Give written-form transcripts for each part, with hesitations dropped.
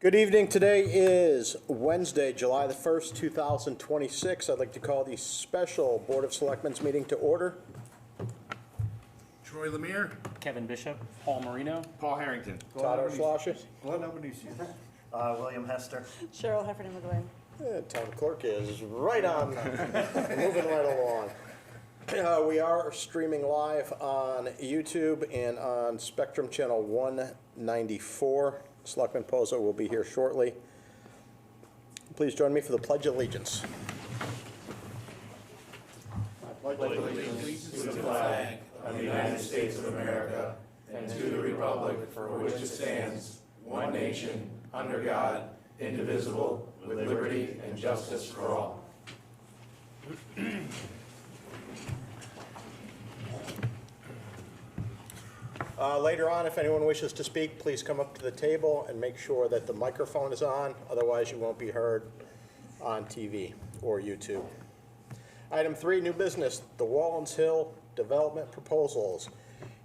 Good evening. Today is Wednesday, July the 1st, 2026. I'd like to call the special Board of Selectmen's meeting to order. Troy Lemire. Kevin Bishop, Paul Marino. Paul Harrington. Todd Oshlashes. William Hester. Cheryl Heffernan McGuinn. And town clerk is right on, moving right along. We are streaming live on YouTube and on Spectrum Channel 194. Selectman Pozo will be here shortly. Please join me for the Pledge of Allegiance. I pledge allegiance to the flag of the United States of America and to the republic for which it stands, one nation, under God, indivisible, with liberty and justice for all. Later on, if anyone wishes to speak, please come up to the table and make sure that the microphone is on. Otherwise, you won't be heard on TV or YouTube. Item 3, new business, the Wallens Hill development proposals.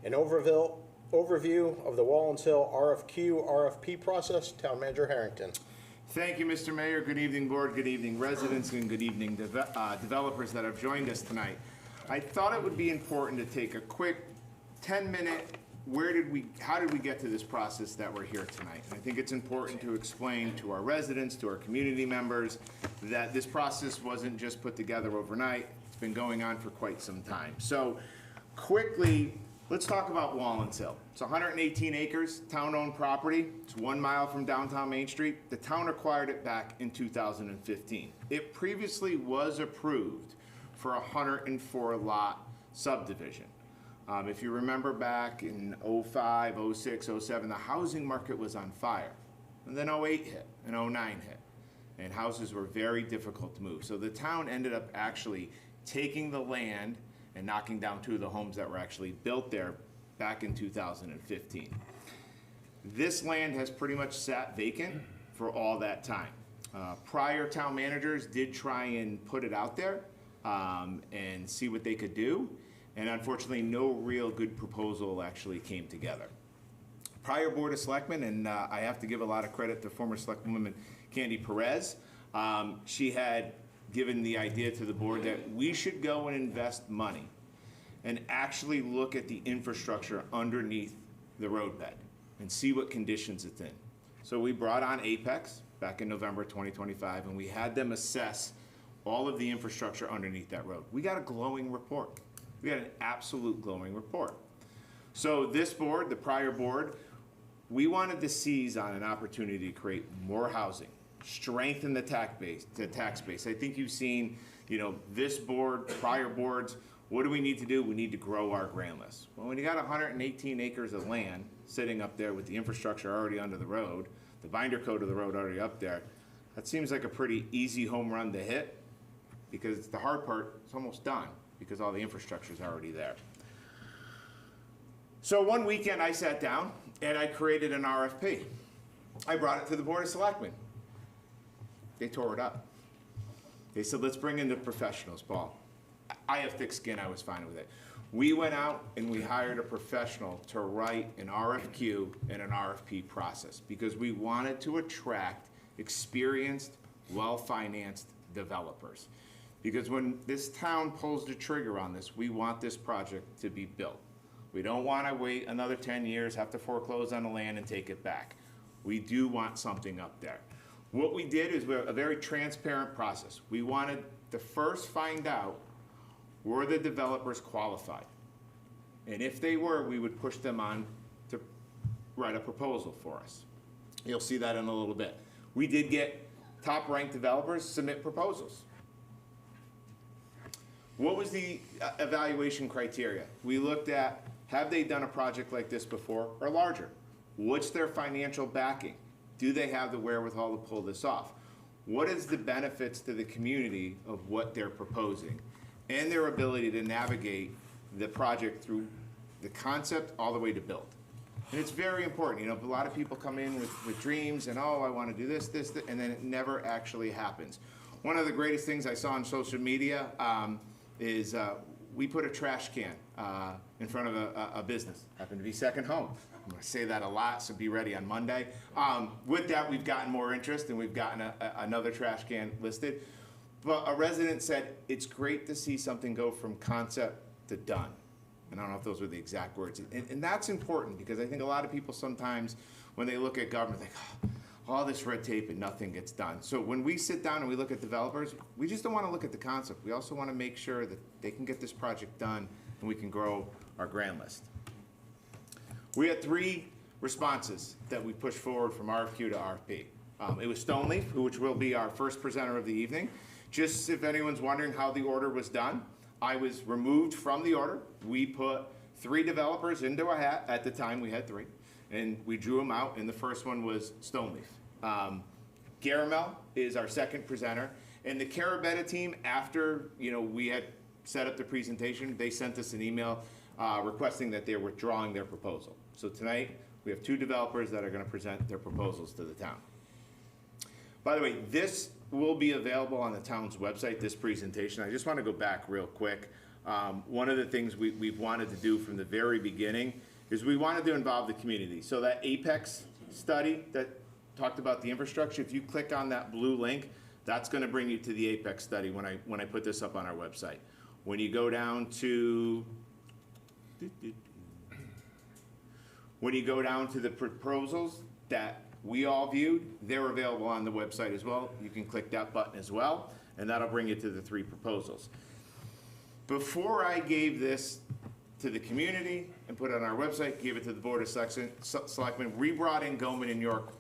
An overview of the Wallens Hill RFP process. Town Manager Harrington. Thank you, Mr. Mayor. Good evening, board. Good evening, residents, and good evening, developers that have joined us tonight. I thought it would be important to take a quick 10-minute how did we get to this process that we're here tonight? I think it's important to explain to our residents, to our community members, that this process wasn't just put together overnight. It's been going on for quite some time. So quickly, let's talk about Wallens Hill. It's 118 acres, town-owned property. It's 1 mile from downtown Main Street. The town acquired it back in 2015. It previously was approved for a 104-lot subdivision. If you remember back in 05, 06, 07, the housing market was on fire. And then 08 hit, and 09 hit. And houses were very difficult to move. So the town ended up actually taking the land and knocking down 2 of the homes that were actually built there back in 2015. This land has pretty much sat vacant for all that time. Prior town managers did try and put it out there and see what they could do. And unfortunately, no real good proposal actually came together. Prior Board of Selectmen, and I have to give a lot of credit to former Selectwoman Candy Perez, she had given the idea to the board that we should go and invest money and actually look at the infrastructure underneath the roadbed and see what conditions it's in. So we brought on Apex back in November 2025, and we had them assess all of the infrastructure underneath that road. We got a glowing report. We had an absolute glowing report. So this board, the prior board, we wanted to seize on an opportunity to create more housing, strengthen the tax base. I think you've seen, this board, prior boards. What do we need to do? We need to grow our grand list. Well, when you got 118 acres of land sitting up there with the infrastructure already under the road, the binder code of the road already up there, that seems like a pretty easy home run to hit, because the hard part is almost done, because all the infrastructure is already there. So one weekend I sat down and I created an RFP. I brought it to the Board of Selectmen. They tore it up. They said, let's bring in the professionals, Paul. I have thick skin, I was fine with it. We went out and we hired a professional to write an RFQ and an RFP process, because we wanted to attract experienced, well-financed developers. Because when this town pulls the trigger on this, we want this project to be built. We don't want to wait another 10 years, have to foreclose on the land and take it back. We do want something up there. What we did is a very transparent process. We wanted to first find out, were the developers qualified? And if they were, we would push them on to write a proposal for us. You'll see that in a little bit. We did get top-ranked developers submit proposals. What was the evaluation criteria? We looked at, have they done a project like this before or larger? What's their financial backing? Do they have the wherewithal to pull this off? What is the benefits to the community of what they're proposing? And their ability to navigate the project through the concept all the way to build. And it's very important. A lot of people come in with dreams and, oh, I want to do this, and then it never actually happens. One of the greatest things I saw on social media is we put a trash can in front of a business. Happened to be second home. I'm going to say that a lot, so be ready on Monday. With that, we've gotten more interest, and we've gotten another trash can listed. But a resident said, it's great to see something go from concept to done. And I don't know if those were the exact words. And that's important, because I think a lot of people sometimes, when they look at government, think, oh, all this red tape and nothing gets done. So when we sit down and we look at developers, we just don't want to look at the concept. We also want to make sure that they can get this project done and we can grow our grand list. We had 3 responses that we pushed forward from RFQ to RFP. It was Stoneleaf, which will be our first presenter of the evening. Just if anyone's wondering how the order was done, I was removed from the order. We put 3 developers into a hat. At the time, we had 3. And we drew them out, and the first one was Stoneleaf. Garamel is our second presenter. And the Carabetta team, after we had set up the presentation, they sent us an email requesting that they're withdrawing their proposal. So tonight, we have 2 developers that are going to present their proposals to the town. By the way, this will be available on the town's website, this presentation. I just want to go back real quick. One of the things we've wanted to do from the very beginning is we wanted to involve the community. So that Apex study that talked about the infrastructure, if you click on that blue link, that's going to bring you to the Apex study when I put this up on our website. When you go down to the proposals that we all viewed, they're available on the website as well. You can click that button as well, and that'll bring you to the 3 proposals. Before I gave this to the community and put it on our website, gave it to the Board of Selectmen, we brought in Goldman & York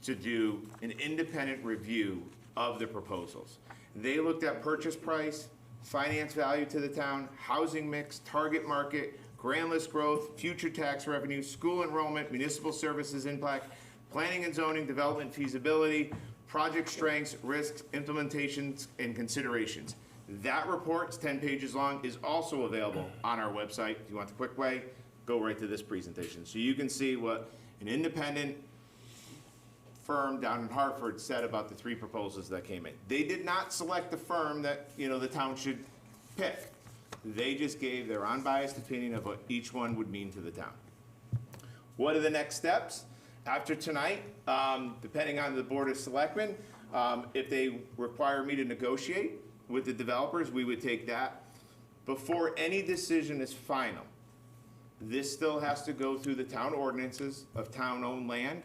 to do an independent review of the proposals. They looked at purchase price, finance value to the town, housing mix, target market, grand list growth, future tax revenue, school enrollment, municipal services impact, planning and zoning, development feasibility, project strengths, risks, implementations, and considerations. That report's 10 pages long, is also available on our website. If you want the quick way, go right to this presentation. So you can see what an independent firm down in Hartford said about the 3 proposals that came in. They did not select the firm that the town should pick. They just gave their unbiased opinion of what each one would mean to the town. What are the next steps? After tonight, depending on the Board of Selectmen, if they require me to negotiate with the developers, we would take that. Before any decision is final, this still has to go through the town ordinances of town-owned land.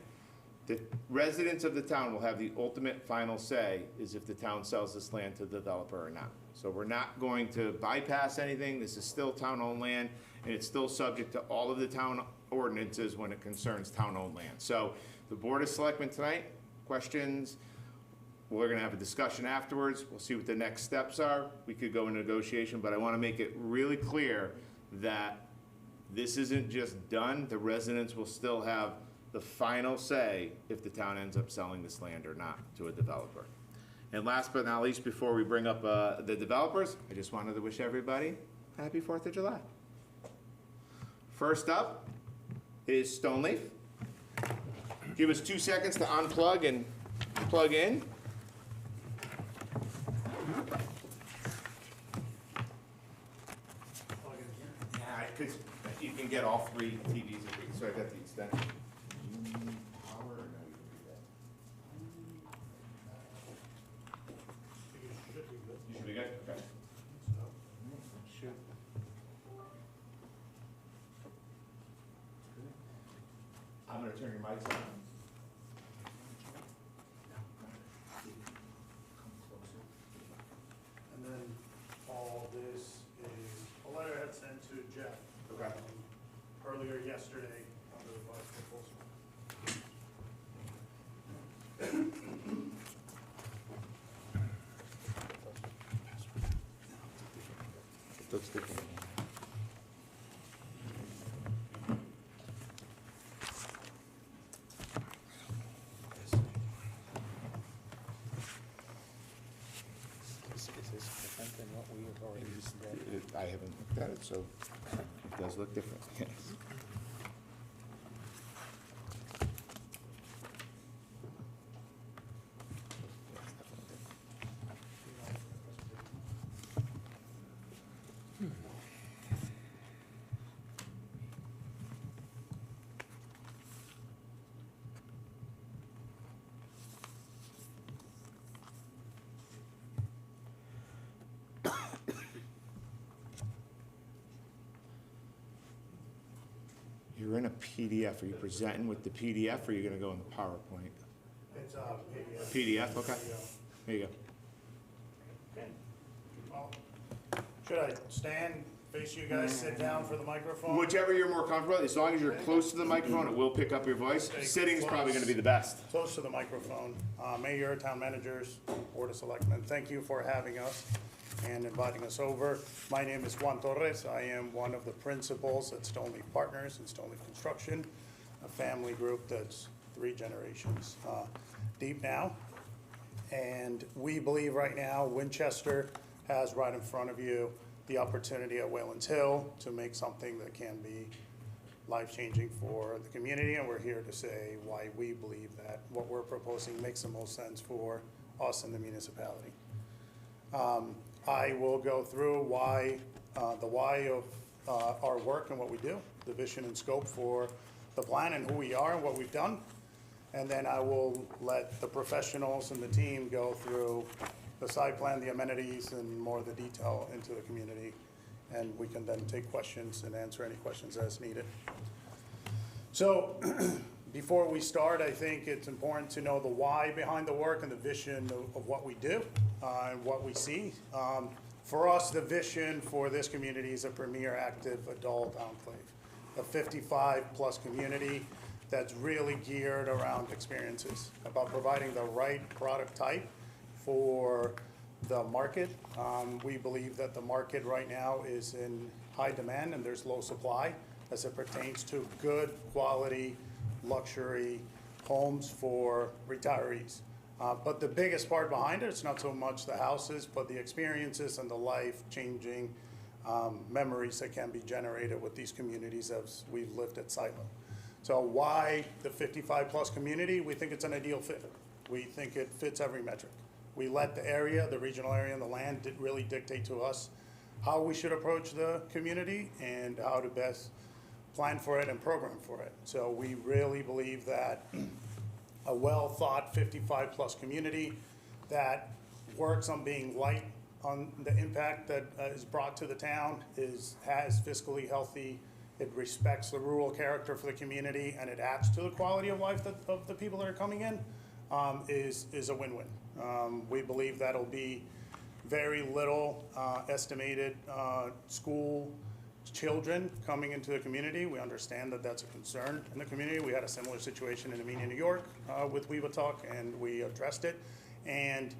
The residents of the town will have the ultimate final say is if the town sells this land to the developer or not. So we're not going to bypass anything. This is still town-owned land, and it's still subject to all of the town ordinances when it concerns town-owned land. So the Board of Selectmen tonight, questions? We're gonna have a discussion afterwards. We'll see what the next steps are. We could go into negotiation, but I wanna make it really clear that this isn't just done. The residents will still have the final say if the town ends up selling this land or not to a developer. And last but not least, before we bring up the developers, I just wanted to wish everybody happy 4th of July. First up is Stoneleaf. Give us 2 seconds to unplug and plug in. Yeah, because you can get all 3 TVs. So I got the extension. Power or no, you can do that. You should be good? Okay. Shoot. I'm gonna turn your mics on. And then all this is a letter I had sent to Jeff Okay. earlier yesterday under the budget proposal. Looks different. Is this different than what we have already read? I haven't looked at it, so it does look different, yes. You're in a PDF. Are you presenting with the PDF or are you going to go in the PowerPoint? It's PDF, okay. There you go. Well, should I stand, face you guys, sit down for the microphone? Whichever you're more comfortable with, as long as you're close to the microphone, it will pick up your voice. Sitting is probably going to be the best. Close to the microphone. Mayor, town managers, Board of Selectmen, thank you for having us and inviting us over. My name is Juan Torres. I am one of the principals at Stoneleaf Partners and Stoneleaf Construction, a family group that's 3 generations deep now. And we believe right now Winchester has right in front of you the opportunity at Waylands Hill to make something that can be life-changing for the community, and we're here to say why we believe that what we're proposing makes the most sense for us and the municipality. I will go through the why of our work and what we do, the vision and scope for the plan and who we are and what we've done. And then I will let the professionals and the team go through the site plan, the amenities, and more of the detail into the community. And we can then take questions and answer any questions as needed. So before we start, I think it's important to know the why behind the work and the vision of what we do and what we see. For us, the vision for this community is a premier active adult enclave, a 55-plus community that's really geared around experiences, about providing the right product type for the market. We believe that the market right now is in high demand and there's low supply as it pertains to good quality luxury homes for retirees. But the biggest part behind it, it's not so much the houses, but the experiences and the life-changing memories that can be generated with these communities as we've lived at Silo. So why the 55-plus community? We think it's an ideal fit. We think it fits every metric. We let the area, the regional area and the land really dictate to us how we should approach the community and how to best plan for it and program for it. So we really believe that a well-thought 55-plus community that works on being light on the impact that is brought to the town, has fiscally healthy, it respects the rural character for the community, and it adds to the quality of life of the people that are coming in, is a win-win. We believe that'll be very little estimated school children coming into the community. We understand that that's a concern in the community. We had a similar situation in Amelia, New York with Weewatalk, and we addressed it. And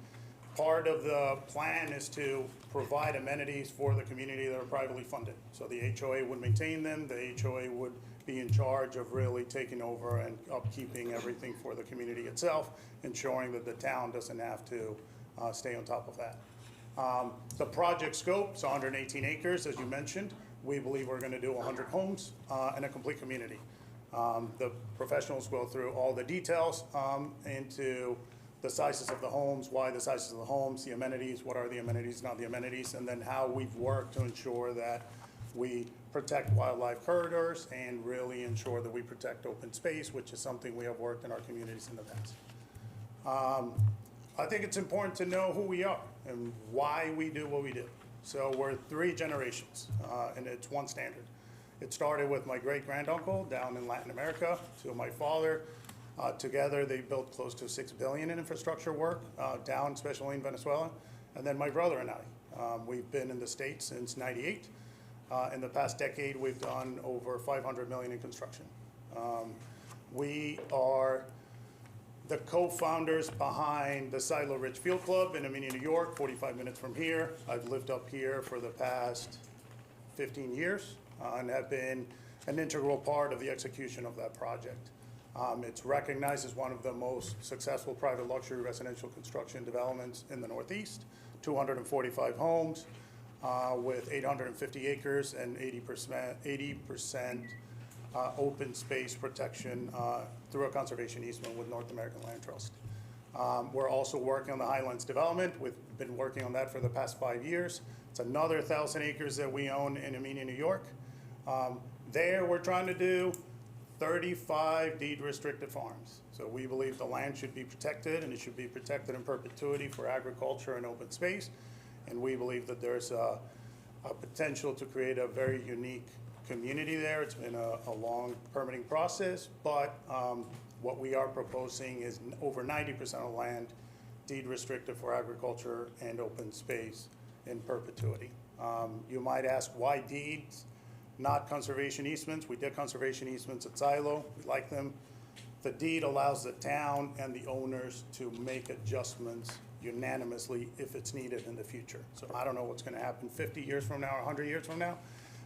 part of the plan is to provide amenities for the community that are privately funded. So the HOA would maintain them. The HOA would be in charge of really taking over and upkeeping everything for the community itself, ensuring that the town doesn't have to stay on top of that. The project scope is 118 acres, as you mentioned. We believe we're going to do 100 homes and a complete community. The professionals go through all the details into the sizes of the homes, why the sizes of the homes, the amenities, what are the amenities, not the amenities, and then how we've worked to ensure that we protect wildlife corridors and really ensure that we protect open space, which is something we have worked in our communities in the past. I think it's important to know who we are and why we do what we do. So we're 3 generations, and it's one standard. It started with my great-granduncle down in Latin America to my father. Together, they built close to $6 billion in infrastructure work down, especially in Venezuela. And then my brother and I, we've been in the States since '98. In the past decade, we've done over $500 million in construction. We are the co-founders behind the Silo Ridge Field Club in Amelia, New York, 45 minutes from here. I've lived up here for the past 15 years and have been an integral part of the execution of that project. It's recognized as one of the most successful private luxury residential construction developments in the Northeast, 245 homes with 850 acres and 80% open space protection through a conservation easement with North American Land Trust. We're also working on the Highlands development. We've been working on that for the past 5 years. It's another 1,000 acres that we own in Amelia, New York. There we're trying to do 35 deed-restricted farms. So we believe the land should be protected, and it should be protected in perpetuity for agriculture and open space. And we believe that there's a potential to create a very unique community there. It's been a long permitting process, but what we are proposing is over 90% of land deed restricted for agriculture and open space in perpetuity. You might ask, why deeds, not conservation easements? We did conservation easements at Silo. We like them. The deed allows the town and the owners to make adjustments unanimously if it's needed in the future. So I don't know what's gonna happen 50 years from now or 100 years from now,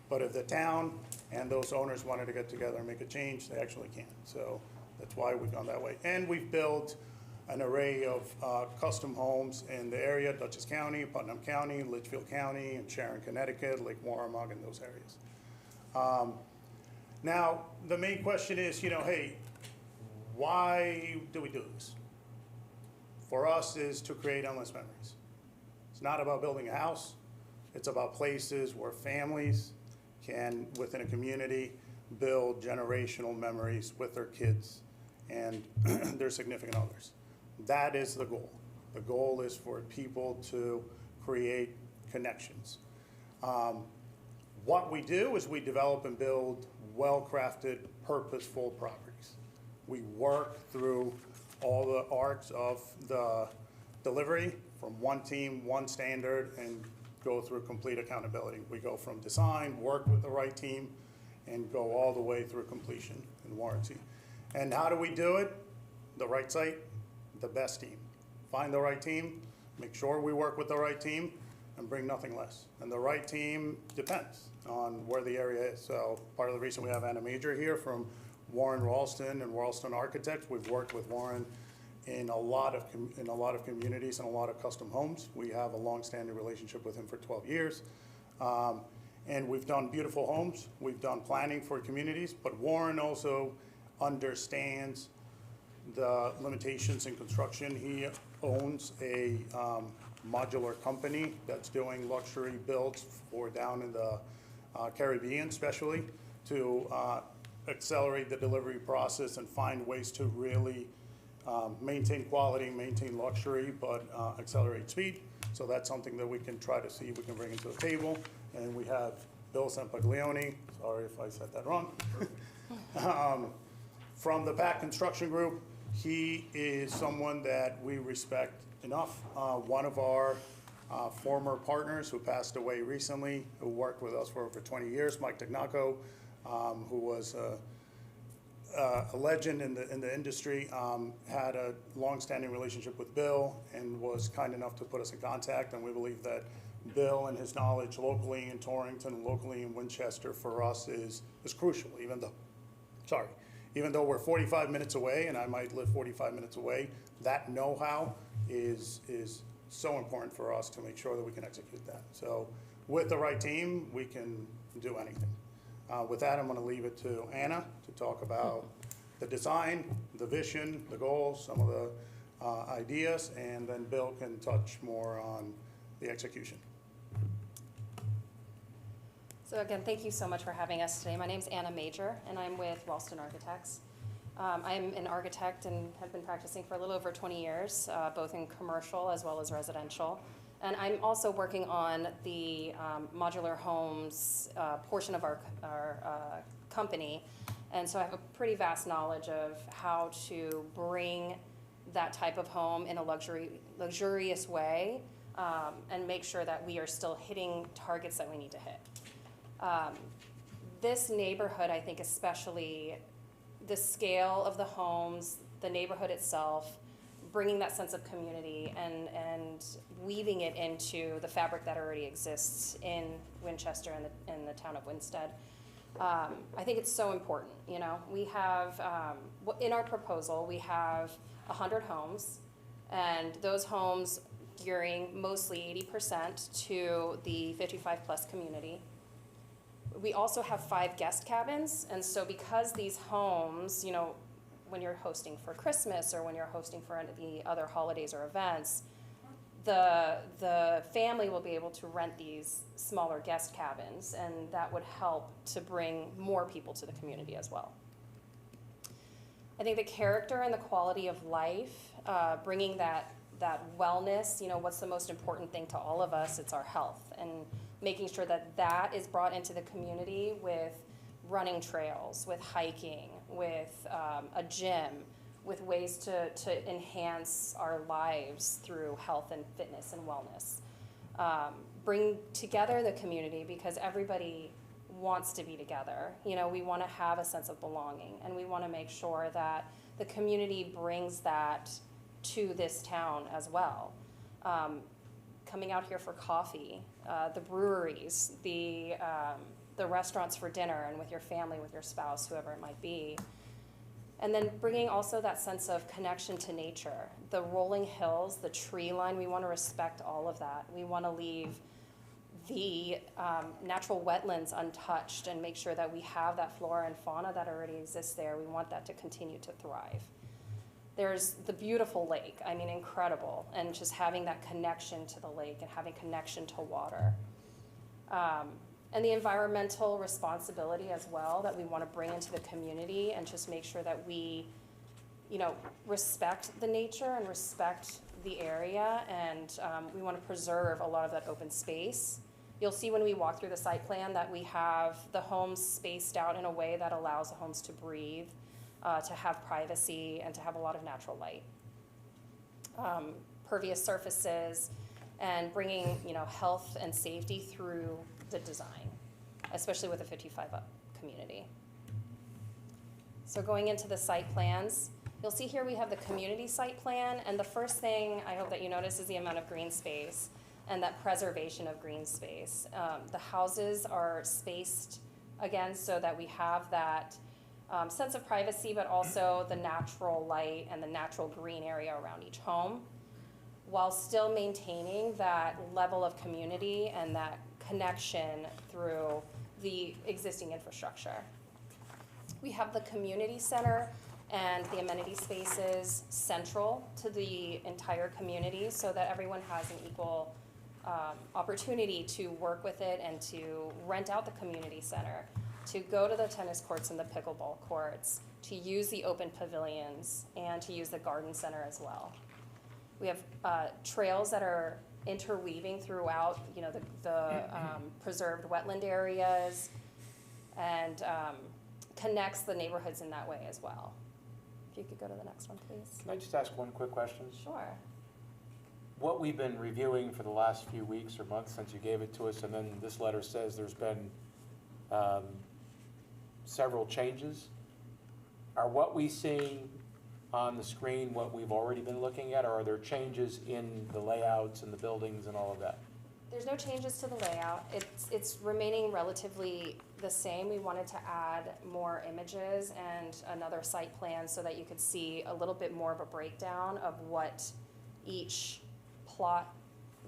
but if the town and those owners wanted to get together and make a change, they actually can. So that's why we've gone that way. And we've built an array of custom homes in the area, Dutchess County, Putnam County, Litchfield County, and Sharon, Connecticut, Lake Warramug, and those areas. Now, the main question is, hey, why do we do this? For us is to create endless memories. It's not about building a house. It's about places where families can, within a community, build generational memories with their kids and their significant others. That is the goal. The goal is for people to create connections. What we do is we develop and build well-crafted, purposeful properties. We work through all the arcs of the delivery from one team, one standard, and go through complete accountability. We go from design, work with the right team, and go all the way through completion and warranty. And how do we do it? The right site, the best team. Find the right team, make sure we work with the right team, and bring nothing less. And the right team depends on where the area is. So part of the reason we have Anna Major here from Warren Ralston and Ralston Architects. We've worked with Warren in a lot of communities and a lot of custom homes. We have a long-standing relationship with him for 12 years. And we've done beautiful homes. We've done planning for communities, but Warren also understands the limitations in construction. He owns a modular company that's doing luxury builds for down in the Caribbean, especially to accelerate the delivery process and find ways to really maintain quality, maintain luxury, but accelerate speed. So that's something that we can try to see if we can bring into the table. And we have Bill Sampaglione, sorry if I said that wrong, from the PAC Construction Group. He is someone that we respect enough. One of our former partners who passed away recently, who worked with us for over 20 years, Mike Tagnaco, who was a legend in the industry, had a long-standing relationship with Bill and was kind enough to put us in contact. And we believe that Bill and his knowledge locally in Torrington, locally in Winchester for us is crucial, even though we're 45 minutes away and I might live 45 minutes away, that know-how is so important for us to make sure that we can execute that. So with the right team, we can do anything. With that, I'm going to leave it to Anna to talk about the design, the vision, the goals, some of the ideas, and then Bill can touch more on the execution. So again, thank you so much for having us today. My name's Anna Major, and I'm with Ralston Architects. I'm an architect and have been practicing for a little over 20 years, both in commercial as well as residential. And I'm also working on the modular homes portion of our company. And so I have a pretty vast knowledge of how to bring that type of home in a luxurious way and make sure that we are still hitting targets that we need to hit. This neighborhood, I think especially, the scale of the homes, the neighborhood itself, bringing that sense of community and weaving it into the fabric that already exists in Winchester and the town of Winstead. I think it's so important. We have, in our proposal, we have 100 homes, and those homes gearing mostly 80% to the 55 plus community. We also have 5 guest cabins, and so because these homes, when you're hosting for Christmas or when you're hosting for any of the other holidays or events, the family will be able to rent these smaller guest cabins, and that would help to bring more people to the community as well. I think the character and the quality of life, bringing that wellness, what's the most important thing to all of us? It's our health, and making sure that that is brought into the community with running trails, with hiking, with a gym, with ways to enhance our lives through health and fitness and wellness. Bring together the community because everybody wants to be together. You know, we want to have a sense of belonging, and we want to make sure that the community brings that to this town as well. Coming out here for coffee, the breweries, the restaurants for dinner and with your family, with your spouse, whoever it might be. And then bringing also that sense of connection to nature. The rolling hills, the tree line, we want to respect all of that. We want to leave the natural wetlands untouched and make sure that we have that flora and fauna that already exists there. We want that to continue to thrive. There's the beautiful lake, I mean, incredible, and just having that connection to the lake and having connection to water. And the environmental responsibility as well that we want to bring into the community and just make sure that we, you know, respect the nature and respect the area, and we want to preserve a lot of that open space. You'll see when we walk through the site plan that we have the homes spaced out in a way that allows the homes to breathe, to have privacy, and to have a lot of natural light. Pervious surfaces, and bringing, you know, health and safety through the design, especially with the 55 up community. So going into the site plans, you'll see here we have the community site plan, and the first thing I hope that you notice is the amount of green space and that preservation of green space. The houses are spaced again so that we have that sense of privacy, but also the natural light and the natural green area around each home, while still maintaining that level of community and that connection through the existing infrastructure. We have the community center and the amenity spaces central to the entire community so that everyone has an equal opportunity to work with it and to rent out the community center, to go to the tennis courts and the pickleball courts, to use the open pavilions, and to use the garden center as well. We have trails that are interweaving throughout, you know, the preserved wetland areas, and connects the neighborhoods in that way as well. If you could go to the next one, please. Can I just ask one quick question? Sure. What we've been reviewing for the last few weeks or months since you gave it to us, and then this letter says there's been several changes. Are what we seeing on the screen what we've already been looking at, or are there changes in the layouts and the buildings and all of that? There's no changes to the layout. It's remaining relatively the same. We wanted to add more images and another site plan so that you could see a little bit more of a breakdown of what each plot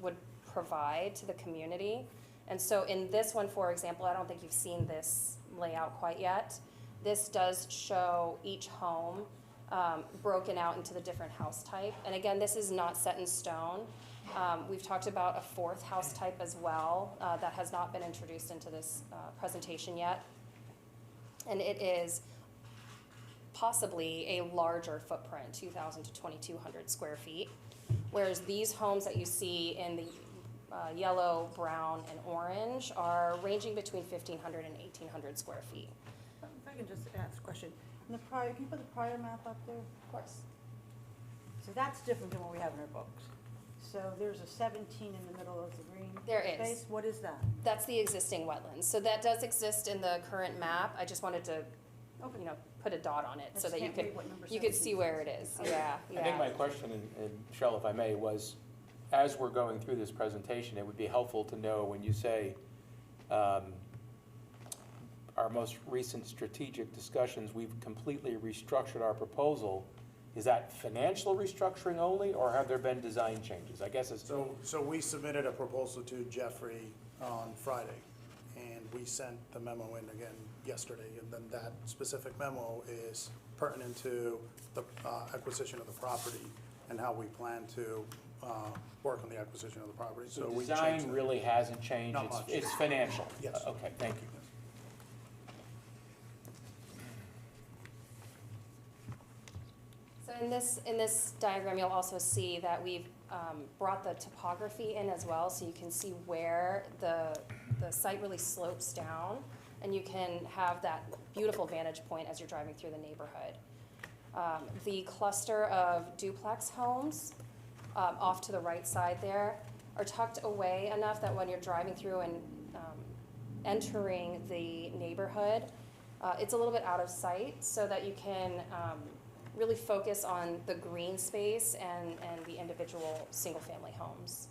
would provide to the community. And so in this one, for example, I don't think you've seen this layout quite yet. This does show each home broken out into the different house type. And again, this is not set in stone. We've talked about a fourth house type as well that has not been introduced into this presentation yet. And it is possibly a larger footprint, 2,000 to 2,200 square feet. Whereas these homes that you see in the yellow, brown, and orange are ranging between 1,500 and 1,800 square feet. If I can just ask a question. In the prior, can you put the prior map up there? Of course. So that's different than what we have in our books. So there's a 17 in the middle of the green There is. space. What is that? That's the existing wetlands. So that does exist in the current map. I just wanted to, you know, put a dot on it I so just that you can't could, read what number you could 17 see where it is. Yeah, I think my yeah. question, and Cheryl, if I may, was, as we're going through this presentation, it would be helpful to know when you say our most recent strategic discussions, we've completely restructured our proposal. Is that financial restructuring only, or have there been design changes? I guess it's. So we submitted a proposal to Jeffrey on Friday, and we sent the memo in again yesterday, and then that specific memo is pertinent to the acquisition of the property and how we plan to work on the acquisition of the property. The So we design changed it. really hasn't changed? Not It's- much. It's financial? Yes. Okay, thank you. So in this diagram, you'll also see that we've brought the topography in as well, so you can see where the site really slopes down. and you can have that beautiful vantage point as you're driving through the neighborhood. The cluster of duplex homes off to the right side there are tucked away enough that when you're driving through and entering the neighborhood, it's a little bit out of sight so that you can really focus on the green space and the individual single-family homes.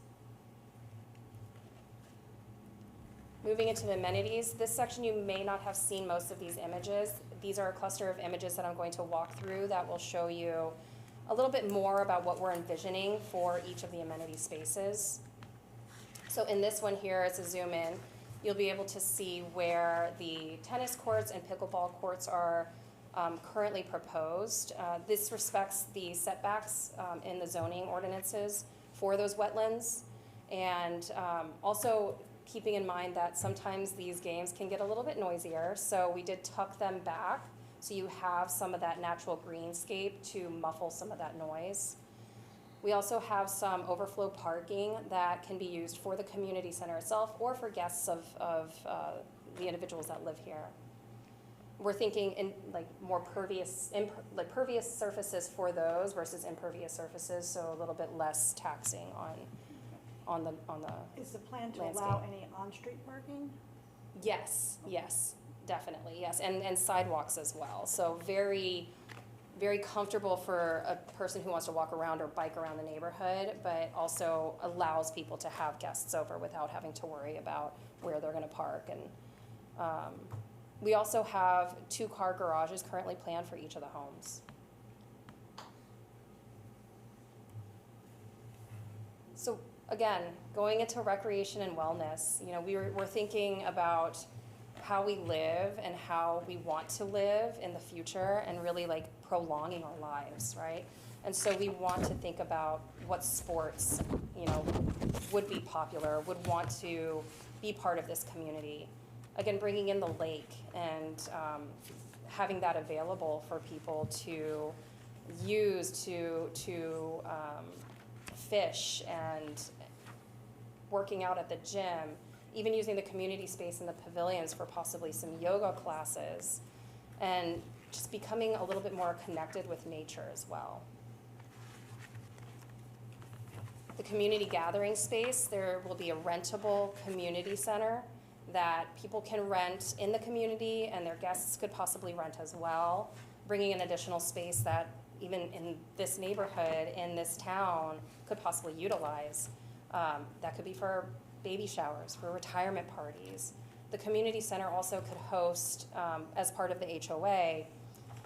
Moving into the amenities, this section you may not have seen most of these images. These are a cluster of images that I'm going to walk through that will show you a little bit more about what we're envisioning for each of the amenity spaces. So in this one here, as a zoom in, you'll be able to see where the tennis courts and pickleball courts are currently proposed. This respects the setbacks in the zoning ordinances for those wetlands, and also keeping in mind that sometimes these games can get a little bit noisier, so we did tuck them back so you have some of that natural greenscape to muffle some of that noise. We also have some overflow parking that can be used for the community center itself or for guests of the individuals that live here. We're thinking in like more pervious surfaces for those versus impervious surfaces, so a little bit less taxing on the Is the plan to landscape. allow any on-street parking? Yes, definitely, yes, and sidewalks as well. So very, very comfortable for a person who wants to walk around or bike around the neighborhood, but also allows people to have guests over without having to worry about where they're gonna park. And we also have 2-car garages currently planned for each of the homes. So again, going into recreation and wellness, you know, we're thinking about how we live and how we want to live in the future and really like prolonging our lives, right? And so we want to think about what sports, you know, would be popular, would want to be part of this community. Again, bringing in the lake and having that available for people to use to fish and working out at the gym, even using the community space in the pavilions for possibly some yoga classes, and just becoming a little bit more connected with nature as well. The community gathering space, there will be a rentable community center that people can rent in the community and their guests could possibly rent as well, bringing an additional space that even in this neighborhood, in this town, could possibly utilize. That could be for baby showers, for retirement parties. The community center also could host, as part of the HOA,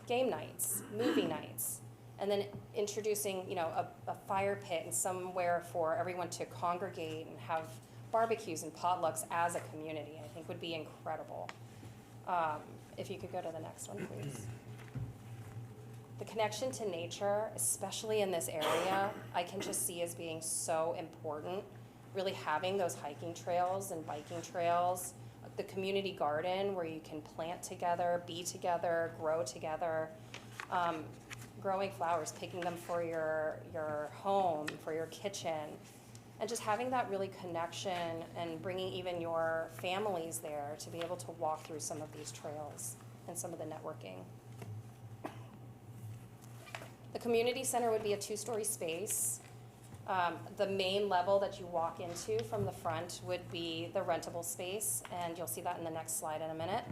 game nights, movie nights, and then introducing, you know, a fire pit and somewhere for everyone to congregate and have barbecues and potlucks as a community, I think would be incredible. If you could go to the next one, please. The connection to nature, especially in this area, I can just see as being so important. Really having those hiking trails and biking trails, the community garden where you can plant together, be together, grow together, growing flowers, picking them for your home, for your kitchen, and just having that really connection and bringing even your families there to be able to walk through some of these trails and some of the networking. The community center would be a 2-story space. The main level that you walk into from the front would be the rentable space, and you'll see that in the next slide in a minute.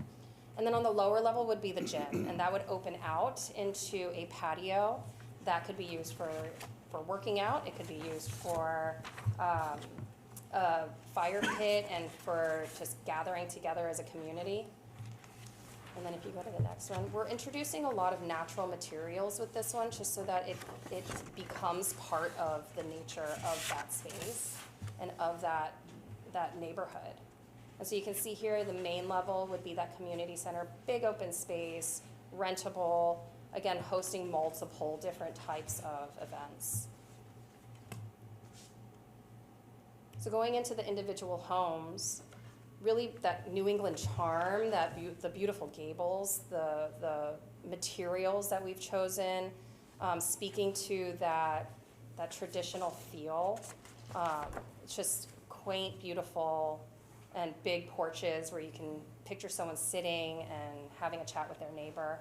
And then on the lower level would be the gym, and that would open out into a patio that could be used for working out. It could be used for a fire pit and for just gathering together as a community. And then if you go to the next one, we're introducing a lot of natural materials with this one, just so that it becomes part of the nature of that space and of that neighborhood. And so you can see here, the main level would be that community center, big open space, rentable, again, hosting multiple different types of events. So going into the individual homes, really that New England charm, the beautiful gables, the materials that we've chosen, speaking to that traditional feel. It's just quaint, beautiful, and big porches where you can picture someone sitting and having a chat with their neighbor.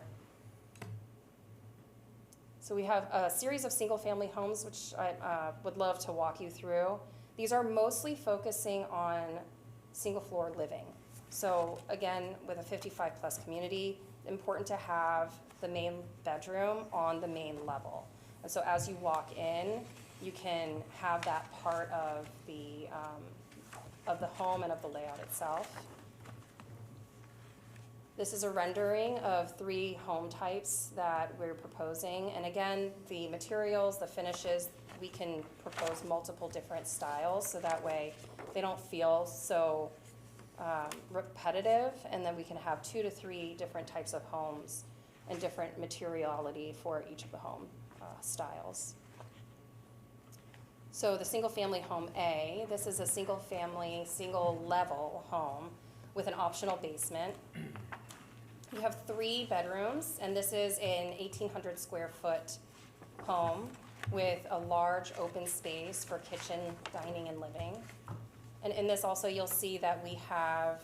So we have a series of single-family homes, which I would love to walk you through. These are mostly focusing on single-floor living. So again, with a 55-plus community, important to have the main bedroom on the main level. And so as you walk in, you can have that part of the home and of the layout itself. This is a rendering of 3 home types that we're proposing. And again, the materials, the finishes, we can propose multiple different styles, so that way they don't feel so repetitive, and then we can have 2 to 3 different types of homes and different materiality for each of the home styles. So the single-family home A, this is a single-family, single-level home with an optional basement. You have 3 bedrooms, and this is an 1,800 square foot home with a large open space for kitchen, dining, and living. And in this also, you'll see that we have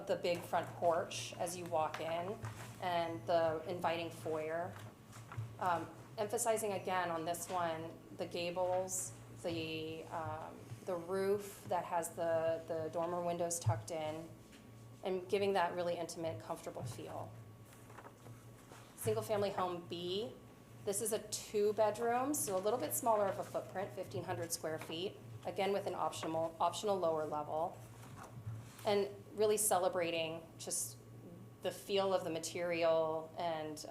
the big front porch as you walk in, and the inviting foyer. Emphasizing again on this one, the gables, the roof that has the dormer windows tucked in, and giving that really intimate, comfortable feel. Single-family home B, this is a 2-bedroom, so a little bit smaller of a footprint, 1,500 square feet, again with an optional lower level, and really celebrating just the feel of the material and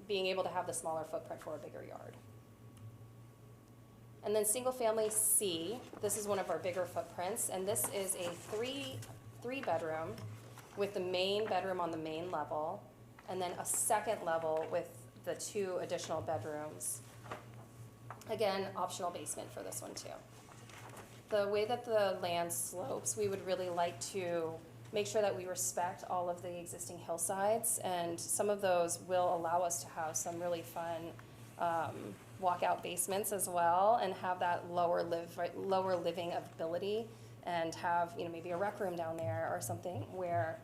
being able to have the smaller footprint for a bigger yard. And then single-family C, this is one of our bigger footprints, and this is a three-bedroom with the main bedroom on the main level, and then a second level with the 2 additional bedrooms. Again, optional basement for this one too. The way that the land slopes, we would really like to make sure that we respect all of the existing hillsides, and some of those will allow us to have some really fun walkout basements as well, and have that lower living ability, and have maybe a rec room down there or something where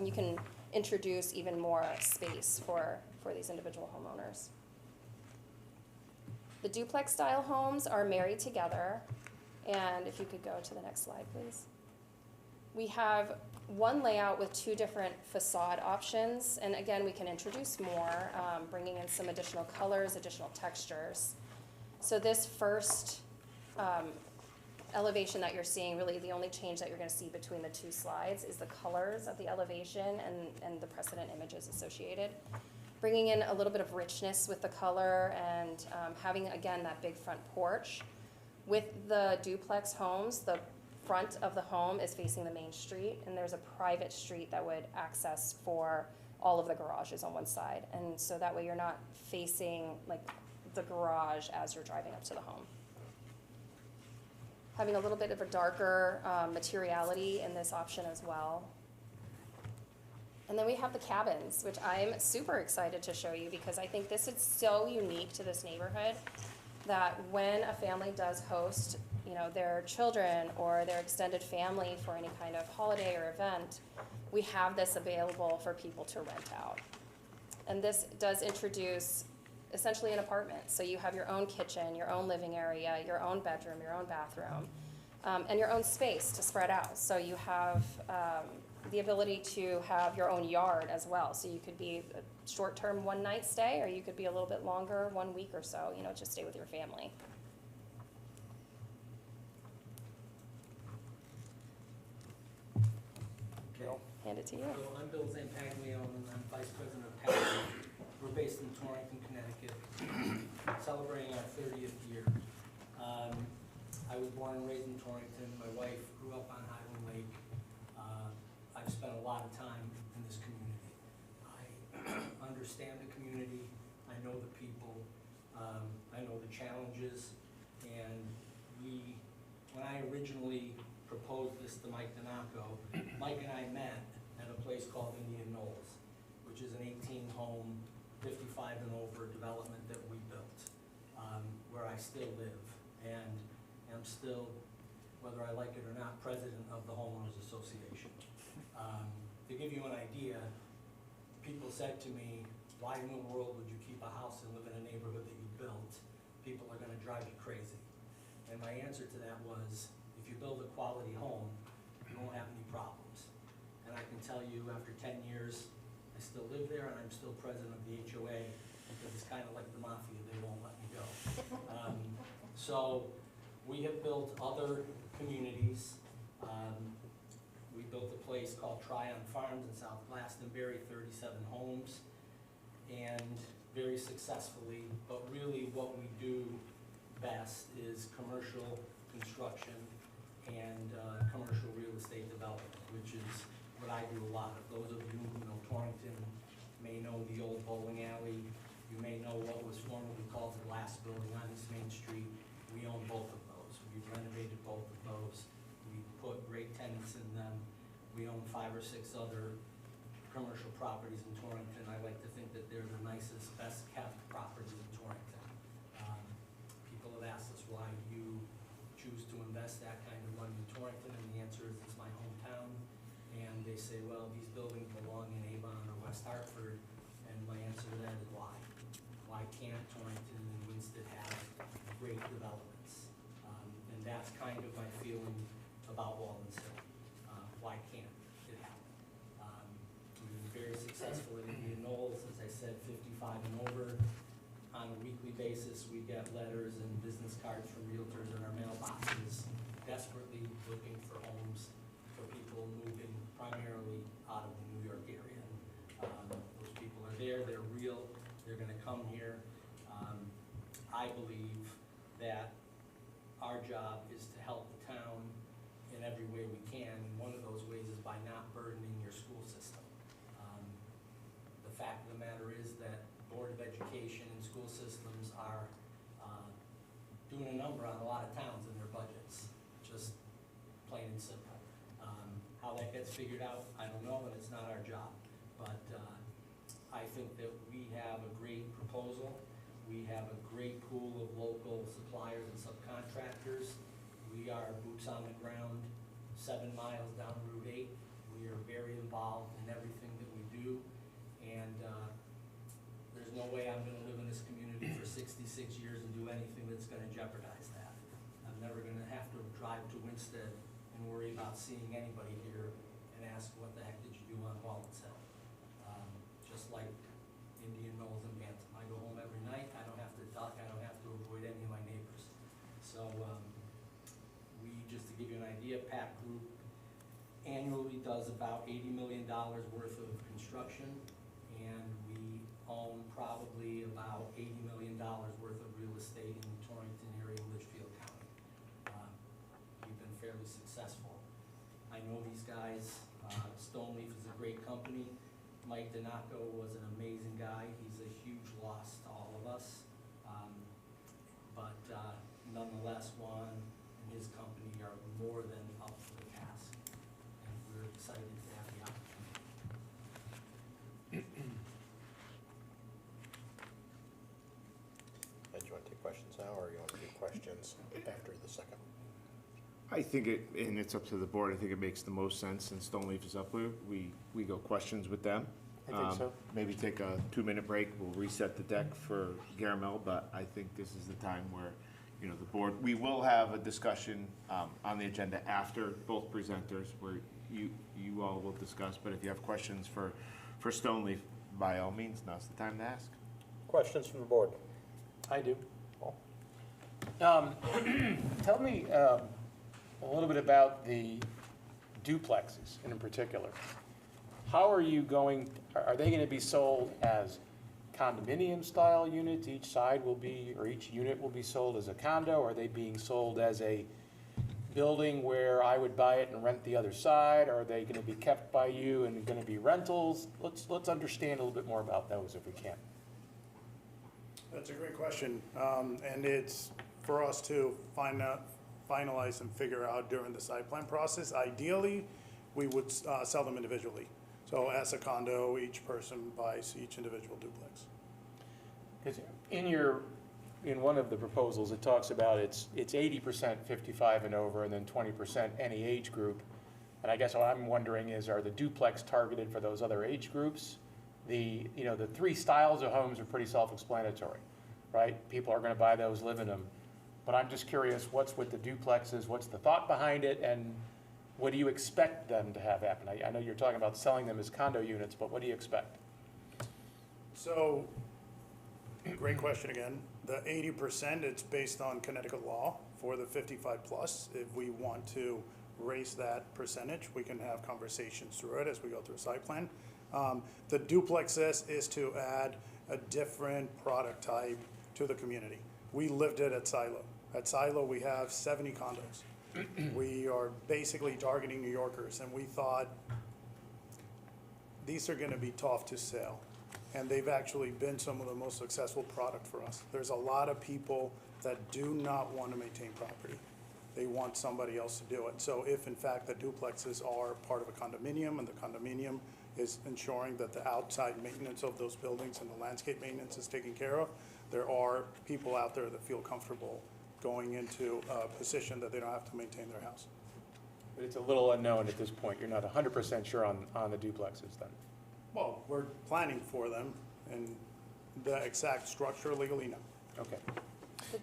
you can introduce even more space for these individual homeowners. The duplex style homes are married together, and if you could go to the next slide, please. We have one layout with 2 different facade options, and again, we can introduce more, bringing in some additional colors, additional textures. So this first elevation that you're seeing, really the only change that you're going to see between the 2 slides is the colors of the elevation and the precedent images associated. Bringing in a little bit of richness with the color, and having, again, that big front porch. With the duplex homes, the front of the home is facing the main street, and there's a private street that would access for all of the garages on one side. And so that way you're not facing the garage as you're driving up to the home. Having a little bit of a darker materiality in this option as well. And then we have the cabins, which I'm super excited to show you, because I think this is so unique to this neighborhood that when a family does host their children or their extended family for any kind of holiday or event, we have this available for people to rent out. And this does introduce essentially an apartment. So you have your own kitchen, your own living area, your own bedroom, your own bathroom, and your own space to spread out. So you have the ability to have your own yard as well. So you could be a short-term one-night stay, or you could be a little bit longer, 1 week or so, just stay with your family. Hand it to you. So I'm Bill Zampaglio, and I'm Vice President of Packaging. We're based in Torrington, Connecticut, celebrating our 30th year. I was born and raised in Torrington. My wife grew up on Highland Lake. I've spent a lot of time in this community. I understand the community. I know the people. I know the challenges. And when I originally proposed this to Mike Donaco, Mike and I met at a place called Indian Knolls, which is an 18-home, 55 and over development that we built, where I still live, and am still, whether I like it or not, president of the Homeowners Association. To give you an idea, people said to me, why in the world would you keep a house and live in a neighborhood that you built? People are gonna drive you crazy. And my answer to that was, if you build a quality home, you won't have any problems. And I can tell you, after 10 years, I still live there and I'm still president of the HOA, because it's kind of like the mafia, they won't let me go. So we have built other communities. We built a place called Tryon Farms in South Glastonbury, 37 homes, and very successfully. But really what we do best is commercial construction and commercial real estate development, which is what I do a lot of. Those of you who know Torrington may know the old bowling alley. You may know what was formerly called the Glass Building on East Main Street. We own both of those. We've renovated both of those. We put great tenants in them. We own 5 or 6 other commercial properties in Torrington. I like to think that they're the nicest, best kept properties in Torrington. People have asked us why you choose to invest that kind of money in Torrington, and the answer is it's my hometown. And they say, well, these buildings belong in Avon or West Hartford, and my answer to that is why? Why can't Torrington and Winston have great developments? And that's kind of my feeling about Walden's Hill. Why can't it happen? We've been very successful at Indian Knolls, as I said, 55 and over. On a weekly basis, we get letters and business cards from realtors in our mailboxes, desperately looking for homes for people moving primarily out of the New York area. Those people are there, they're real, they're gonna come here. I believe that our job is to help the town in every way we can, and one of those ways is by not burdening your school system. The fact of the matter is that Board of Education and school systems are doing a number on a lot of towns in their budgets, just plain and simple. How that gets figured out, I don't know, and it's not our job. But I think that we have a great proposal. We have a great pool of local suppliers and subcontractors. We are boots on the ground, 7 miles down Route 8. We are very involved in everything that we do. And there's no way I'm gonna live in this community for 66 years and do anything that's gonna jeopardize that. I'm never gonna have to drive to Winsted and worry about seeing anybody here and ask, what the heck did you do on Walden's Hill? Just like Indian Knolls and Bantam. I go home every night, I don't have to duck, I don't have to avoid any of my neighbors. So just to give you an idea, PAC Group annually does about $80 million worth of construction, and we own probably about $80 million worth of real estate in the Torrington area, Litchfield County. We've been fairly successful. I know these guys. Stoneleaf is a great company. Mike Donaco was an amazing guy. He's a huge loss to all of us. But nonetheless, Juan and his company are more than up to the task, and we're excited to have the opportunity. Do you want to take questions now, or you want to do questions after the second? I think and it's up to the board, I think it makes the most sense, since Stoneleaf is up there, we go questions with them. I think so. Maybe take a 2-minute break, we'll reset the deck for Garamel, but I think this is the time where, the board, we will have a discussion on the agenda after both presenters, where you all will discuss, but if you have questions for Stoneleaf, by all means, now's the time to ask. Questions from the board? I do. Paul? Tell me a little bit about the duplexes in particular. How are you going, are they going to be sold as condominium-style units? Each side will be, or each unit will be sold as a condo? Are they being sold as a building where I would buy it and rent the other side? Are they going to be kept by you and going to be rentals? Let's understand a little bit more about those if we can. That's a great question, and it's for us to finalize and figure out during the site plan process. Ideally, we would sell them individually. So as a condo, each person buys each individual duplex. Because in one of the proposals, it talks about it's 80% 55 and over, and then 20% any age group. And I guess what I'm wondering is, are the duplex targeted for those other age groups? The 3 styles of homes are pretty self-explanatory, right? People are gonna buy those, live in them. But I'm just curious, what's with the duplexes, what's the thought behind it, and what do you expect them to have happen? I know you're talking about selling them as condo units, but what do you expect? So, great question again. The 80%, it's based on Connecticut law for the 55 plus. If we want to raise that percentage, we can have conversations through it as we go through a site plan. The duplexes is to add a different product type to the community. We lived it at Silo. At Silo, we have 70 condos. We are basically targeting New Yorkers, and we thought these are gonna be tough to sell. And they've actually been some of the most successful product for us. There's a lot of people that do not want to maintain property. They want somebody else to do it. So if in fact the duplexes are part of a condominium and the condominium is ensuring that the outside maintenance of those buildings and the landscape maintenance is taken care of, there are people out there that feel comfortable going into a position that they don't have to maintain their house. But it's a little unknown at this point. You're not 100% sure on the duplexes then? Well, we're planning for them, and the exact structure legally, no. Okay.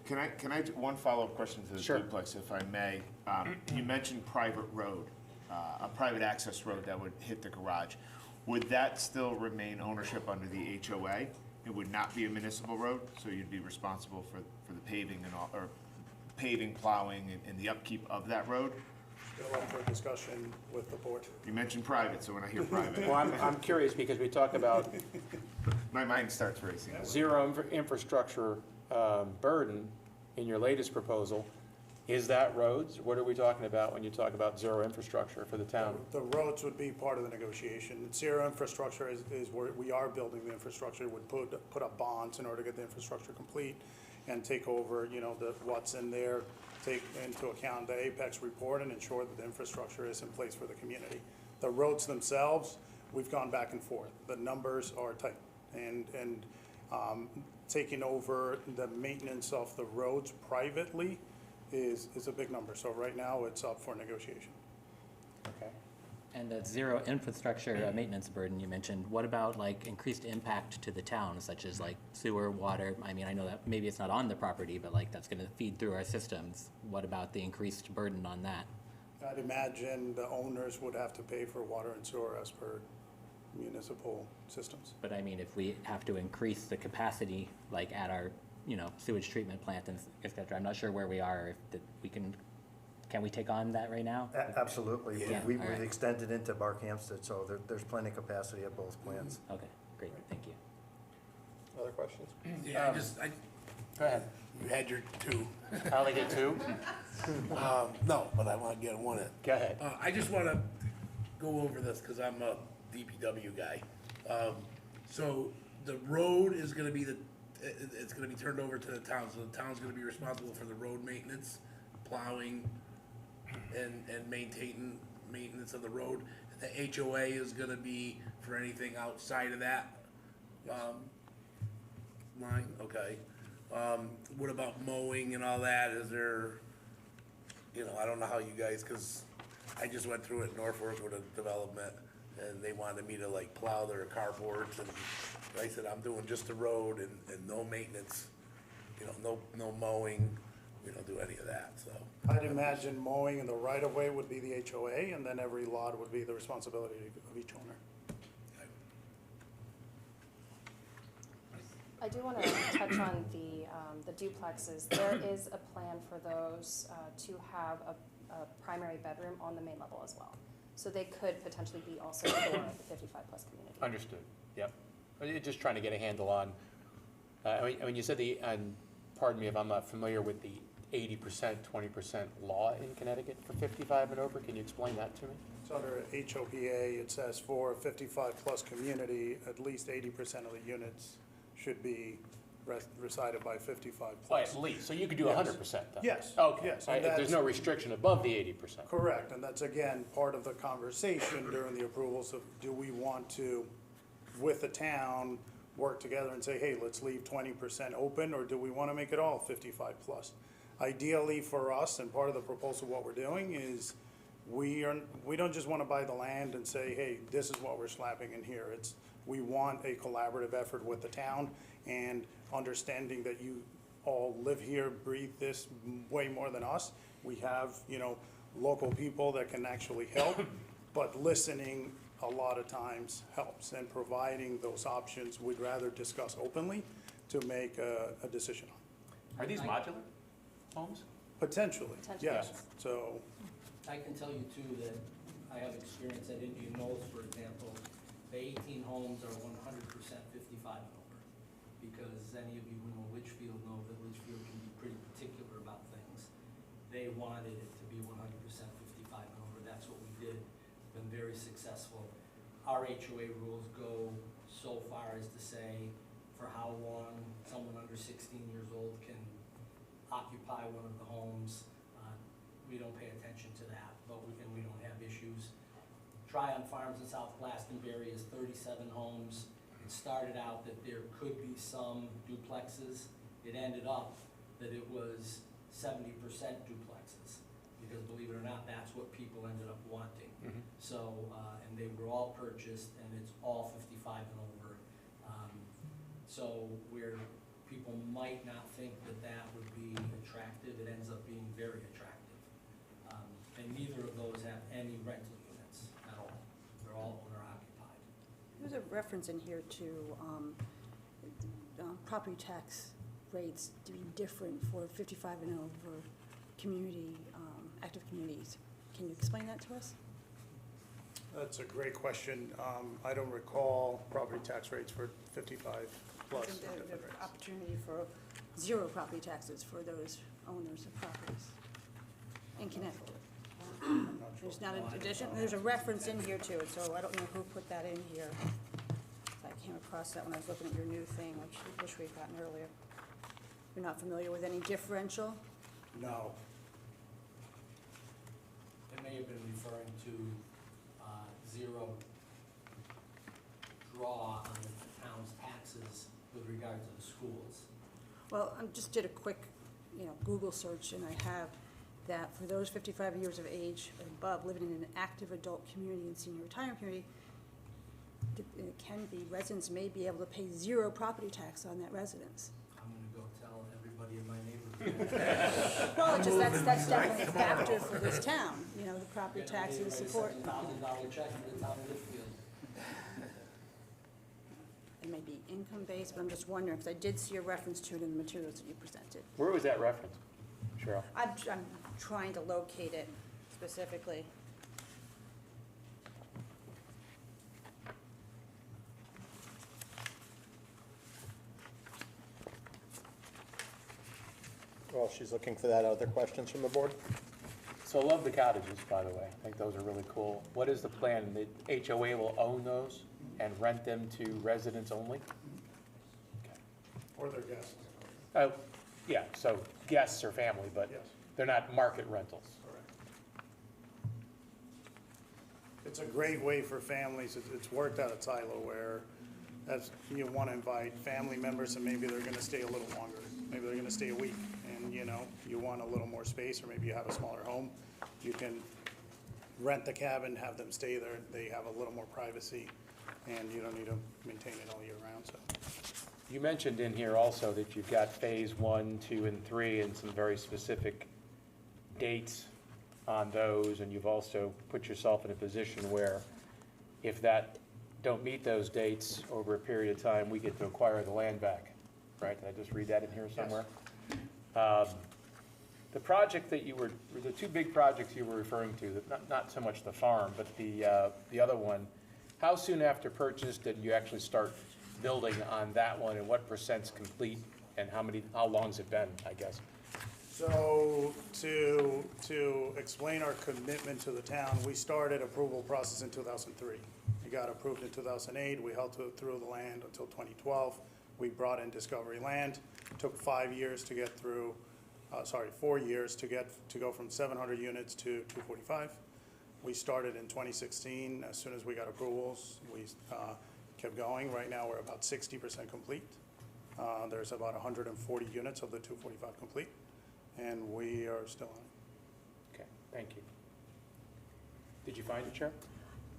Can I, one follow-up question to the Sure. duplex, if I may? You mentioned private road, a private access road that would hit the garage. Would that still remain ownership under the HOA? It would not be a municipal road, so you'd be responsible for the paving and all, or paving, plowing, and the upkeep of that road? Still up for discussion with the board. You mentioned private, so when I hear private, Well, I'm curious because we talk about my mind starts racing. zero infrastructure burden in your latest proposal. Is that roads? What are we talking about when you talk about zero infrastructure for the town? The roads would be part of the negotiation. Zero infrastructure is where we are building the infrastructure, would put up bonds in order to get the infrastructure complete and take over, what's in there, take into account the Apex report and ensure that the infrastructure is in place for the community. The roads themselves, we've gone back and forth. The numbers are tight, and taking over the maintenance of the roads privately is a big number. So right now, it's up for negotiation. Okay. And that zero infrastructure maintenance burden you mentioned, what about like increased impact to the town, such as like sewer, water? I mean, I know that maybe it's not on the property, but like that's gonna feed through our systems. What about the increased burden on that? I'd imagine the owners would have to pay for water and sewer as per municipal systems. But I mean, if we have to increase the capacity, like at our, sewage treatment plant and et cetera, I'm not sure where we are, if we can we take on that right now? Absolutely. Yeah. We've All right. extended into Barkhamsted, so there's plenty of capacity at both plants. Okay, great, thank you. Other questions? Yeah, Go ahead. you had your 2. I only get 2? No, but I want to get one in. Go ahead. I just want to go over this because I'm a DPW guy. So the road is going to be it's going to be turned over to the town. So the town's going to be responsible for the road maintenance, plowing, and maintenance of the road. The HOA is going to be for anything outside of that line. Okay. What about mowing and all that? Is there, I don't know how you guys, because I just went through it in Norfolk with a development, and they wanted me to like plow their carports, and I said, I'm doing just the road and no maintenance, no mowing, we don't do any of that, so. I'd imagine mowing in the right-of-way would be the HOA, and then every lot would be the responsibility of each owner. I do want to touch on the duplexes. There is a plan for those to have a primary bedroom on the main level as well. So they could potentially be also for the 55-plus community. Understood, yep. Just trying to get a handle on, I mean, you said and pardon me if I'm not familiar with the 80%, 20% law in Connecticut for 55 and over. Can you explain that to me? It's under HOPA, it says for a 55-plus community, at least 80% of the units should be resided by 55-plus. At least, so you could do Yes. 100% then? Yes. Okay, Yes, all right, and there's that's- no restriction above the 80%? Correct, and that's again, part of the conversation during the approvals of, do we want to, with the town, work together and say, hey, let's leave 20% open, or do we want to make it all 55 plus? Ideally for us, and part of the proposal, what we're doing is we don't just want to buy the land and say, hey, this is what we're slapping in here. We want a collaborative effort with the town and understanding that you all live here, breathe this way more than us. We have, local people that can actually help, but listening a lot of times helps, and providing those options we'd rather discuss openly to make a decision on. Are these modular homes? Potentially, yes. Potentially. So, I can tell you too that I have experience at Indian Knolls, for example. The 18 homes are 100% 55 and over. Because any of you who know Litchfield know that Litchfield can be pretty particular about things. They wanted it to be 100% 55 and over. That's what we did. Been very successful. Our HOA rules go so far as to say for how long someone under 16 years old can occupy one of the homes. We don't pay attention to that, but we don't have issues. Tryon Farms in South Glastonbury is 37 homes. It started out that there could be some duplexes. It ended up that it was 70% duplexes, because believe it or not, that's what people ended up wanting. So, and they were all purchased, and it's all 55 and over. So where people might not think that that would be attractive, it ends up being very attractive. And neither of those have any rental units at all. They're all owner occupied. There's a reference in here to property tax rates to be different for 55 and over community, active communities. Can you explain that to us? that's a great question. I don't recall property tax rates for 55 plus. Isn't there the opportunity for zero property taxes for those owners of properties in Connecticut? There's not an addition, there's a reference in here too, so I don't know who put that in here. I came across that when I was looking at your new thing, which I wish we'd gotten earlier. You're not familiar with any differential? No. It may have been referring to zero draw on the town's taxes with regard to the schools. Well, I just did a quick, Google search, and I have that for those 55 years of age or above living in an active adult community and senior retirement community, it can be, residents may be able to pay zero property tax on that residence. I'm gonna go tell everybody in my neighborhood. Well, that's definitely a factor for this town, the property taxes support. $7,000 check for the town of Litchfield. It may be income-based, but I'm just wondering, because I did see a reference to it in the materials that you presented. Where was that reference, Cheryl? I'm trying to locate it specifically. Well, she's looking for that. Other questions from the board? So I love the cottages, by the way. I think those are really cool. What is the plan? The HOA will own those and rent them to residents only? Or their guests. Oh, yeah, so guests or family, but Yes. they're not market rentals. Correct. It's a great way for families. It's worked out at Silo where as you want to invite family members and maybe they're going to stay a little longer. Maybe they're going to stay a week and, you want a little more space, or maybe you have a smaller home. You can rent the cabin, have them stay there. They have a little more privacy and you don't need to maintain it all year round, so. You mentioned in here also that you've got phase 1, 2, and 3 and some very specific dates on those, and you've also put yourself in a position where if that don't meet those dates over a period of time, we get to acquire the land back, right? Did I just read that in here somewhere? The project that the two big projects you were referring to, not so much the farm, but the other one, how soon after purchase did you actually start building on that one, and what percent's complete, and how long's it been, I guess? So to explain our commitment to the town, we started approval process in 2003. We got approved in 2008. We held through the land until 2012. We brought in Discovery Land. Took 4 years to get through, to go from 700 units to 245. We started in 2016. As soon as we got approvals, we kept going. Right now, we're about 60% complete. There's about 140 units of the 245 complete, and we are still on it. Okay, thank you. Did you find it, Chair?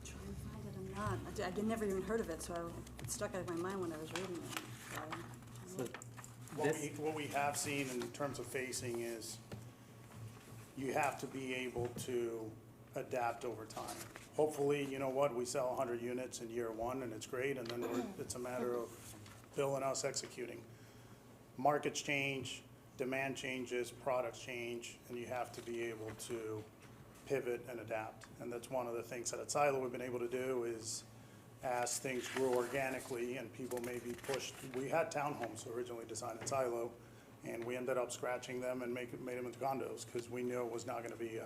Trying to find it, I'm not. I never even heard of it, so it stuck out of my mind when I was reading it. So What we have seen in terms of facing is you have to be able to adapt over time. Hopefully, you know what, we sell 100 units in year one and it's great, and then it's a matter of Bill and us executing. Markets change, demand changes, products change, and you have to be able to pivot and adapt. And that's one of the things that at Silo we've been able to do is as things grew organically and people may be pushed, we had townhomes originally designed at Silo, and we ended up scratching them and made them into condos because we knew it was not going to be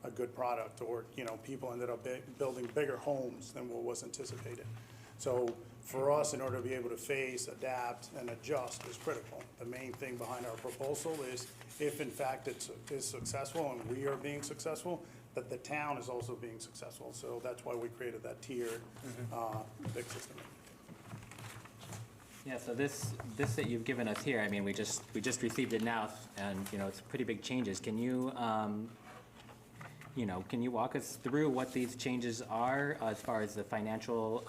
a good product, or, you know, people ended up building bigger homes than what was anticipated. So for us, in order to be able to face, adapt, and adjust is critical. The main thing behind our proposal is if in fact it is successful and we are being successful, that the town is also being successful. So that's why we created that tiered big system. Yeah, so this that you've given us here, I mean, we just received it now, and, you know, it's pretty big changes. Can you, you know, can you walk us through what these changes are as far as the financial,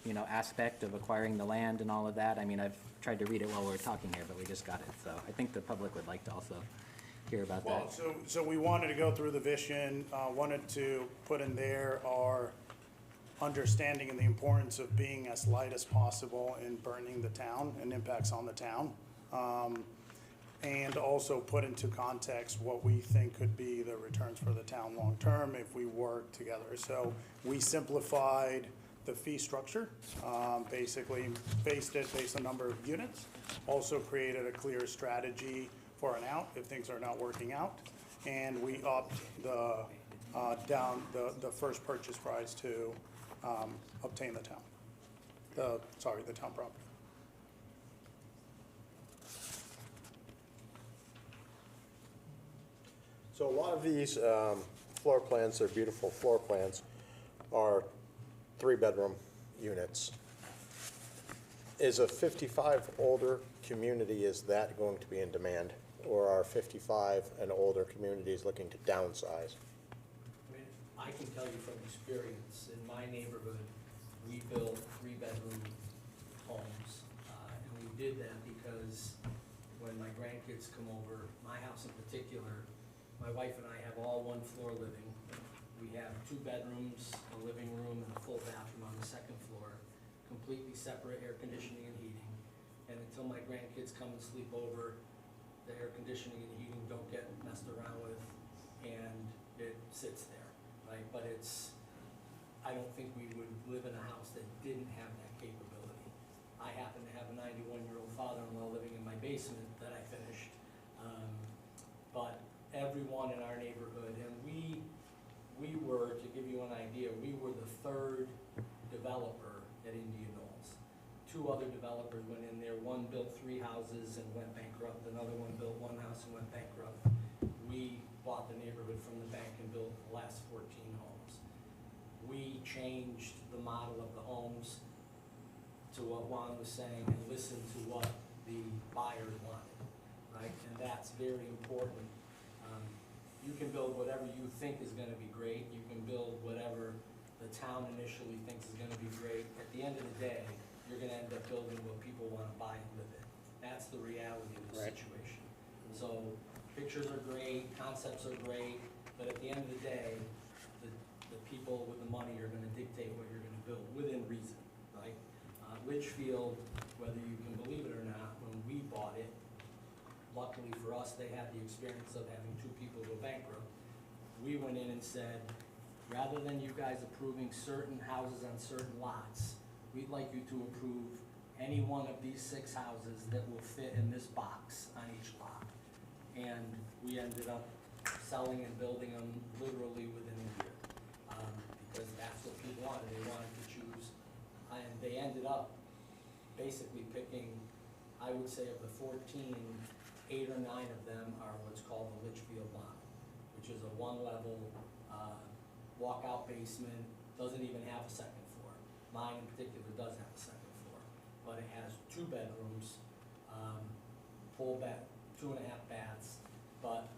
you know, aspect of acquiring the land and all of that? I mean, I've tried to read it while we were talking here, but we just got it. So I think the public would like to also hear about Well, that. so we wanted to go through the vision, wanted to put in there our understanding and the importance of being as light as possible in burning the town and impacts on the town. And also put into context what we think could be the returns for the town long-term if we work together. So we simplified the fee structure, basically based on number of units. Also created a clear strategy for an out if things are not working out. And we upped the first purchase price to obtain the town. The town property. So a lot of these floor plans, they're beautiful floor plans, are 3-bedroom units. Is a 55 older community, is that going to be in demand? Or are 55 and older communities looking to downsize? I mean, I can tell you from experience, in my neighborhood, we built 3-bedroom homes. And we did that because when my grandkids come over, my house in particular, my wife and I have all one-floor living. We have 2 bedrooms, a living room, and a full bathroom on the second floor, completely separate air conditioning and heating. And until my grandkids come and sleep over, the air conditioning and heating don't get messed around with, and it sits there, right? But I don't think we would live in a house that didn't have that capability. I happen to have a 91-year-old father-in-law living in my basement that I finished. But everyone in our neighborhood, and we were, to give you an idea, we were the 3rd developer at Indian Knolls. 2 other developers went in there. One built 3 houses and went bankrupt. Another one built 1 house and went bankrupt. We bought the neighborhood from the bank and built the last 14 homes. We changed the model of the homes to what Juan was saying and listened to what the buyers wanted, right? And that's very important. You can build whatever you think is gonna be great. You can build whatever the town initially thinks is gonna be great. At the end of the day, you're gonna end up building what people wanna buy and live in. That's the reality of the Right. situation. So pictures are great, concepts are great, but at the end of the day, the people with the money are gonna dictate what you're gonna build, within reason, right? Litchfield, whether you can believe it or not, when we bought it, luckily for us, they had the experience of having 2 people go bankrupt. We went in and said, rather than you guys approving certain houses on certain lots, we'd like you to approve any one of these 6 houses that will fit in this box on each lot. And we ended up selling and building them literally within a year, because that's what people wanted. They wanted to choose, and they ended up basically picking, I would say of the 14, 8 or 9 of them are what's called the Litchfield model, which is a 1-level walkout basement, doesn't even have a second floor. Mine in particular does have a second floor, but it has 2 bedrooms, full bed, 2.5 baths. But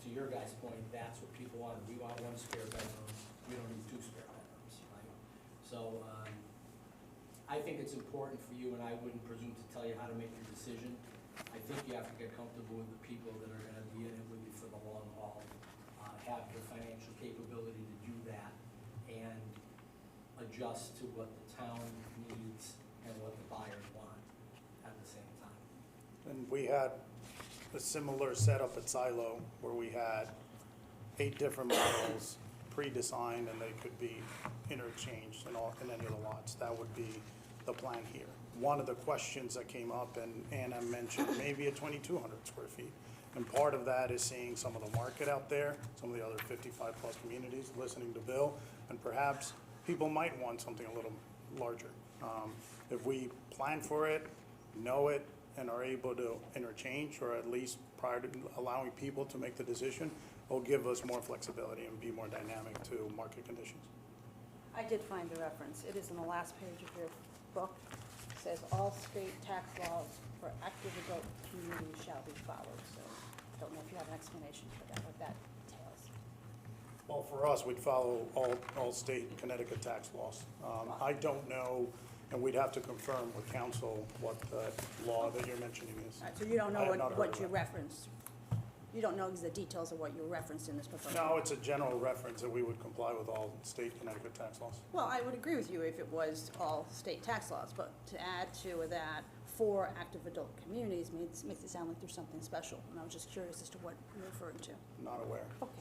to your guys' point, that's what people wanted. We want 1 spare bedroom. we don't need 2 spare bedrooms, right? So, I think it's important for you, and I wouldn't presume to tell you how to make your decision. I think you have to get comfortable with the people that are gonna be in it with you for the long haul, have the financial capability to do that, and adjust to what the town needs and what the buyers want at the same time. And we had a similar setup at Silo where we had 8 different models pre-designed and they could be interchanged in any of the lots. That would be the plan here. One of the questions that came up, and Anna mentioned maybe a 2,200 square feet. And part of that is seeing some of the market out there, some of the other 55-plus communities, listening to Bill, and perhaps people might want something a little larger. If we plan for it, know it, and are able to interchange, or at least prior to allowing people to make the decision, will give us more flexibility and be more dynamic to market conditions. I did find the reference. It is in the last page of your book. It says, all state tax laws for active adult communities shall be followed. So I don't know if you have an explanation for that, what that entails. Well, for us, we'd follow all state Connecticut tax laws. I don't know, and we'd have to confirm with council what the law that you're mentioning is. All right, so you don't I know have not heard what of you that. referenced? You don't know the details of what you referenced in this proposal? No, it's a general reference that we would comply with all state Connecticut tax laws. Well, I would agree with you if it was all state tax laws, but to add to that for active adult communities makes it sound like there's something special. And I was just curious as to what you're referring to. Not aware. Okay.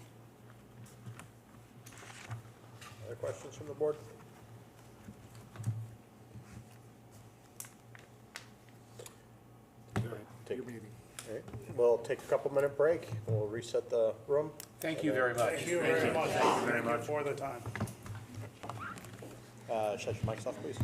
Other questions from the board? Take- all right, we'll take a couple-minute break, and we'll reset the room. Thank you very much. Thank you very much. Thank you for the time. Shut your mics off, please.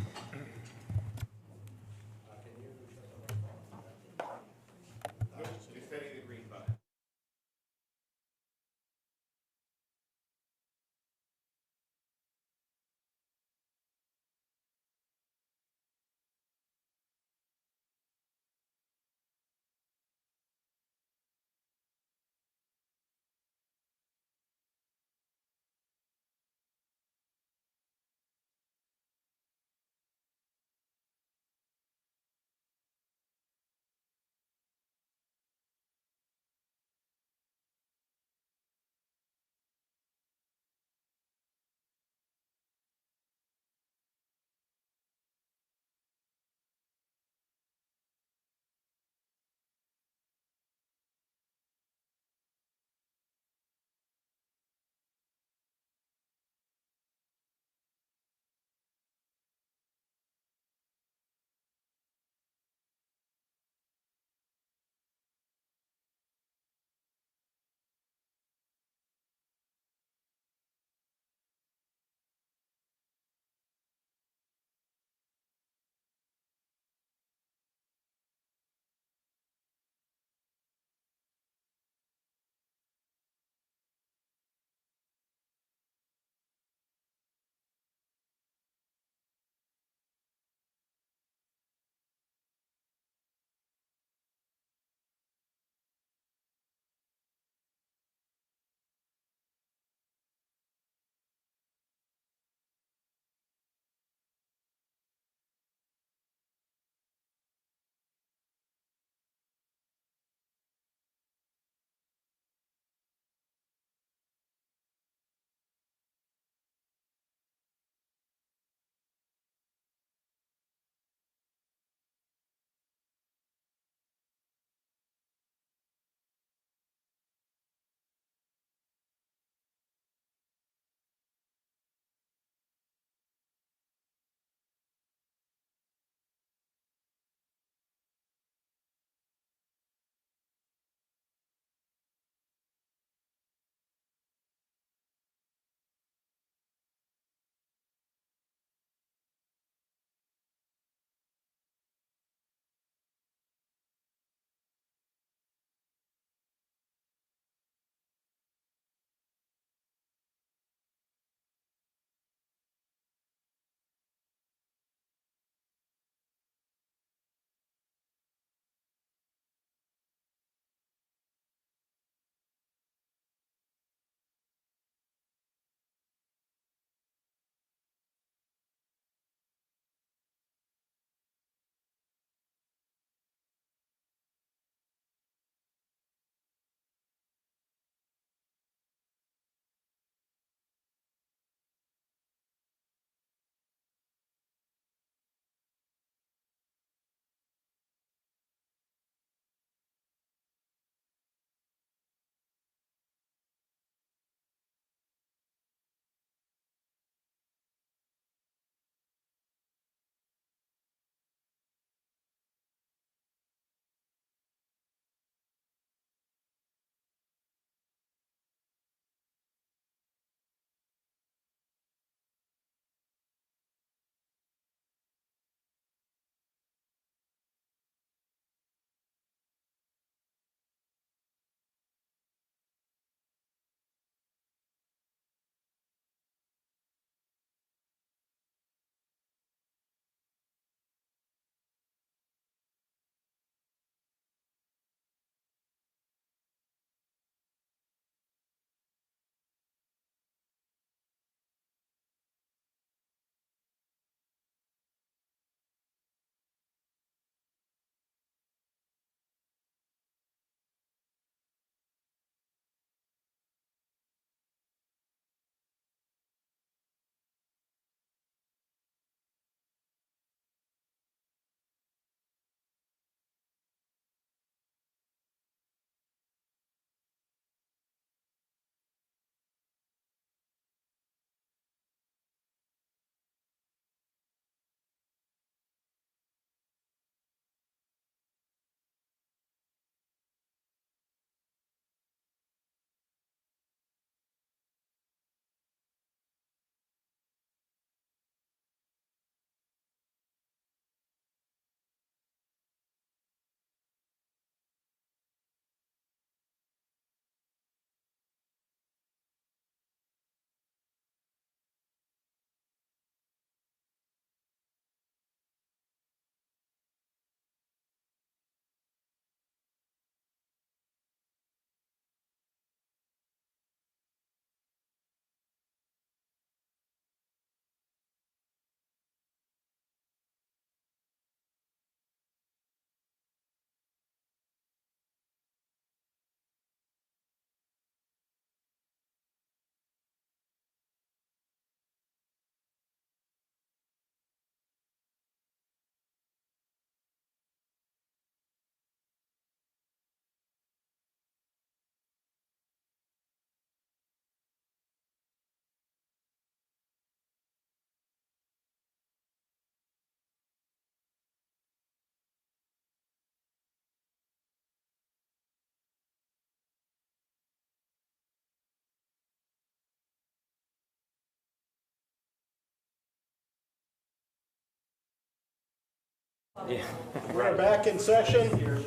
We're back in session.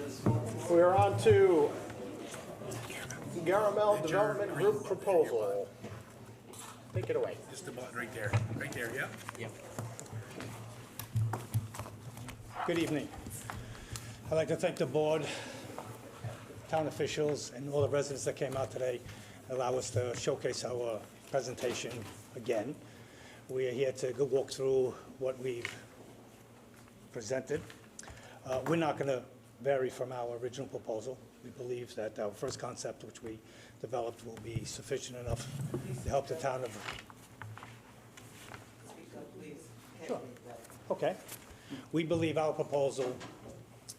We're on to Garamel Development Group proposal. Take it away. Just the button right there, yep. Good evening. I'd like to thank the board, town officials, and all the residents that came out today, allow us to showcase our presentation again. We are here to go walk through what we've presented. We're not going to vary from our original proposal. We believe that our first concept, which we developed, will be sufficient enough to help the town of... Sure. Okay. We believe our proposal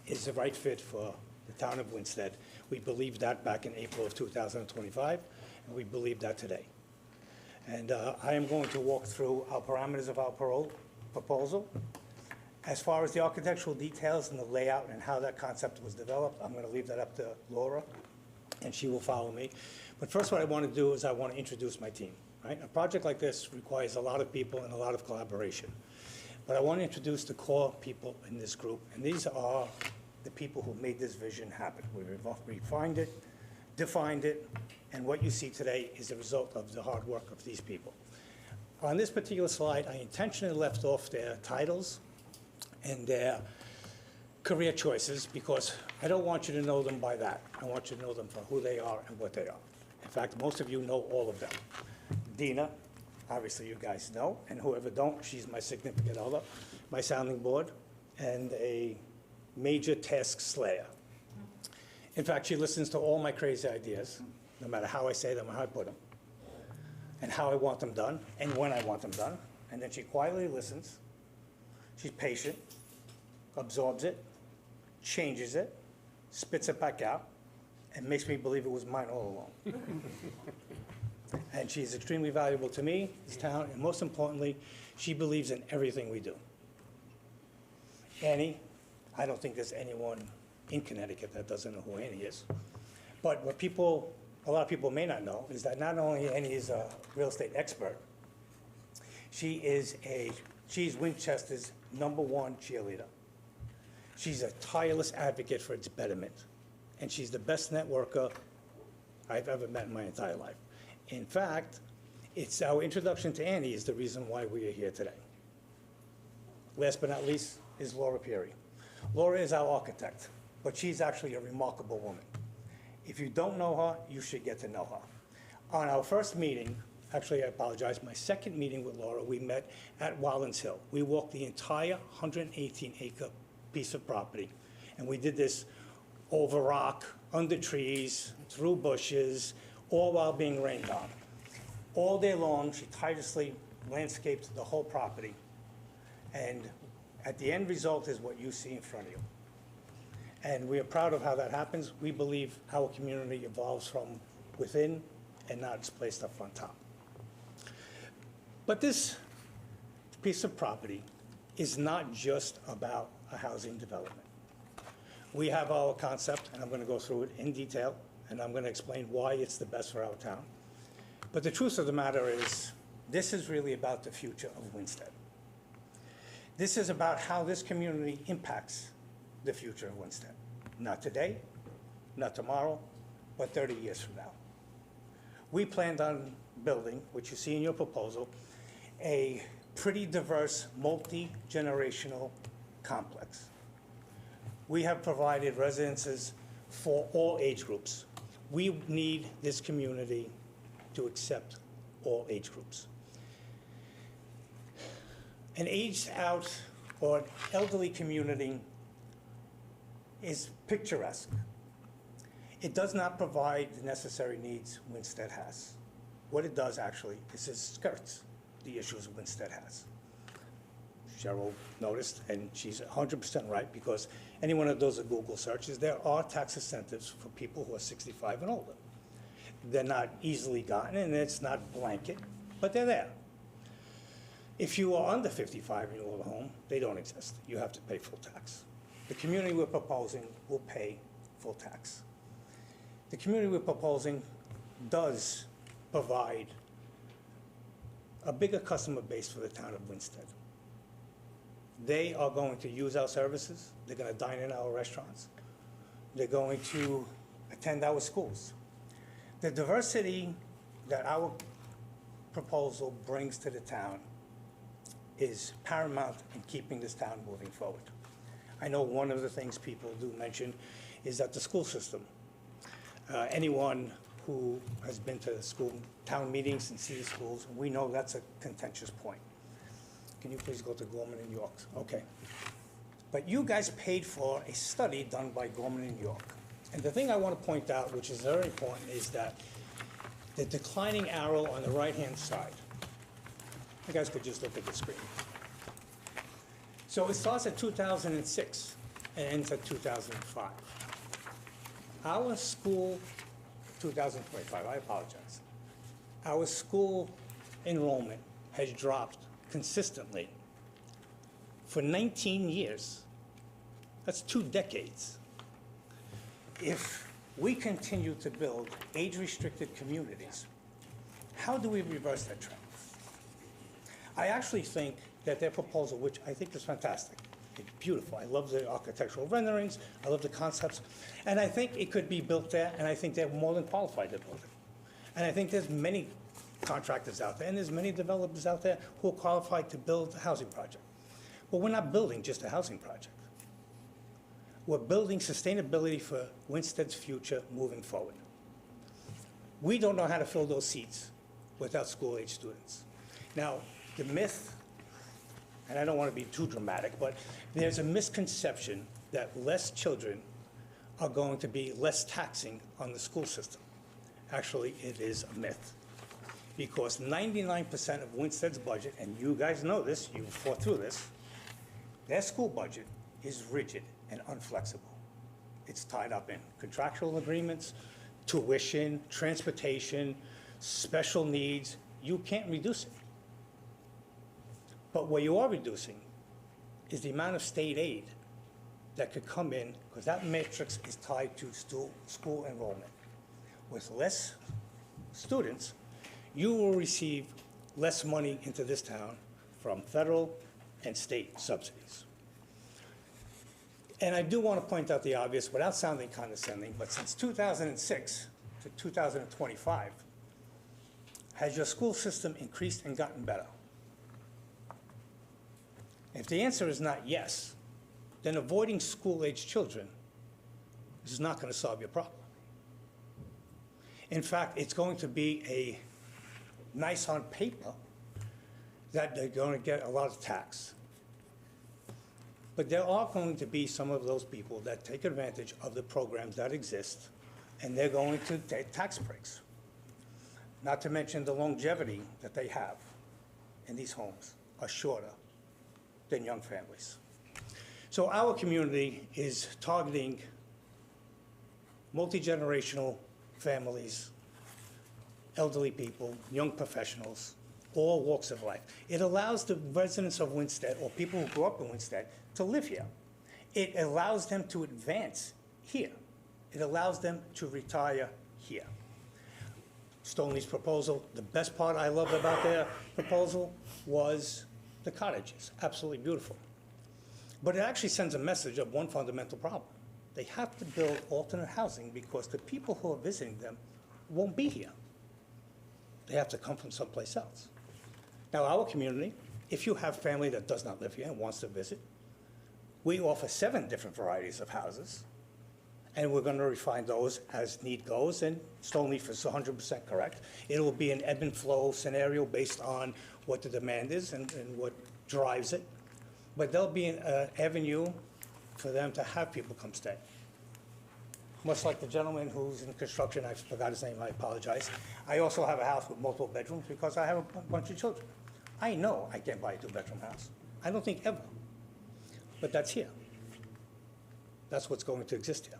is the right fit for the town of Winsted. We believed that back in April of 2025, and we believe that today. And I am going to walk through our parameters of our proposal. As far as the architectural details and the layout and how that concept was developed, I'm going to leave that up to Laura, and she will follow me. But first, what I want to do is I want to introduce my team. Right? A project like this requires a lot of people and a lot of collaboration. But I want to introduce the core people in this group, and these are the people who made this vision happen. We refined it, defined it, and what you see today is the result of the hard work of these people. On this particular slide, I intentionally left off their titles and their career choices because I don't want you to know them by that. I want you to know them for who they are and what they are. In fact, most of you know all of them. Dina, obviously you guys know, and whoever don't, she's my significant other, my sounding board, and a major task slayer. In fact, she listens to all my crazy ideas, no matter how I say them or how I put them, and how I want them done, and when I want them done. And then she quietly listens. She's patient, absorbs it, changes it, spits it back out, and makes me believe it was mine all along. And she's extremely valuable to me, this town, and most importantly, she believes in everything we do. Annie, I don't think there's anyone in Connecticut that doesn't know who Annie is. But what a lot of people may not know is that not only Annie is a real estate expert, she's Winchester's #1 cheerleader. She's a tireless advocate for its betterment, and she's the best networker I've ever met in my entire life. In fact, it's our introduction to Annie is the reason why we are here today. Last but not least is Laura Peary. Laura is our architect, but she's actually a remarkable woman. If you don't know her, you should get to know her. On our first meeting, actually I apologize, my second meeting with Laura, we met at Wallens Hill. We walked the entire 118-acre piece of property, and we did this over rock, under trees, through bushes, all while being rained on. All day long, she tirelessly landscaped the whole property, and at the end result is what you see in front of you. And we are proud of how that happens. We believe our community evolves from within and not it's placed up on top. But this piece of property is not just about a housing development. We have our concept, and I'm going to go through it in detail, and I'm going to explain why it's the best for our town. But the truth of the matter is, this is really about the future of Winsted. This is about how this community impacts the future of Winsted. Not today, not tomorrow, but 30 years from now. We planned on building, which you see in your proposal, a pretty diverse, multi-generational complex. We have provided residences for all age groups. We need this community to accept all age groups. An aged out or elderly community is picturesque. It does not provide the necessary needs Winsted has. What it does actually is it skirts the issues Winsted has. Cheryl noticed, and she's 100% right, because anyone that does a Google searches, there are tax incentives for people who are 65 and older. They're not easily gotten, and it's not blanket, but they're there. If you are under 55 and you own a home, they don't exist. You have to pay full tax. The community we're proposing will pay full tax. The community we're proposing does provide a bigger customer base for the town of Winsted. They are going to use our services. They're going to dine in our restaurants. They're going to attend our schools. The diversity that our proposal brings to the town is paramount in keeping this town moving forward. I know one of the things people do mention is that the school system, anyone who has been to school town meetings and see the schools, we know that's a contentious point. Can you please go to Gorman and York? Okay. But you guys paid for a study done by Gorman and York. And the thing I want to point out, which is very important, is that the declining arrow on the right-hand side, you guys could just look at the screen. So it starts at 2006 and ends at 2005. Our school, 2025, I apologize. Our school enrollment has dropped consistently for 19 years. That's 2 decades. If we continue to build age-restricted communities, how do we reverse that trend? I actually think that their proposal, which I think is fantastic, it's beautiful. I love the architectural renderings, I love the concepts, and I think it could be built there, and I think they're more than qualified to build it. And I think there's many contractors out there, and there's many developers out there who are qualified to build a housing project. But we're not building just a housing project. We're building sustainability for Winstead's future moving forward. We don't know how to fill those seats without school-age students. Now, the myth, and I don't want to be too dramatic, but there's a misconception that less children are going to be less taxing on the school system. Actually, it is a myth. Because 99% of Winstead's budget, and you guys know this, you fought through this, their school budget is rigid and unflexible. It's tied up in contractual agreements, tuition, transportation, special needs. You can't reduce it. But what you are reducing is the amount of state aid that could come in, because that matrix is tied to school enrollment. With less students, you will receive less money into this town from federal and state subsidies. And I do want to point out the obvious without sounding condescending, but since 2006 to 2025, has your school system increased and gotten better? If the answer is not yes, then avoiding school-age children is not going to solve your problem. In fact, it's going to be a nice on paper that they're going to get a lot of tax. But there are going to be some of those people that take advantage of the programs that exist, and they're going to take tax breaks. Not to mention the longevity that they have in these homes are shorter than young families. So our community is targeting multi-generational families, elderly people, young professionals, all walks of life. It allows the residents of Winstead, or people who grew up in Winstead, to live here. It allows them to advance here. It allows them to retire here. Stoney's proposal, the best part I loved about their proposal was the cottages, absolutely beautiful. But it actually sends a message of one fundamental problem. They have to build alternate housing because the people who are visiting them won't be here. They have to come from someplace else. Now, our community, if you have family that does not live here and wants to visit, we offer 7 different varieties of houses, and we're going to refine those as need goes, and Stoneleaf is 100% correct. It will be an ebb and flow scenario based on what the demand is and what drives it. But there'll be an avenue for them to have people come stay. Much like the gentleman who's in construction, I forgot his name, I apologize. I also have a house with multiple bedrooms because I have a bunch of children. I know I can't buy a 2-bedroom house. I don't think ever. But that's here. That's what's going to exist here.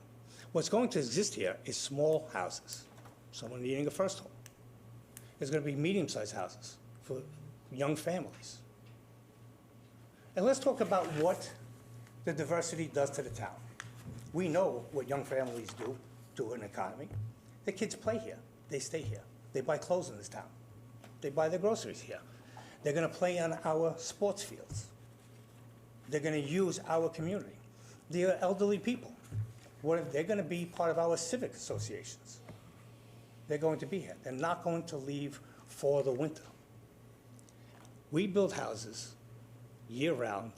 What's going to exist here is small houses, someone needing a first home. There's going to be medium-sized houses for young families. And let's talk about what the diversity does to the town. We know what young families do to an economy. The kids play here. They stay here. They buy clothes in this town. They buy their groceries here. They're going to play on our sports fields. They're gonna use our community. They're elderly people. They're gonna be part of our civic associations. They're going to be here. They're not going to leave for the winter. We build houses year-round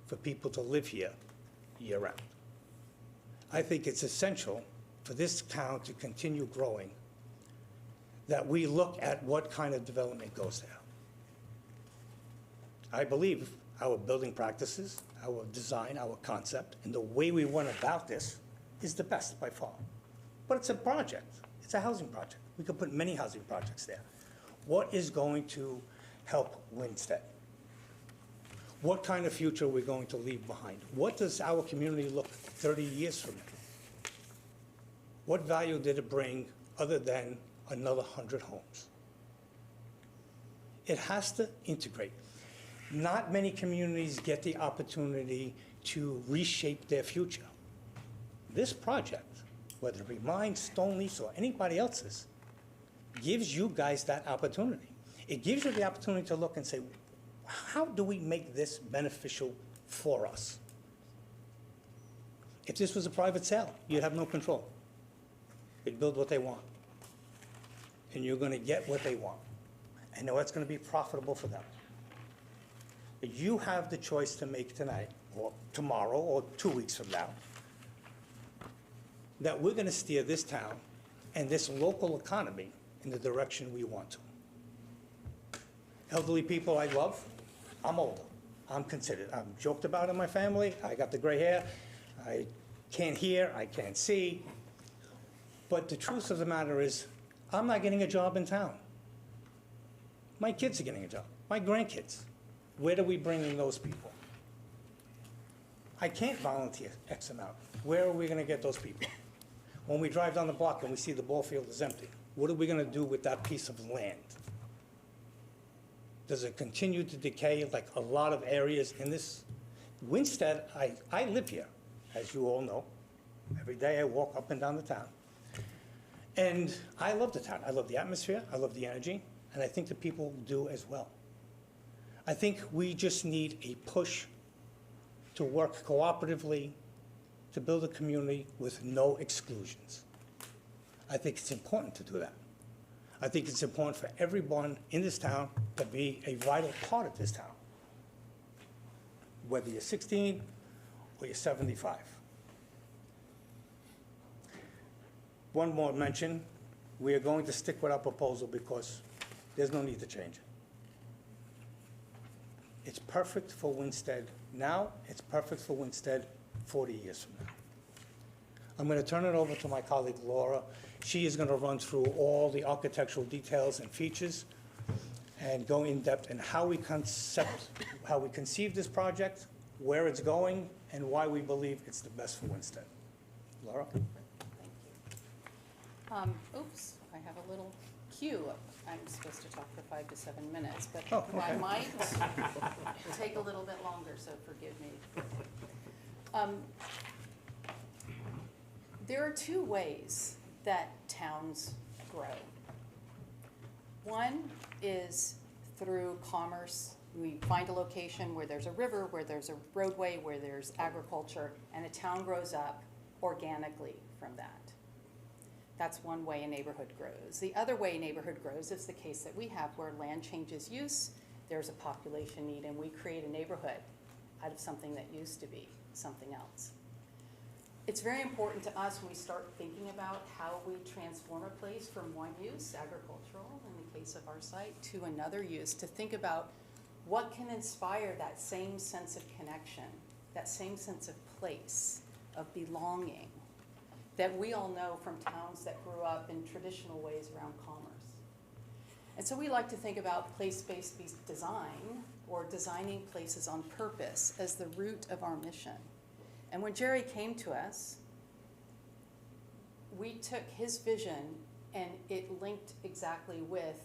for people to live here year-round. I think it's essential for this town to continue growing that we look at what kind of development goes there. I believe our building practices, our design, our concept, and the way we went about this is the best by far. But it's a project. It's a housing project. We could put many housing projects there. What is going to help Winstead? What kind of future are we going to leave behind? What does our community look 30 years from now? What value did it bring other than another 100 homes? It has to integrate. Not many communities get the opportunity to reshape their future. This project, whether it be mine, Stoneleaf's, or anybody else's, gives you guys that opportunity. It gives you the opportunity to look and say, how do we make this beneficial for us? If this was a private sale, you'd have no control. They'd build what they want. And you're gonna get what they want. And know it's gonna be profitable for them. You have the choice to make tonight, or tomorrow, or 2 weeks from now, that we're gonna steer this town and this local economy in the direction we want to. Elderly people I love. I'm older. I'm considered. I'm joked about in my family. I got the gray hair. I can't hear. I can't see. But the truth of the matter is, I'm not getting a job in town. My kids are getting a job. My grandkids. Where do we bring in those people? I can't volunteer X amount. Where are we going to get those people? When we drive down the block and we see the ball field is empty, what are we going to do with that piece of land? Does it continue to decay like a lot of areas in this? Winstead, I live here, as you all know. Every day I walk up and down the town. And I love the town. I love the atmosphere. I love the energy. And I think the people do as well. I think we just need a push to work cooperatively to build a community with no exclusions. I think it's important to do that. I think it's important for everyone in this town to be a vital part of this town, whether you're 16 or you're 75. One more mention, we are going to stick with our proposal because there's no need to change it. It's perfect for Winstead now, it's perfect for Winstead 40 years from now. I'm going to turn it over to my colleague Laura. She is going to run through all the architectural details and features and go in depth in how we conceive this project, where it's going, and why we believe it's the best for Winstead. Laura? Oops, I have a little cue. I'm supposed to talk for 5 to 7 minutes, but Oh, I okay. might take a little bit longer, so forgive me. There are two ways that towns grow. One is through commerce. We find a location where there's a river, where there's a roadway, where there's agriculture, and a town grows up organically from that. That's one way a neighborhood grows. The other way a neighborhood grows is the case that we have where land changes use, there's a population need, and we create a neighborhood out of something that used to be something else. It's very important to us when we start thinking about how we transform a place from one use, agricultural in the case of our site, to another use, to think about what can inspire that same sense of connection, that same sense of place, of belonging, that we all know from towns that grew up in traditional ways around commerce. And so we like to think about place-based design, or designing places on purpose, as the root of our mission. And when Jerry came to us, we took his vision and it linked exactly with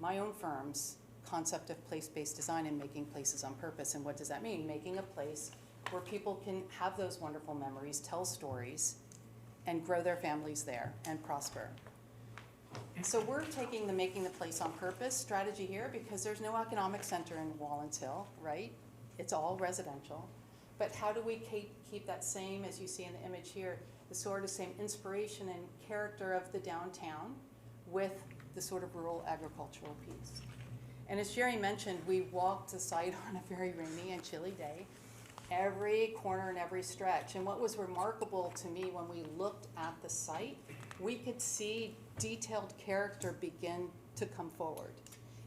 my own firm's concept of place-based design and making places on purpose. And what does that mean? Making a place where people can have those wonderful memories, tell stories, and grow their families there and prosper. So we're taking the making the place on purpose strategy here because there's no economic center in Wallens Hill, right? It's all residential. But how do we keep that same, as you see in the image here, the sort of same inspiration and character of the downtown with the sort of rural agricultural piece? And as Jerry mentioned, we walked the site on a very rainy and chilly day, every corner and every stretch. And what was remarkable to me when we looked at the site, we could see detailed character begin to come forward.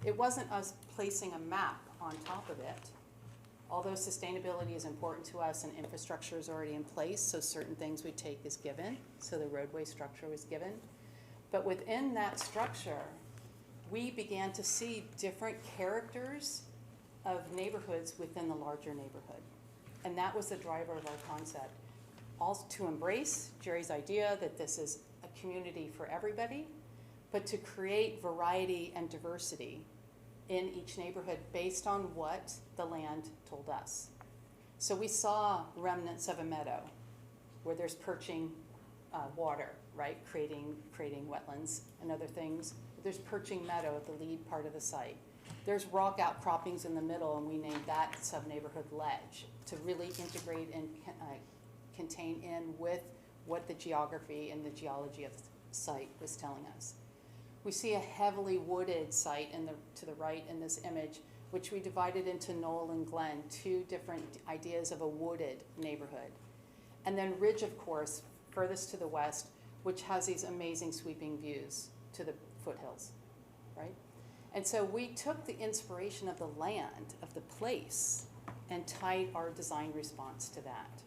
It wasn't us placing a map on top of it, although sustainability is important to us and infrastructure is already in place, so certain things we take as given, so the roadway structure was given. But within that structure, we began to see different characters of neighborhoods within the larger neighborhood. And that was the driver of our concept. Also to embrace Jerry's idea that this is a community for everybody, but to create variety and diversity in each neighborhood based on what the land told us. So we saw remnants of a meadow where there's perching water, right? Creating wetlands and other things. There's perching meadow at the lead part of the site. There's rock outcroppings in the middle, and we named that sub-neighborhood ledge to really integrate and contain in with what the geography and the geology of the site was telling us. We see a heavily wooded site to the right in this image, which we divided into Knoll and Glen, two different ideas of a wooded neighborhood. And then Ridge, of course, furthest to the west, which has these amazing sweeping views to the foothills, right? And so we took the inspiration of the land, of the place, and tied our design response to that.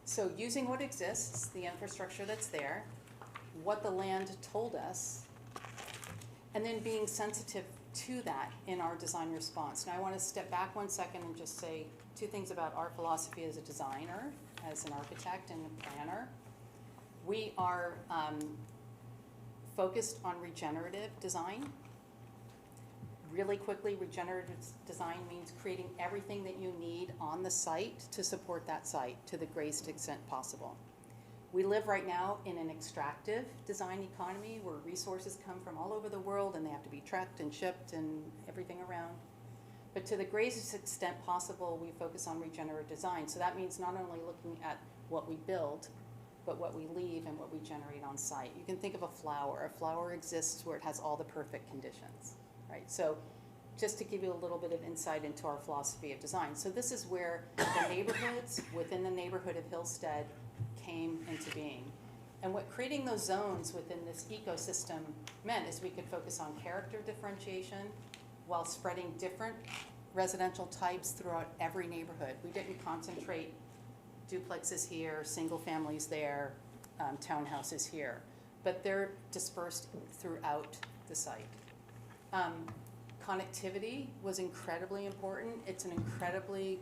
So using what exists, the infrastructure that's there, what the land told us, and then being sensitive to that in our design response. Now I want to step back 1 second and just say two things about our philosophy as a designer, as an architect and a planner. We are focused on regenerative design. Really quickly, regenerative design means creating everything that you need on the site to support that site to the greatest extent possible. We live right now in an extractive design economy where resources come from all over the world and they have to be tracked and shipped and everything around. But to the greatest extent possible, we focus on regenerative design. So that means not only looking at what we build, but what we leave and what we generate on site. You can think of a flower. A flower exists where it has all the perfect conditions, right? So just to give you a little bit of insight into our philosophy of design. So this is where the neighborhoods within the neighborhood of Hillstead came into being. And what creating those zones within this ecosystem meant is we could focus on character differentiation while spreading different residential types throughout every neighborhood. We didn't concentrate duplexes here, single families there, townhouses here, but they're dispersed throughout the site. Connectivity was incredibly important. It's an incredibly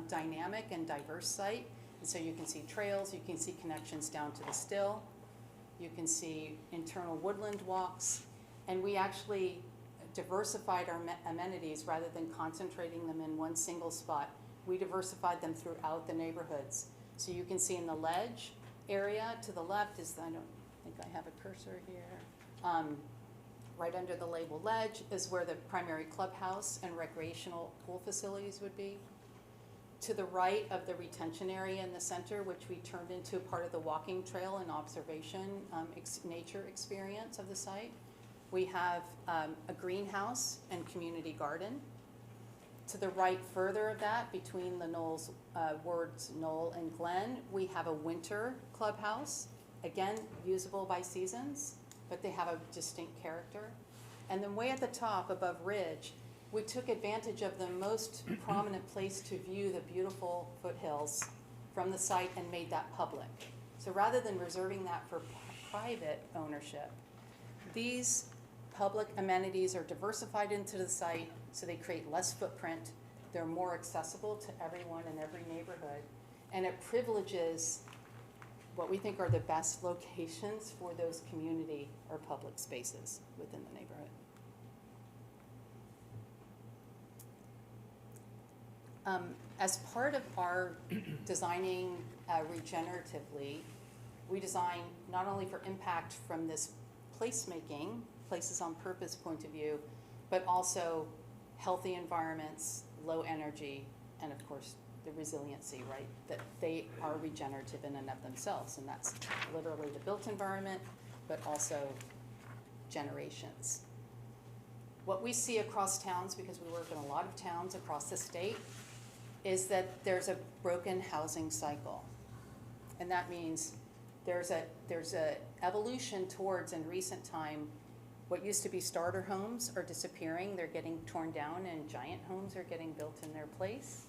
dynamic and diverse site. And so you can see trails, you can see connections down to the still, you can see internal woodland walks, and we actually diversified our amenities rather than concentrating them in one single spot. We diversified them throughout the neighborhoods. So you can see in the ledge area to the left is, I don't think I have a cursor here, right under the label ledge is where the primary clubhouse and recreational pool facilities would be. To the right of the retention area in the center, which we turned into part of the walking trail and observation nature experience of the site, we have a greenhouse and community garden. To the right further of that, between the words Knoll and Glen, we have a winter clubhouse, again, usable by seasons, but they have a distinct character. And then way at the top above Ridge, we took advantage of the most prominent place to view the beautiful foothills from the site and made that public. So rather than reserving that for private ownership, these public amenities are diversified into the site so they create less footprint. They're more accessible to everyone in every neighborhood. And it privileges what we think are the best locations for those community or public spaces within the neighborhood. As part of our designing regeneratively, we design not only for impact from this placemaking, places on purpose point of view, but also healthy environments, low energy, and of course, the resiliency, right? That they are regenerative in and of themselves, and that's literally the built environment, but also generations. What we see across towns, because we work in a lot of towns across the state, is that there's a broken housing cycle. And that means there's a evolution towards, in recent time, what used to be starter homes are disappearing. They're getting torn down and giant homes are getting built in their place.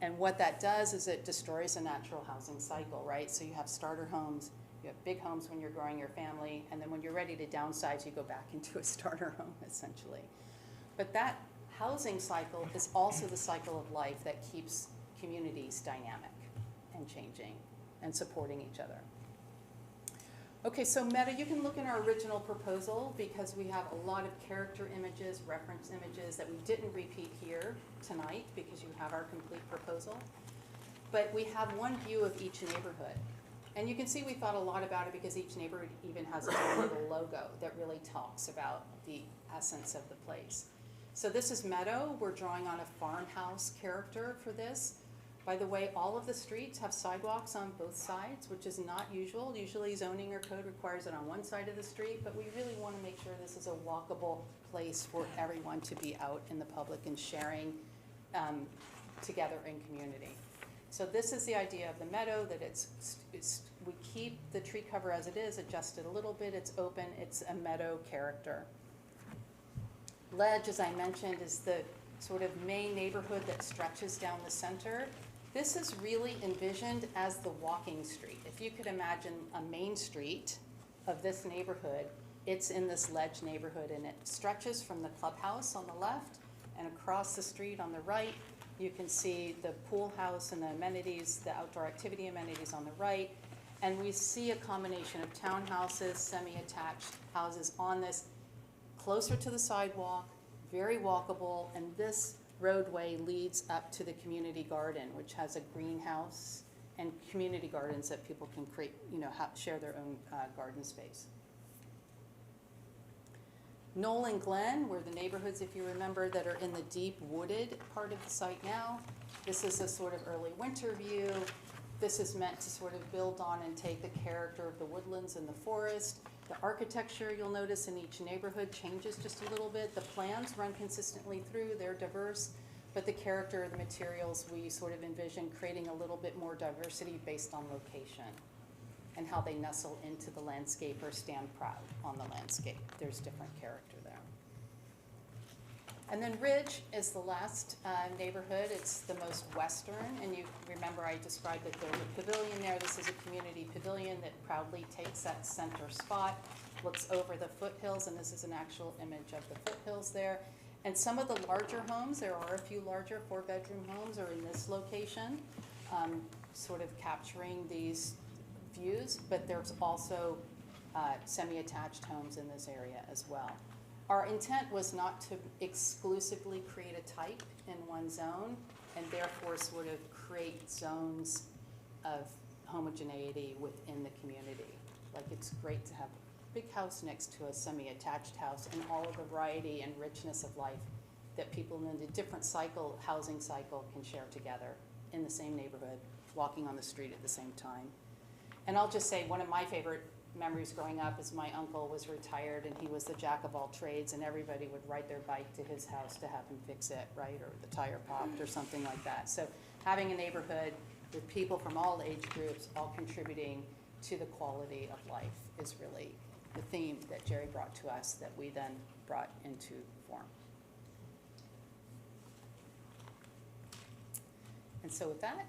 And what that does is it destroys a natural housing cycle, right? So you have starter homes, you have big homes when you're growing your family, and then when you're ready to downsize, you go back into a starter home, essentially. But that housing cycle is also the cycle of life that keeps communities dynamic and changing and supporting each other. Okay, so Meta, you can look in our original proposal because we have a lot of character images, reference images that we didn't repeat here tonight because you have our complete proposal. But we have one view of each neighborhood. And you can see we thought a lot about it because each neighborhood even has its own little logo that really talks about the essence of the place. So this is Meadow. We're drawing on a farmhouse character for this. By the way, all of the streets have sidewalks on both sides, which is not usual. Usually zoning or code requires it on one side of the street, but we really want to make sure this is a walkable place for everyone to be out in the public and sharing together in community. So this is the idea of the meadow, that we keep the tree cover as it is, adjusted a little bit, it's open, it's a meadow character. Ledge, as I mentioned, is the sort of main neighborhood that stretches down the center. This is really envisioned as the walking street. If you could imagine a main street of this neighborhood, it's in this Ledge neighborhood, and it stretches from the clubhouse on the left and across the street on the right. You can see the pool house and the amenities, the outdoor activity amenities on the right. And we see a combination of townhouses, semi-attached houses on this, closer to the sidewalk, very walkable, and this roadway leads up to the community garden, which has a greenhouse and community gardens that people can create, share their own garden space. Knoll and Glen were the neighborhoods, if you remember, that are in the deep wooded part of the site now. This is a sort of early winter view. This is meant to sort of build on and take the character of the woodlands and the forest. The architecture, you'll notice in each neighborhood, changes just a little bit. The plans run consistently through, they're diverse, but the character of the materials, we sort of envision creating a little bit more diversity based on location and how they nestle into the landscape or stand proud on the landscape. There's different character there. And then Ridge is the last neighborhood. It's the most western, and you remember I described that there's a pavilion there. This is a community pavilion that proudly takes that center spot, looks over the foothills, and this is an actual image of the foothills there. And some of the larger homes, there are a few larger 4-bedroom homes, are in this location, sort of capturing these views, but there's also semi-attached homes in this area as well. Our intent was not to exclusively create a type in one zone and therefore sort of create zones of homogeneity within the community. Like, it's great to have a big house next to a semi-attached house and all of the variety and richness of life that people in a different housing cycle can share together in the same neighborhood, walking on the street at the same time. And I'll just say, one of my favorite memories growing up is my uncle was retired and he was the jack of all trades, and everybody would ride their bike to his house to have him fix it, right? Or the tire popped or something like that. So having a neighborhood with people from all age groups all contributing to the quality of life is really the theme that Jerry brought to us that we then brought into form. And so with that,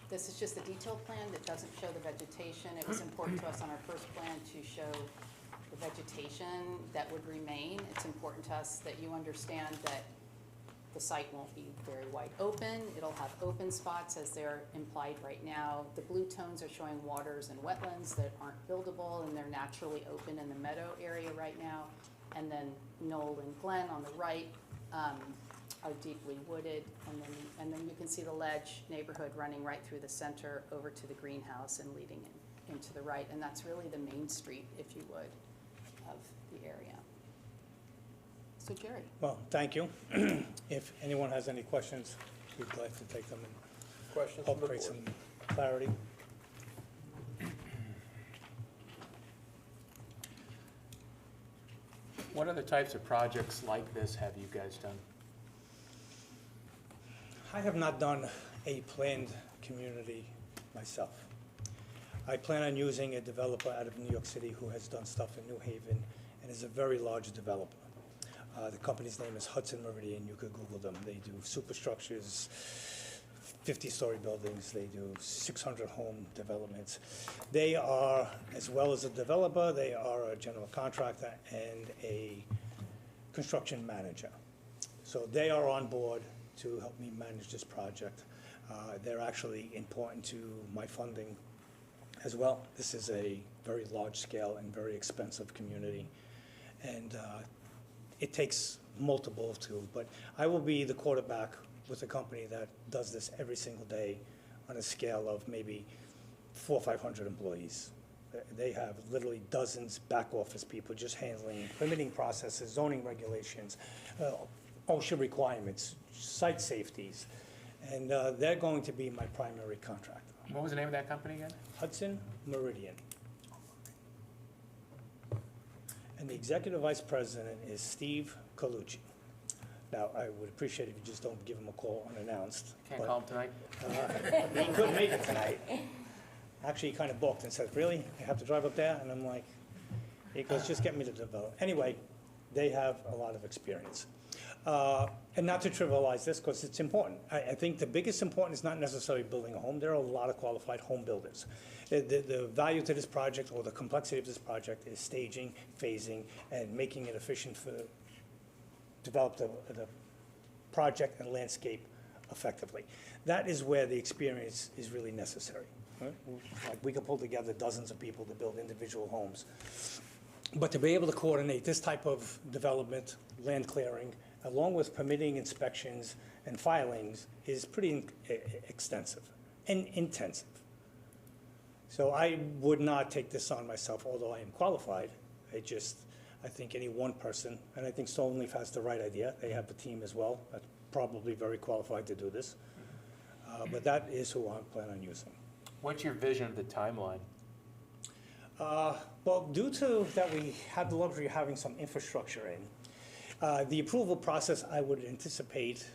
this is just a detailed plan that doesn't show the vegetation. It was important to us on our first plan to show the vegetation that would remain. It's important to us that you understand that the site won't be very wide open. It'll have open spots as they're implied right now. The blue tones are showing waters and wetlands that aren't buildable, and they're naturally open in the meadow area right now. And then Knoll and Glen on the right are deeply wooded, and then you can see the Ledge neighborhood running right through the center over to the greenhouse and leading into the right, and that's really the main street, if you would, of the area. So Jerry? Well, thank you. If anyone has any questions, we'd like to take them and Questions from help the create board? some clarity. What other types of projects like this have you guys done? I have not done a planned community myself. I plan on using a developer out of New York City who has done stuff in New Haven and is a very large developer. The company's name is Hudson Meridian. You could Google them. They do superstructures, 50-story buildings. They do 600 home developments. They are, as well as a developer, they are a general contractor and a construction manager. So they are on board to help me manage this project. They're actually important to my funding as well. This is a very large scale and very expensive community. And it takes multiple too, but I will be the quarterback with a company that does this every single day on a scale of maybe 400 or 500 employees. They have literally dozens back office people just handling permitting processes, zoning regulations, OSHA requirements, site safeties, and they're going to be my primary contractor. What was the name of that company again? Hudson Meridian. And the executive vice president is Steve Colucci. Now, I would appreciate if you just don't give him a call unannounced. Can't but, call him tonight? He couldn't make it tonight. Actually, he kind of balked and said, really? I have to drive up there? And I'm like, he goes, just get me to develop. Anyway, they have a lot of experience. And not to trivialize this, because it's important. I think the biggest important is not necessarily building a home. There are a lot of qualified home builders. The value to this project, or the complexity of this project, is staging, phasing, and making it efficient for develop the project and landscape effectively. That is where the experience is really necessary. Right? Like, we can pull together dozens of people to build individual homes. But to be able to coordinate this type of development, land clearing, along with permitting, inspections, and filings, is pretty extensive and intensive. So I would not take this on myself, although I am qualified. I think any one person, and I think Stone Leaf has the right idea. They have a team as well, that's probably very qualified to do this. But that is who I plan on using. What's your vision of the timeline? Well, due to that we have the luxury of having some infrastructure in, the approval process, I would anticipate,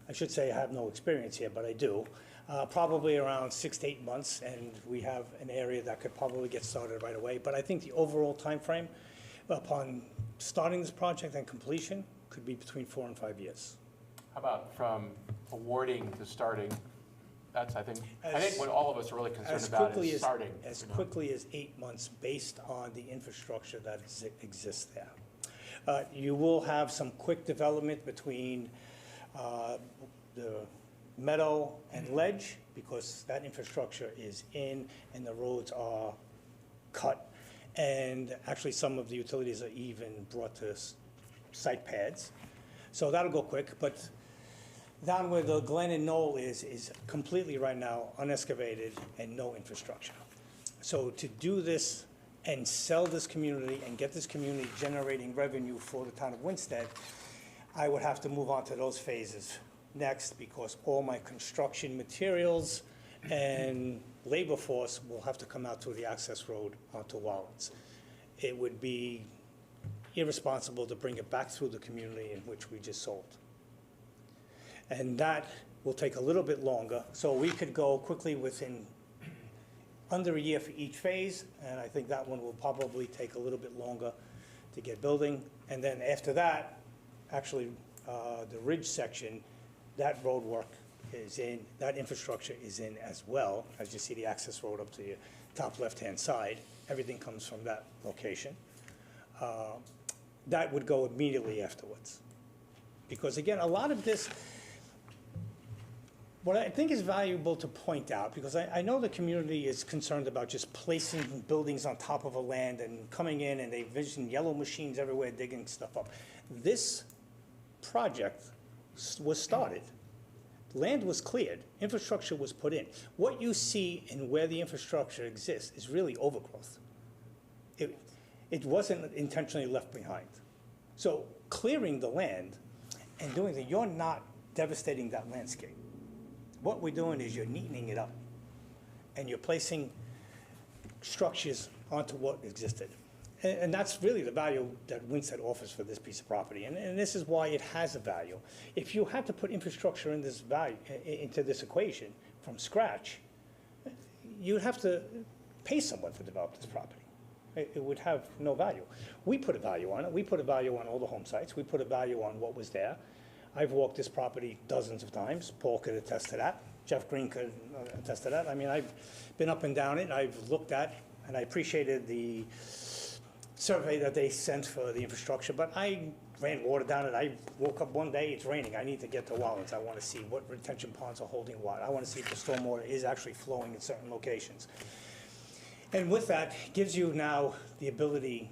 I should say I have no experience here, but I do, probably around 6 to 8 months, and we have an area that could probably get started right away. But I think the overall time frame upon starting this project and completion could be between 4 and 5 years. How about from awarding to starting? That's, I think As- what all of us are really concerned As about quickly is as, starting. as you know. quickly as 8 months, based on the infrastructure that exists there. You will have some quick development between the meadow and ledge, because that infrastructure is in and the roads are cut. And actually, some of the utilities are even brought to site pads. So that'll go quick, but down where the Glen and Knoll is completely right now unexcavated and no infrastructure. So to do this and sell this community and get this community generating revenue for the town of Winsted, I would have to move on to those phases next, because all my construction materials and labor force will have to come out through the access road onto Wallens. It would be irresponsible to bring it back through the community in which we just sold. And that will take a little bit longer, so we could go quickly within under a year for each phase, and I think that one will probably take a little bit longer to get building. And then after that, actually, the ridge section, that road work is in, that infrastructure is in as well. As you see the access road up to your top left-hand side, everything comes from that location. That would go immediately afterwards. Because again, a lot of this, what I think is valuable to point out, because I know the community is concerned about just placing buildings on top of a land and coming in and they vision yellow machines everywhere digging stuff up. This project was started. Land was cleared, infrastructure was put in. What you see and where the infrastructure exists is really overgrowth. It wasn't intentionally left behind. So clearing the land and doing that, you're not devastating that landscape. What we're doing is you're neatening it up, and you're placing structures onto what existed. And that's really the value that Winsted offers for this piece of property, and this is why it has a value. If you had to put infrastructure in this value, into this equation from scratch, you'd have to pay someone to develop this property. It would have no value. We put a value on it. We put a value on all the home sites. We put a value on what was there. I've walked this property dozens of times. Paul could attest to that. Jeff Green could attest to that. I mean, I've been up and down it. I've looked at, and I appreciated the survey that they sent for the infrastructure, but I ran water down it. I woke up one day, it's raining. I need to get to Wallens. I want to see what retention ponds are holding what. I want to see if the stormwater is actually flowing in certain locations. And with that, gives you now the ability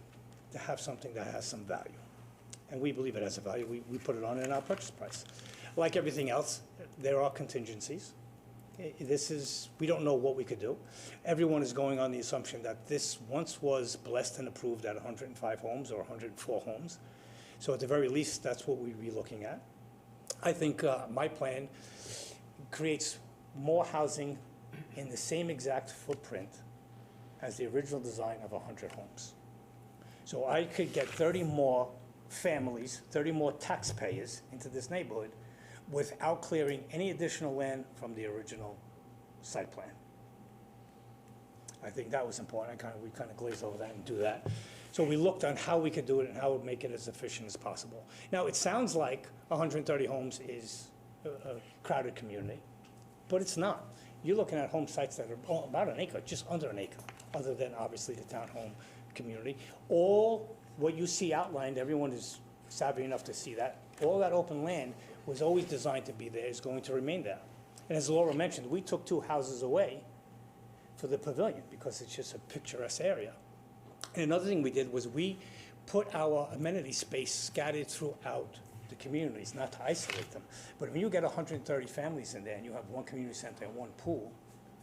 to have something that has some value. And we believe it has a value. We put it on in our purchase price. Like everything else, there are contingencies. We don't know what we could do. Everyone is going on the assumption that this once was blessed and approved at 105 homes or 104 homes. So at the very least, that's what we'd be looking at. I think my plan creates more housing in the same exact footprint as the original design of 100 homes. So I could get 30 more families, 30 more taxpayers into this neighborhood without clearing any additional land from the original site plan. I think that was important. We kind of glazed over that and do that. So we looked on how we could do it and how we would make it as efficient as possible. Now, it sounds like 130 homes is a crowded community, but it's not. You're looking at home sites that are about an acre, just under an acre, other than obviously the townhome community. All what you see outlined, everyone is savvy enough to see that. All that open land was always designed to be there, is going to remain there. And as Laura mentioned, we took 2 houses away for the pavilion because it's just a picturesque area. And another thing we did was we put our amenity space scattered throughout the communities, not to isolate them. But when you get 130 families in there and you have one community center and one pool,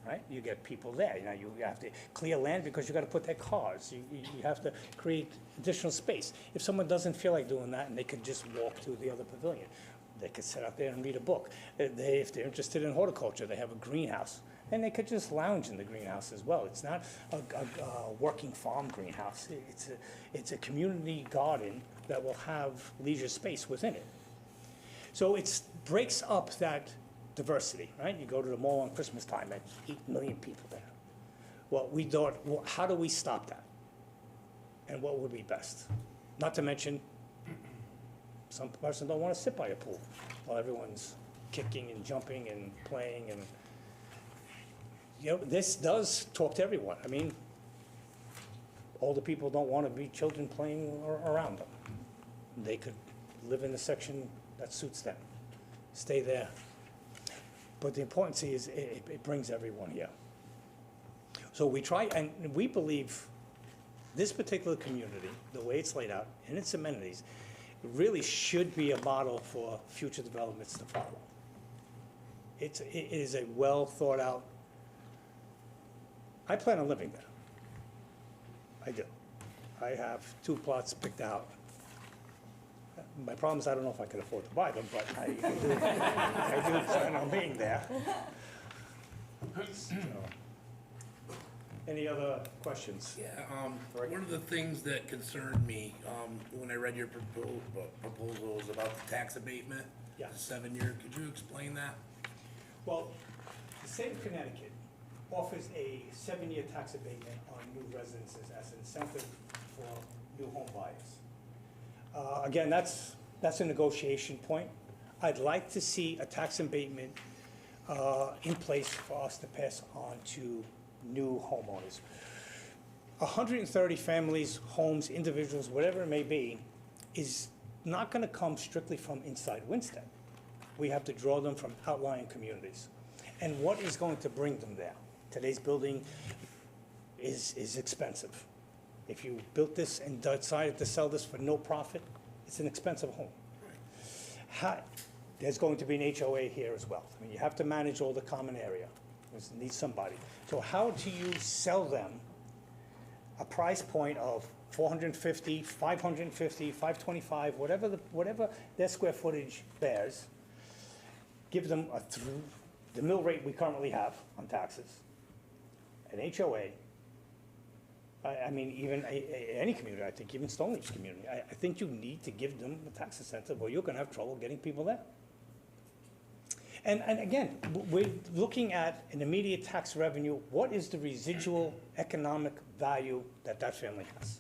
right? You get people there. You know, you have to clear land because you got to put their cars. You have to create additional space. If someone doesn't feel like doing that and they could just walk to the other pavilion, they could sit out there and read a book. If they're interested in horticulture, they have a greenhouse. And they could just lounge in the greenhouse as well. It's not a working farm greenhouse. It's a community garden that will have leisure space within it. So it breaks up that diversity, right? You go to the mall on Christmas time, and 8 million people there. Well, we thought, well, how do we stop that? And what would be best? Not to mention, some person don't want to sit by a pool while everyone's kicking and jumping and playing. And you know, this does talk to everyone. I mean, older people don't want to be children playing around them. They could live in a section that suits them, stay there. But the importance is it brings everyone here. So we try, and we believe this particular community, the way it's laid out and its amenities, really should be a model for future developments to follow. It is a well thought out. I plan on living there. I do. I have 2 plots picked out. My problem is I don't know if I can afford to buy them, but I do plan on being there. So, any other questions? Yeah, one of the things that concerned me, when I read your proposal was about the tax abatement. Yeah. The 7-year, could you explain that? Well, the state of Connecticut offers a 7-year tax abatement on new residences as an incentive for new home buyers. Again, that's a negotiation point. I'd like to see a tax abatement in place for us to pass on to new homeowners. 130 families, homes, individuals, whatever it may be, is not going to come strictly from inside Winsted. We have to draw them from outlying communities. And what is going to bring them there? Today's building is expensive. If you built this and decided to sell this for no profit, it's an expensive home. There's going to be an HOA here as well. I mean, you have to manage all the common area. You need somebody. So how do you sell them a price point of 450, 550, 525, whatever their square footage bears, give them the mill rate we currently have on taxes, an HOA, I mean, even any community, I think, even Stone Ridge community, I think you need to give them a tax incentive or you're gonna have trouble getting people there. And again, we're looking at an immediate tax revenue. What is the residual economic value that that family has?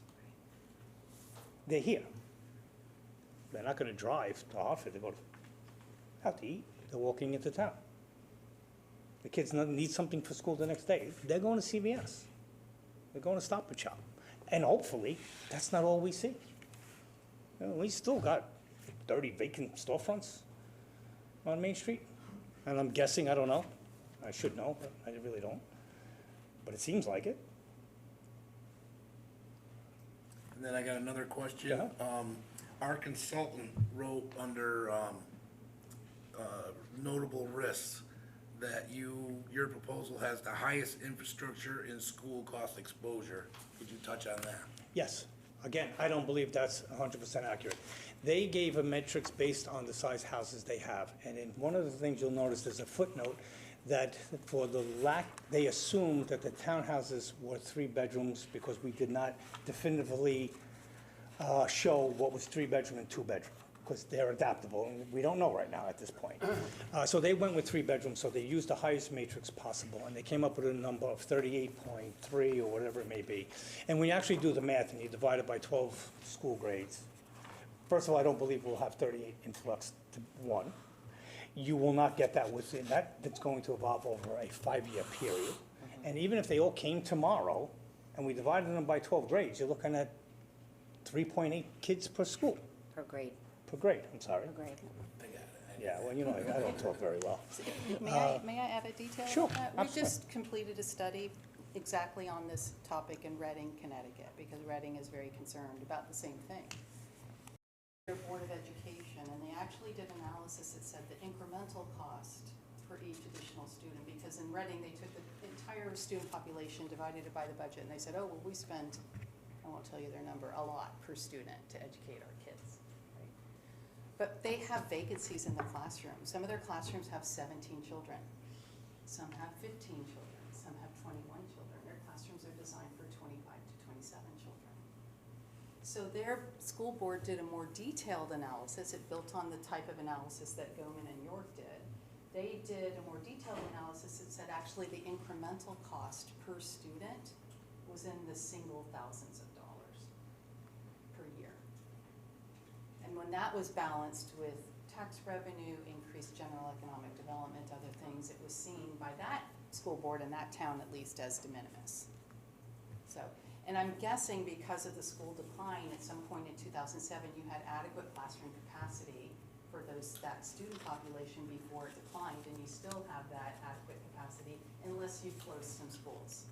They're here. They're not gonna drive to Hartford to go out to eat. They're walking into town. The kids need something for school the next day. They're going to CVS. They're going to Stop and Shop. And hopefully, that's not all we see. You know, we still got 30 vacant storefronts on Main Street. And I'm guessing, I don't know. I should know, but I really don't. But it seems like it. And then I got another question. Yeah. Our consultant wrote under notable risks that your proposal has the highest infrastructure in school cost exposure. Could you touch on that? Yes. Again, I don't believe that's 100% accurate. They gave a metrics based on the size houses they have. And in one of the things you'll notice, there's a footnote that for the they assumed that the townhouses were 3 bedrooms because we did not definitively show what was 3-bedroom and 2-bedroom, because they're adaptable, and we don't know right now at this point. So they went with 3 bedrooms, so they used the highest matrix possible, and they came up with a number of 38.3 or whatever it may be. And when you actually do the math and you divide it by 12 school grades, first of all, I don't believe we'll have 38 influx to 1. You will not get that within that. That's going to evolve over a 5-year period. And even if they all came tomorrow and we divided them by 12 grades, you're looking at 3.8 kids per school. Per grade. Per grade, I'm sorry. Per grade. Yeah, well, you know, I don't talk very well. May I add a detail? Sure, on that? We absolutely. just completed a study exactly on this topic in Reading, Connecticut, because Reading is very concerned about the same thing. Their Board of Education, and they actually did analysis that said the incremental cost for each additional student, because in Reading, they took the entire student population, divided it by the budget, and they said, oh, well, we spend, I won't tell you their number, a lot per student to educate our kids. Right? But they have vacancies in the classroom. Some of their classrooms have 17 children. Some have 15 children. Some have 21 children. Their classrooms are designed for 25 to 27 children. So their school board did a more detailed analysis. It built on the type of analysis that Goman and York did. They did a more detailed analysis that said actually the incremental cost per student was in the single thousands of dollars per year. And when that was balanced with tax revenue, increased general economic development, other things, it was seen by that school board in that town at least as de minimis. So, and I'm guessing because of the school decline at some point in 2007, you had adequate classroom capacity for that student population before it declined, and you still have that adequate capacity unless you close some schools.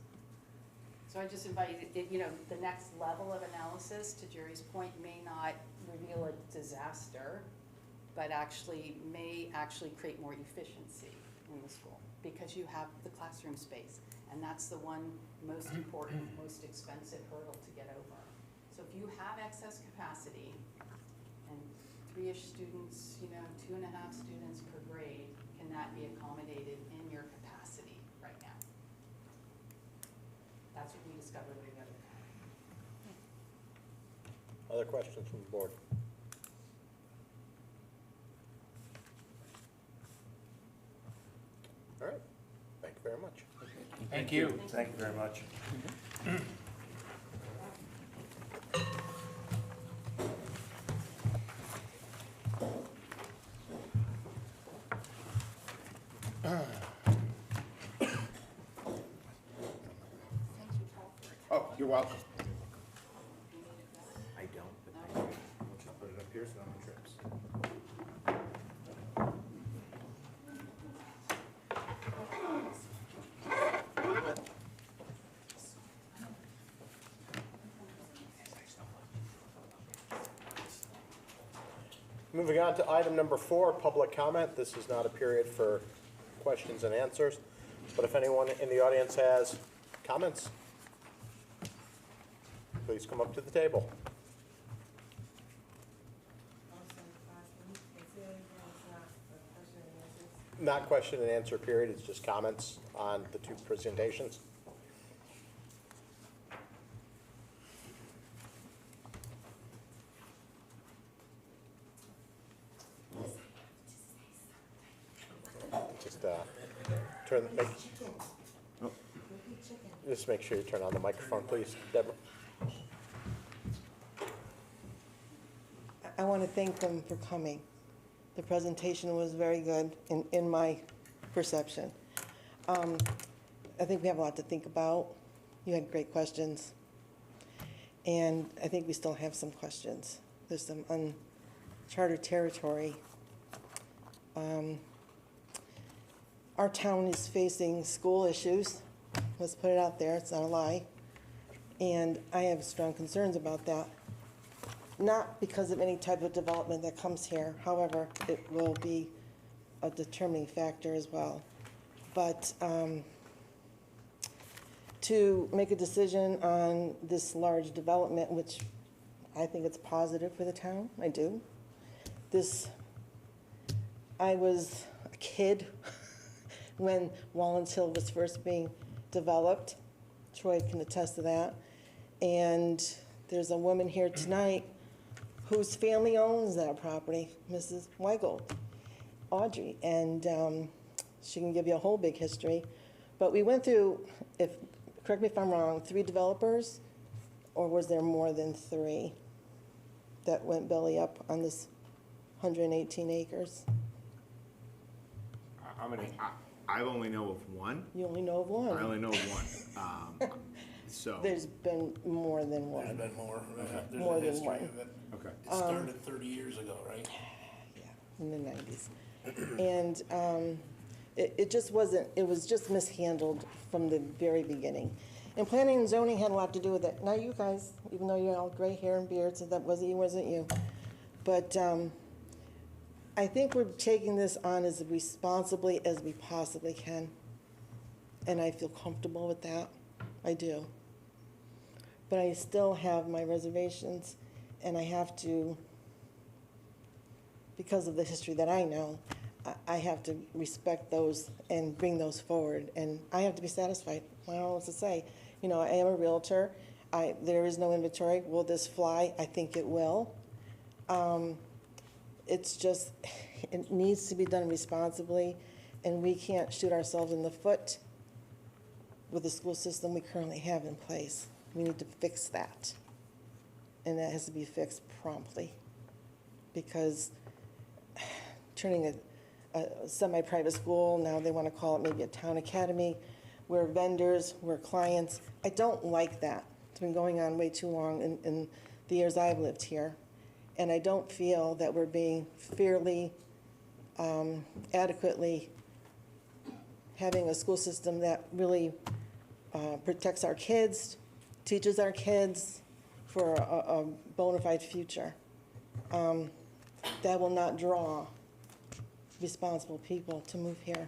So I just invite, the next level of analysis, to Jerry's point, may not reveal a disaster, but may actually create more efficiency in the school because you have the classroom space. And that's the one most important, most expensive hurdle to get over. So if you have excess capacity and 3-ish students, 2.5 students per grade, can that be accommodated in your capacity right now? That's what we discovered when we got it. Other questions from the board? All right, thank you very much. Thank you. Thank you very much. Oh, you're welcome. I don't, but we'll just put it up here so no one trips. Moving on to item number 4, public comment. This is not a period for questions and answers, but if anyone in the audience has comments? please come up to the table. Not question and answer period, it's just comments on the two presentations. Just just make sure you turn on the microphone, please, Deborah. I want to thank them for coming. The presentation was very good in my perception. I think we have a lot to think about. You had great questions. And I think we still have some questions. There's some uncharted territory. Our town is facing school issues. Let's put it out there, it's not a lie. And I have strong concerns about that. Not because of any type of development that comes here, however, it will be a determining factor as well. But to make a decision on this large development, which I think it's positive for the town, I do. I was a kid when Wallens Hill was first being developed. Troy can attest to that. And there's a woman here tonight whose family owns that property, Mrs. Weigel, Audrey, and she can give you a whole big history. But we went through, correct me if I'm wrong, 3 developers, or was there more than 3 that went belly up on this 118 acres? How many? I only know of one. You only know of one. I only know of one. So. There's been more than one. There's been more. There's More a than history one. of it. Okay. It started 30 years ago, right? Yeah, in the 90s. And it just wasn't, it was just mishandled from the very beginning. And planning and zoning had a lot to do with it. Now you guys, even though you're all gray hair and beards, so that wasn't you. But I think we're taking this on as responsibly as we possibly can. And I feel comfortable with that. I do. But I still have my reservations, and I have to, because of the history that I know, I have to respect those and bring those forward, and I have to be satisfied. I don't know what to say. You know, I am a realtor. There is no inventory. Will this fly? I think it will. It's just, it needs to be done responsibly, and we can't shoot ourselves in the foot with the school system we currently have in place. We need to fix that. And that has to be fixed promptly. Because turning a semi-private school, now they want to call it maybe a town academy, we're vendors, we're clients. I don't like that. It's been going on way too long in the years I've lived here. And I don't feel that we're being fairly, adequately having a school system that really protects our kids, teaches our kids for a bona fide future. That will not draw responsible people to move here.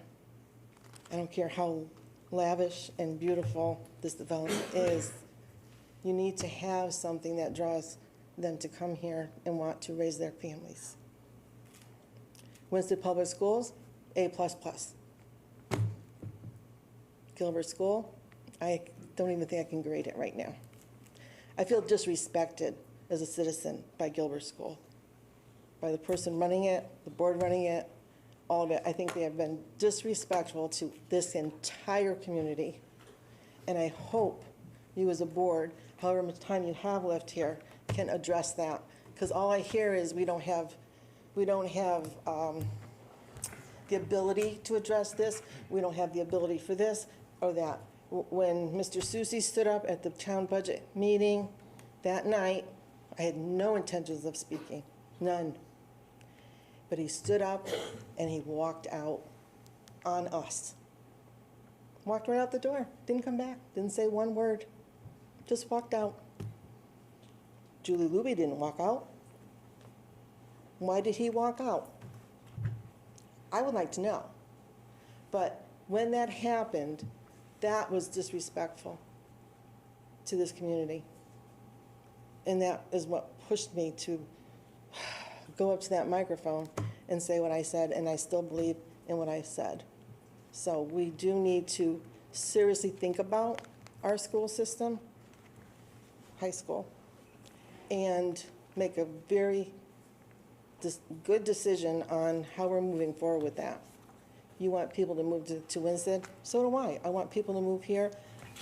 I don't care how lavish and beautiful this development is. You need to have something that draws them to come here and want to raise their families. Winston Public Schools, A++. Gilbert School, I don't even think I can grade it right now. I feel disrespected as a citizen by Gilbert School, by the person running it, the board running it, all of it. I think they have been disrespectful to this entire community. And I hope you as a board, however much time you have left here, can address that. Because all I hear is we don't have the ability to address this. We don't have the ability for this or that. When Mr. Susi stood up at the town budget meeting that night, I had no intentions of speaking, none. But he stood up and he walked out on us. Walked right out the door, didn't come back, didn't say one word, just walked out. Julie Luby didn't walk out. Why did he walk out? I would like to know. But when that happened, that was disrespectful to this community. And that is what pushed me to go up to that microphone and say what I said, and I still believe in what I said. So we do need to seriously think about our school system, high school, and make a very good decision on how we're moving forward with that. You want people to move to Winston? So do I. I want people to move here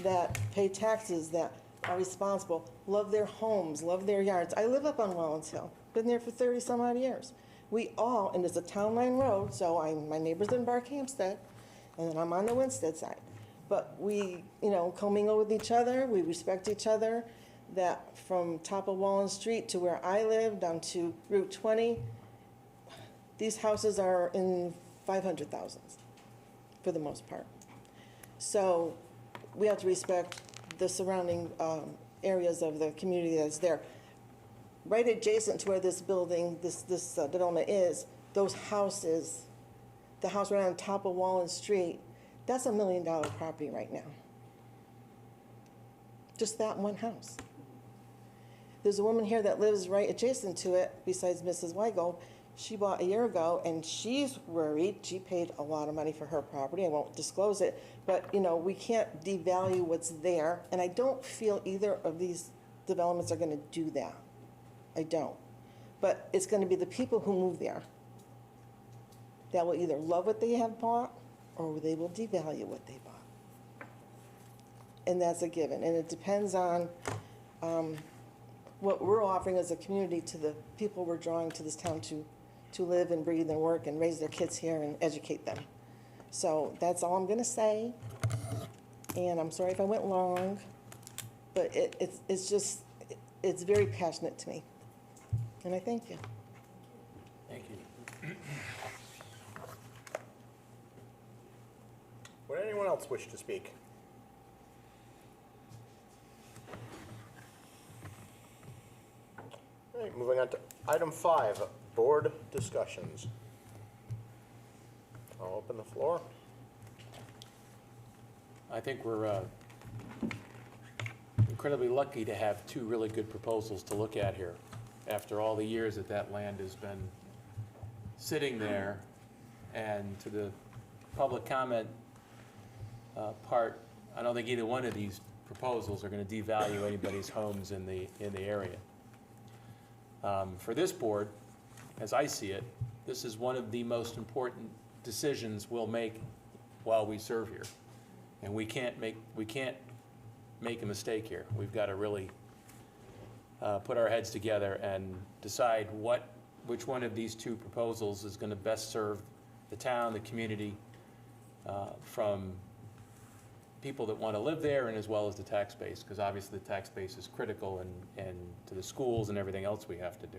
that pay taxes, that are responsible, love their homes, love their yards. I live up on Wellens Hill, been there for 30-some odd years. We all, and it's a town line road, so my neighbor's in Barkhamsted, and then I'm on the Winstead side. But we, commingle with each other, we respect each other, that from top of Wallen Street to where I live, down to Route 20, these houses are in 500,000s for the most part. So we have to respect the surrounding areas of the community that's there. Right adjacent to where this building, this development is, those houses, the house right on top of Wallen Street, that's $1 million property right now. Just that one house. There's a woman here that lives right adjacent to it, besides Mrs. Weigel. She bought a year ago, and she's worried. She paid a lot of money for her property. I won't disclose it, but we can't devalue what's there, and I don't feel either of these developments are going to do that. I don't. But it's going to be the people who move there that will either love what they have bought or they will devalue what they bought. And that's a given. And it depends on what we're offering as a community to the people we're drawing to this town to live and breathe and work and raise their kids here and educate them. So that's all I'm going to say. And I'm sorry if I went long, but it's very passionate to me. And I thank you. Thank you. Would anyone else wish to speak? All right, moving on to item 5, board discussions. I'll open the floor. I think we're incredibly lucky to have two really good proposals to look at here. After all the years that land has been sitting there, and to the public comment part, I don't think either one of these proposals are going to devalue anybody's homes in the area. For this board, as I see it, this is one of the most important decisions we'll make while we serve here, and we can't make a mistake here. We've got to really put our heads together and decide which one of these two proposals is going to best serve the town, the community, from people that want to live there and as well as the tax base, because obviously the tax base is critical and to the schools and everything else we have to do.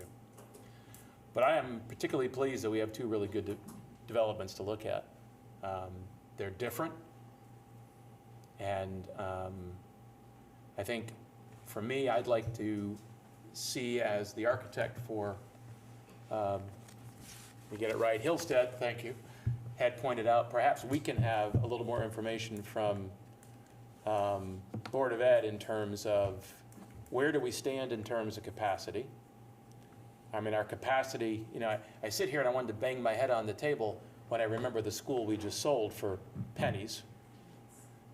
But I am particularly pleased that we have two really good developments to look at. They're different, and I think for me, I'd like to see, as the architect for, we get it right, Hillstead, thank you, had pointed out, perhaps we can have a little more information from Board of Ed in terms of where do we stand in terms of capacity. I mean, our capacity, I sit here and I wanted to bang my head on the table when I remember the school we just sold for pennies,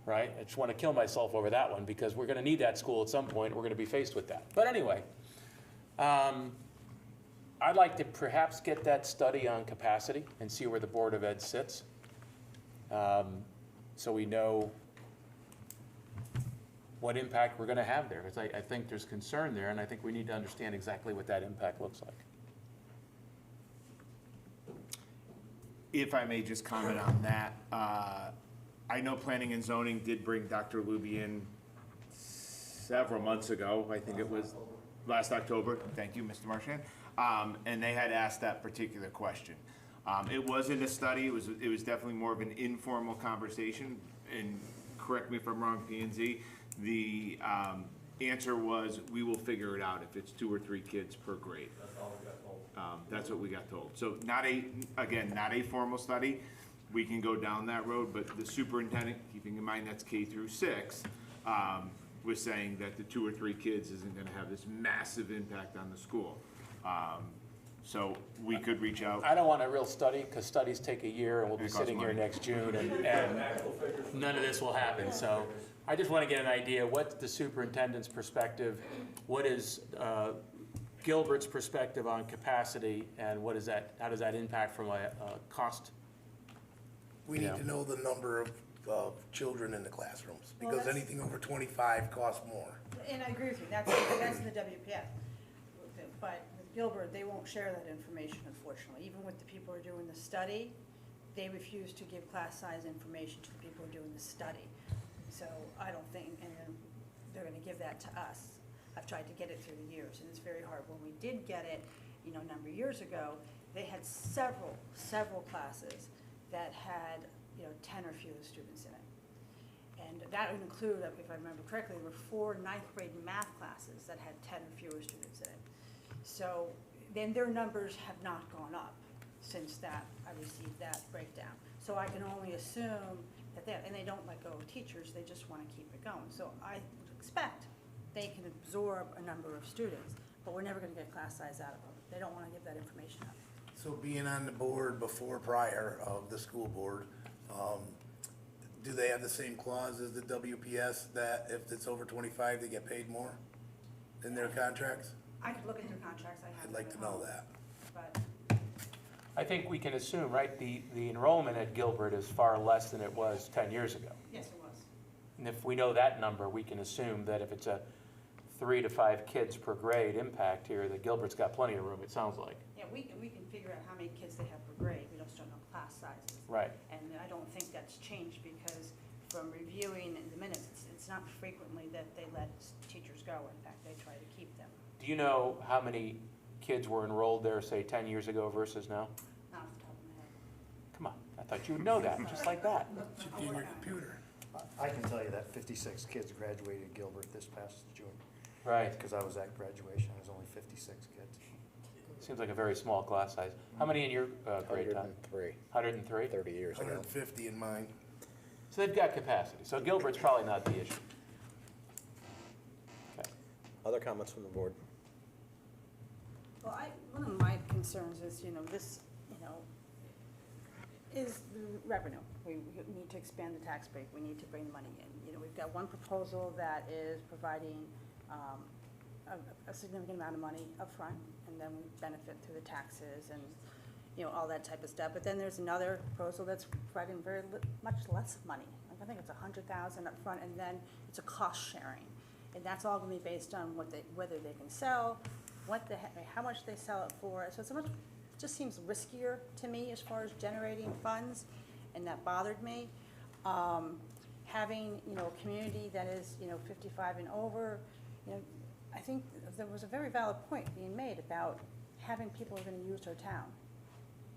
right? I just want to kill myself over that one because we're going to need that school at some point. We're going to be faced with that. But anyway, I'd like to perhaps get that study on capacity and see where the Board of Ed sits, so we know what impact we're going to have there. Because I think there's concern there, and I think we need to understand exactly what that impact looks like. If I may just comment on that, I know Planning and Zoning did bring Dr. Luby in several months ago. I think it was last October. Thank you, Mr. Marchand. And they had asked that particular question. It wasn't a study. It was definitely more of an informal conversation. And correct me if I'm wrong, P&Z. The answer was, we will figure it out if it's 2 or 3 kids per grade. That's all we got told. That's what we got told. So not a formal study. We can go down that road, but the superintendent, keeping in mind that's K through 6, was saying that the 2 or 3 kids isn't gonna have this massive impact on the school. So we could reach out. I don't want a real study, because studies take a year, and we'll be It costs sitting here money. next June, and none of this will happen. So I just want to get an idea, what's the superintendent's perspective? What is Gilbert's perspective on capacity, and what is that, how does that impact from a cost? We Yeah. need to know the number of children in the classrooms, Well, because that's- anything over 25 costs more. And I agree with you, that's the WPF. But with Gilbert, they won't share that information, unfortunately. Even with the people who are doing the study, they refuse to give class size information to the people who are doing the study. So I don't think, and then they're gonna give that to us. I've tried to get it through the years, and it's very hard. When we did get it, a number of years ago, they had several classes that had, 10 or fewer students in it. And that would include, if I remember correctly, there were 4 ninth grade math classes that had 10 or fewer students in it. So then their numbers have not gone up since that, I received that breakdown. So I can only assume that and they don't let go of teachers, they just want to keep it going. So I would expect they can absorb a number of students, but we're never going to get class size out of them. They don't want to give that information up. So being on the board before prior of the school board, do they have the same clause as the WPS that if it's over 25, they get paid more in their contracts? I could look at their contracts, I have. I'd like to know that. But I think we can assume, right, the enrollment at Gilbert is far less than it was 10 years ago. yes, it was. And if we know that number, we can assume that if it's a 3 to 5 kids per grade impact here, that Gilbert's got plenty of room, it sounds like. Yeah, we can figure out how many kids they have per grade, we just don't know class sizes. Right. And I don't think that's changed because from reviewing in the minutes, it's not frequently that they let teachers go. In fact, they try to keep them. Do you know how many kids were enrolled there, say, 10 years ago versus now? Not off the top of my head. Come on, I thought you would know that, just like that. Should be in your computer. I can tell you that 56 kids graduated Gilbert this past June, Right. because I was at graduation, it was only 56 kids. Seems like a very small class size. How many in your grade, Tom? 103, 103? 30 years ago. 150 in mine. So they've got capacity. So Gilbert's probably not the issue. Okay. Other comments from the board? Well, one of my concerns is, this, is the revenue. We need to expand the tax break, we need to bring the money in. We've got one proposal that is providing a significant amount of money upfront, and then we benefit through the taxes and, all that type of stuff. But then there's another proposal that's providing much less money. Like, I think it's $100,000 upfront, and then it's a cost sharing. And that's all gonna be based on whether they can sell, how much they sell it for. So it just seems riskier to me as far as generating funds, and that bothered me. Having, a community that is, 55 and over, I think there was a very valid point being made about having people who are gonna use our town.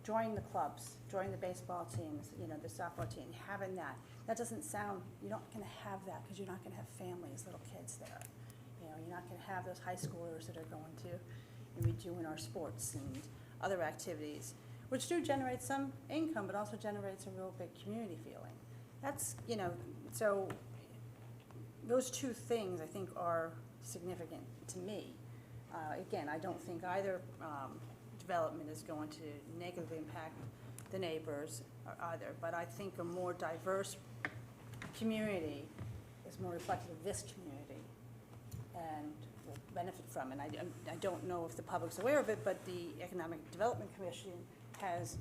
Join the clubs, join the baseball teams, the softball team, having that. That doesn't sound, you're not gonna have that because you're not gonna have families, little kids there. You're not gonna have those high schoolers that are going to and be doing our sports and other activities, which do generate some income, but also generates a real big community feeling. That's, so those two things I think are significant to me. Again, I don't think either development is going to negatively impact the neighbors either, but I think a more diverse community is more reflective of this community and will benefit from it. I don't know if the public's aware of it, but the Economic Development Commission has,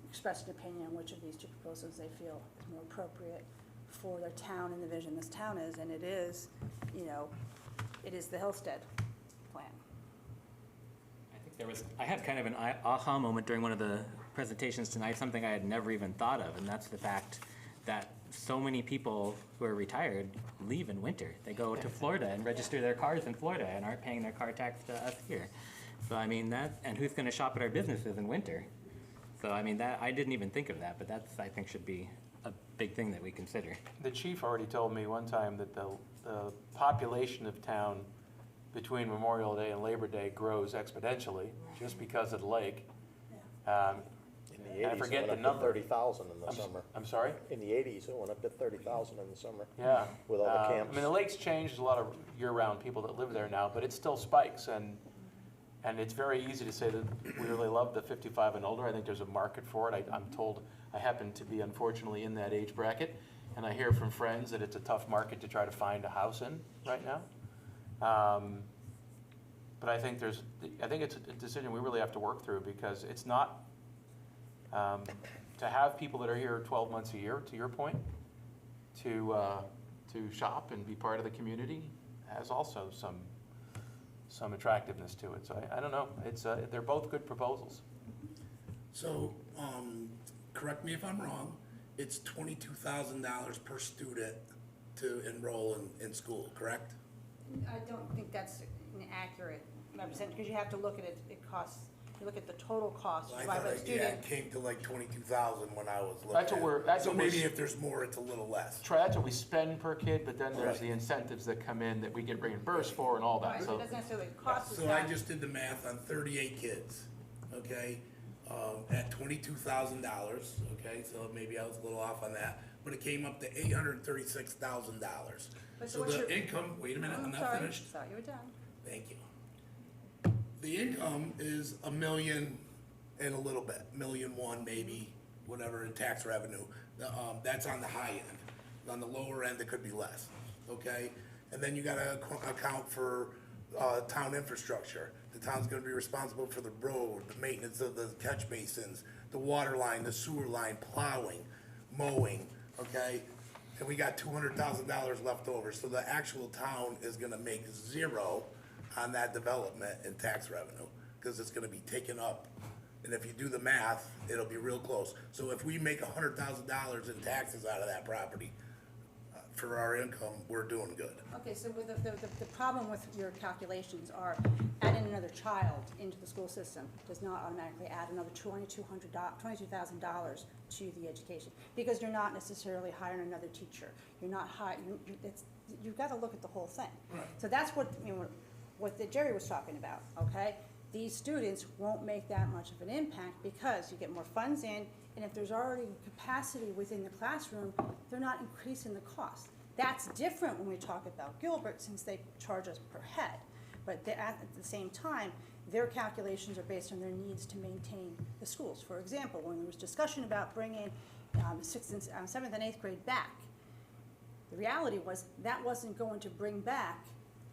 expressed an opinion on which of these two proposals they feel is more appropriate for their town and the vision this town is, and it is, it is the Hillstead plan. I had kind of an aha moment during one of the presentations tonight, something I had never even thought of, and that's the fact that so many people who are retired leave in winter. They go to Florida and register their cars in Florida and aren't paying their car tax to us here. So I mean, and who's gonna shop at our businesses in winter? So I mean, I didn't even think of that, but that's, I think, should be a big thing that we consider. The chief already told me one time that the population of town between Memorial Day and Labor Day grows exponentially just because of the lake. And In the And I 80s, forget it the went up to number. 30,000 in the summer. I'm sorry? In the 80s, it went up to 30,000 in the summer. Yeah. With all the I camps. mean, the lake's changed, there's a lot of year-round people that live there now, but it still spikes, and it's very easy to say that we really love the 55 and older. I think there's a market for it. I'm told, I happen to be unfortunately in that age bracket, and I hear from friends that it's a tough market to try to find a house in right now. But I think it's a decision we really have to work through, because it's not, to have people that are here 12 months a year, to your point, to shop and be part of the community has also some attractiveness to it. So I don't know, they're both good proposals. So, correct me if I'm wrong, it's $22,000 per student to enroll in school, correct? I don't think that's an accurate representation, because you have to look at it, you look at the total cost I divided thought by it student. came to like 22,000 when I was looking That's what at it. we're- that's So what we're- maybe if there's more, it's a little less. That's what we spend per kid, but then there's Right. the incentives that come in that we get reimbursed for and all that. Right, so So it doesn't necessarily cost us So I that. just did the math on 38 kids, okay, at $22,000, okay, so maybe I was a little off on that, but it came up to $836,000. But so So what's the your- income, wait a minute, I'm not sorry, finished. thought you were done. Thank you. The income is $1 million and a little bit, $1,000,001 maybe, whatever in tax revenue. That's on the high end. On the lower end, it could be less, okay? And then you gotta account for, town infrastructure. The town's gonna be responsible for the road, the maintenance of the catch basins, the water line, the sewer line, plowing, mowing, okay? And we got $200,000 left over, so the actual town is gonna make zero on that development in tax revenue, because it's gonna be taken up. And if you do the math, it'll be real close. So if we make $100,000 in taxes out of that property, for our income, we're doing good. Okay, so with the problem with your calculations are adding another child into the school system does not automatically add another $22,000 to the education, because you're not necessarily hiring another teacher. You're not you've got to look at the whole thing. Right. So that's what, Jerry was talking about, okay? These students won't make that much of an impact because you get more funds in, and if there's already capacity within the classroom, they're not increasing the cost. That's different when we talk about Gilbert, since they charge us per head. But at the same time, their calculations are based on their needs to maintain the schools. For example, when there was discussion about bringing 7th and 8th grade back, the reality was that wasn't going to bring back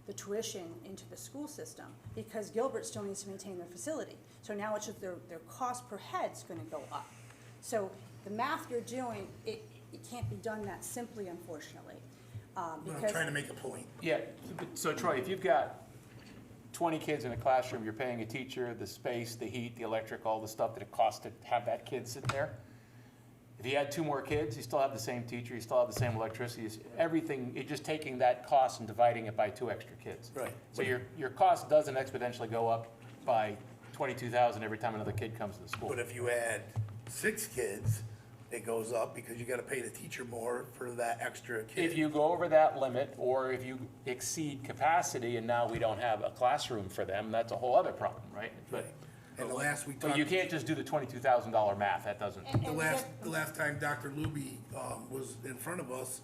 the tuition into the school system, because Gilbert still needs to maintain their facility. So now it's just their cost per head is gonna go up. So the math you're doing, it can't be done that simply, unfortunately. But I'm Because trying to make a point. yeah, so Troy, if you've got 20 kids in a classroom, you're paying a teacher, the space, the heat, the electric, all the stuff that it costs to have that kid sit there. If you add 2 more kids, you still have the same teacher, you still have the same electricity, everything, you're just taking that cost and dividing it by 2 extra kids. Right. So your cost doesn't exponentially go up by 22,000 every time another kid comes to the school. But if you add 6 kids, it goes up because you gotta pay the teacher more for that extra kid. If you go over that limit, or if you exceed capacity and now we don't have a classroom for them, that's a whole other problem, right? Right. And the last we But talked. you can't just do the $22,000 math, that doesn't. The last time Dr. Luby, was in front of us,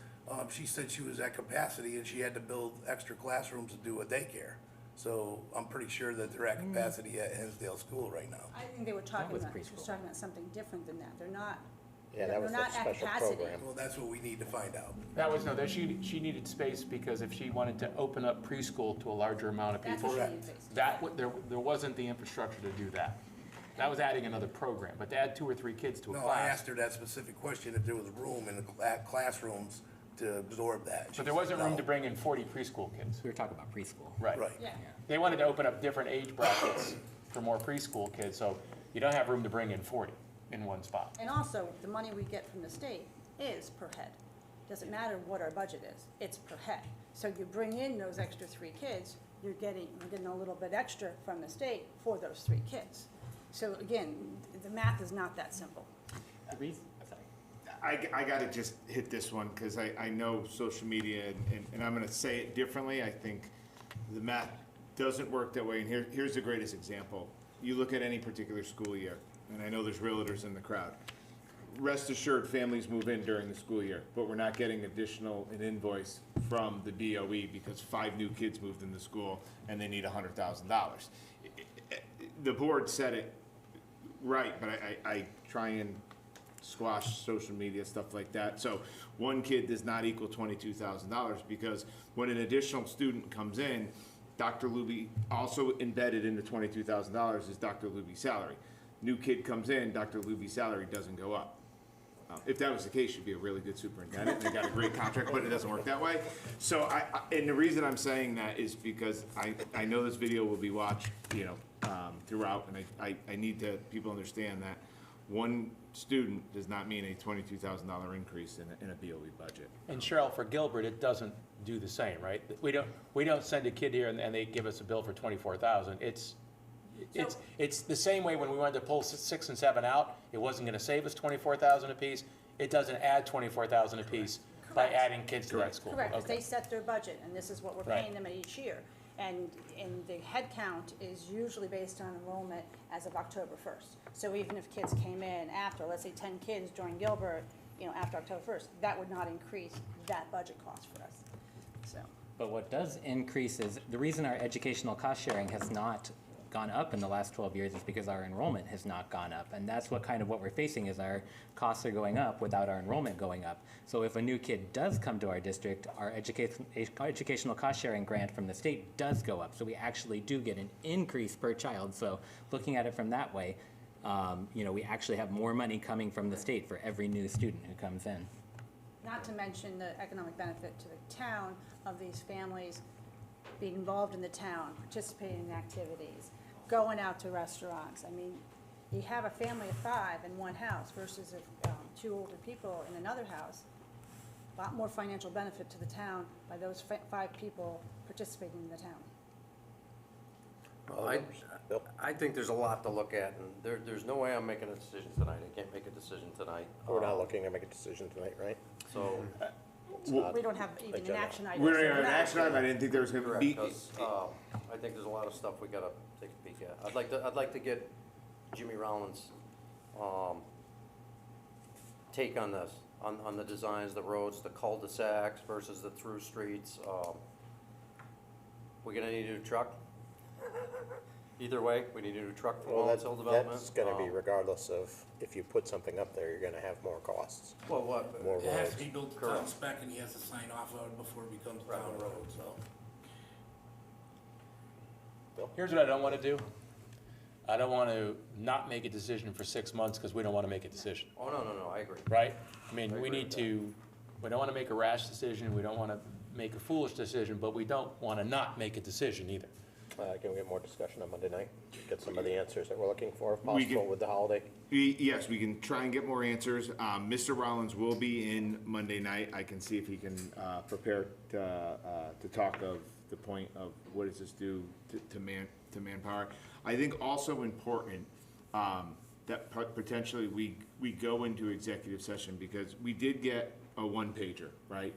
she said she was at capacity and she had to build extra classrooms to do a daycare. So I'm pretty sure that they're at capacity at Hinsdale School right now. I think they were talking was about, she preschool. was talking about something different than that. They're not, Yeah, that they're was not the at special capacity. program. Well, that's what we need to find out. That was, she needed space because if she wanted to open up preschool to a larger amount of That's people, what she needs. there wasn't the infrastructure to do that. That was adding another program, but to add 2 or 3 kids to a No, I class. asked her that specific question, if there was room in the classrooms to absorb that. She But there said wasn't room no. to bring in 40 preschool kids. We were talking about preschool. Right. Right. Yeah. They wanted to open up different age brackets for more preschool kids, so you don't have room to bring in 40 in one spot. And also, the money we get from the state is per head. Doesn't matter what our budget is, it's per head. So you bring in those extra 3 kids, you're getting a little bit extra from the state for those 3 kids. So again, the math is not that simple. The reason, sorry. I gotta just hit this one, because I know social media, and I'm gonna say it differently. I think the math doesn't work that way, and here's the greatest example. You look at any particular school year, and I know there's realtors in the crowd. Rest assured, families move in during the school year, but we're not getting an invoice from the BOE because 5 new kids moved in the school and they need $100,000. The board said it right, but I try and squash social media, stuff like that. So 1 kid does not equal $22,000 because when an additional student comes in, Dr. Luby, also embedded in the $22,000 is Dr. Luby's salary. New kid comes in, Dr. Luby's salary doesn't go up. If that was the case, she'd be a really good superintendent. They got a great contract, but it doesn't work that way. So and the reason I'm saying that is because I know this video will be watched, throughout, and I need to people understand that 1 student does not mean a $22,000 increase in a BOE budget. And Cheryl, for Gilbert, it doesn't do the same, right? We don't send a kid here and they give us a bill for $24,000. It's the same way when we wanted to pull 6 and 7 out, it wasn't gonna save us $24,000 apiece. It doesn't add $24,000 apiece by adding kids to that school. Correct, because Okay. they set their budget, and this is what we're Right. paying them each year. And the head count is usually based on enrollment as of October 1st. So even if kids came in after, let's say 10 kids joined Gilbert, after October 1st, that would not increase that budget cost for us, so. But what does increase is, the reason our educational cost sharing has not gone up in the last 12 years is because our enrollment has not gone up. And that's what we're facing is our costs are going up without our enrollment going up. So if a new kid does come to our district, our educational cost sharing grant from the state does go up. So we actually do get an increase per child. So looking at it from that way, we actually have more money coming from the state for every new student who comes in. Not to mention the economic benefit to the town of these families being involved in the town, participating in activities, going out to restaurants. I mean, you have a family of 5 in one house versus 2 older people in another house. A lot more financial benefit to the town by those 5 people participating in the town. Well, I think there's a lot to look at, and there's no way I'm making a decision tonight. I can't make a decision tonight. We're not looking to make a decision tonight, right? So, We don't have even an agenda. action item. We're so in an not- action item. I didn't think there was gonna correct, be. because, I think there's a lot of stuff we gotta take a peek at. I'd like to get Jimmy Rollins', take on this, on the designs, the roads, the cul-de-sacs versus the through streets. We're gonna need a new truck. Either way, we need a new truck for Well, Lawrence Hill Development. that's gonna be regardless of, if you put something up there, you're gonna have more costs, Well, what? more It has roads. to be built to Correct. town spec, and he has to sign off on it before it becomes a town road, so. Here's what I don't wanna do. I don't wanna not make a decision for 6 months because we don't wanna make a decision, Oh, no, I agree. right? I mean, I we agree need with to, we don't wanna make a rash decision, we don't wanna make a foolish decision, but we don't wanna not make a decision either. Can we get more discussion on Monday night? Get some of the answers that we're looking for, if We possible, can- with the holiday? Yes, we can try and get more answers. Mr. Rollins will be in Monday night. I can see if he can prepare to talk of the point of what does this do to manpower. I think also important that potentially we go into executive session because we did get a 1-pager, right?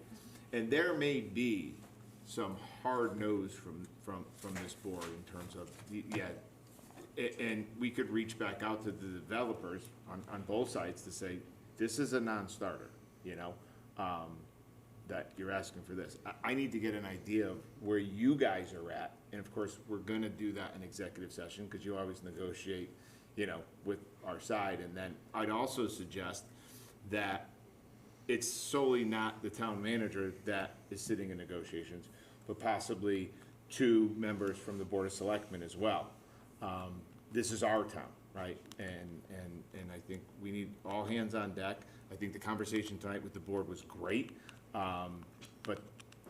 And there may be some hard nose from this board in terms of, and we could reach back out to the developers on both sides to say, this is a non-starter, that you're asking for this. I need to get an idea of where you guys are at, and of course, we're gonna do that in executive session, because you always negotiate, with our side, and then I'd also suggest that it's solely not the town manager that is sitting in negotiations, but possibly 2 members from the Board of Selectmen as well. This is our town, right? And I think we need all hands on deck. I think the conversation tonight with the board was great. But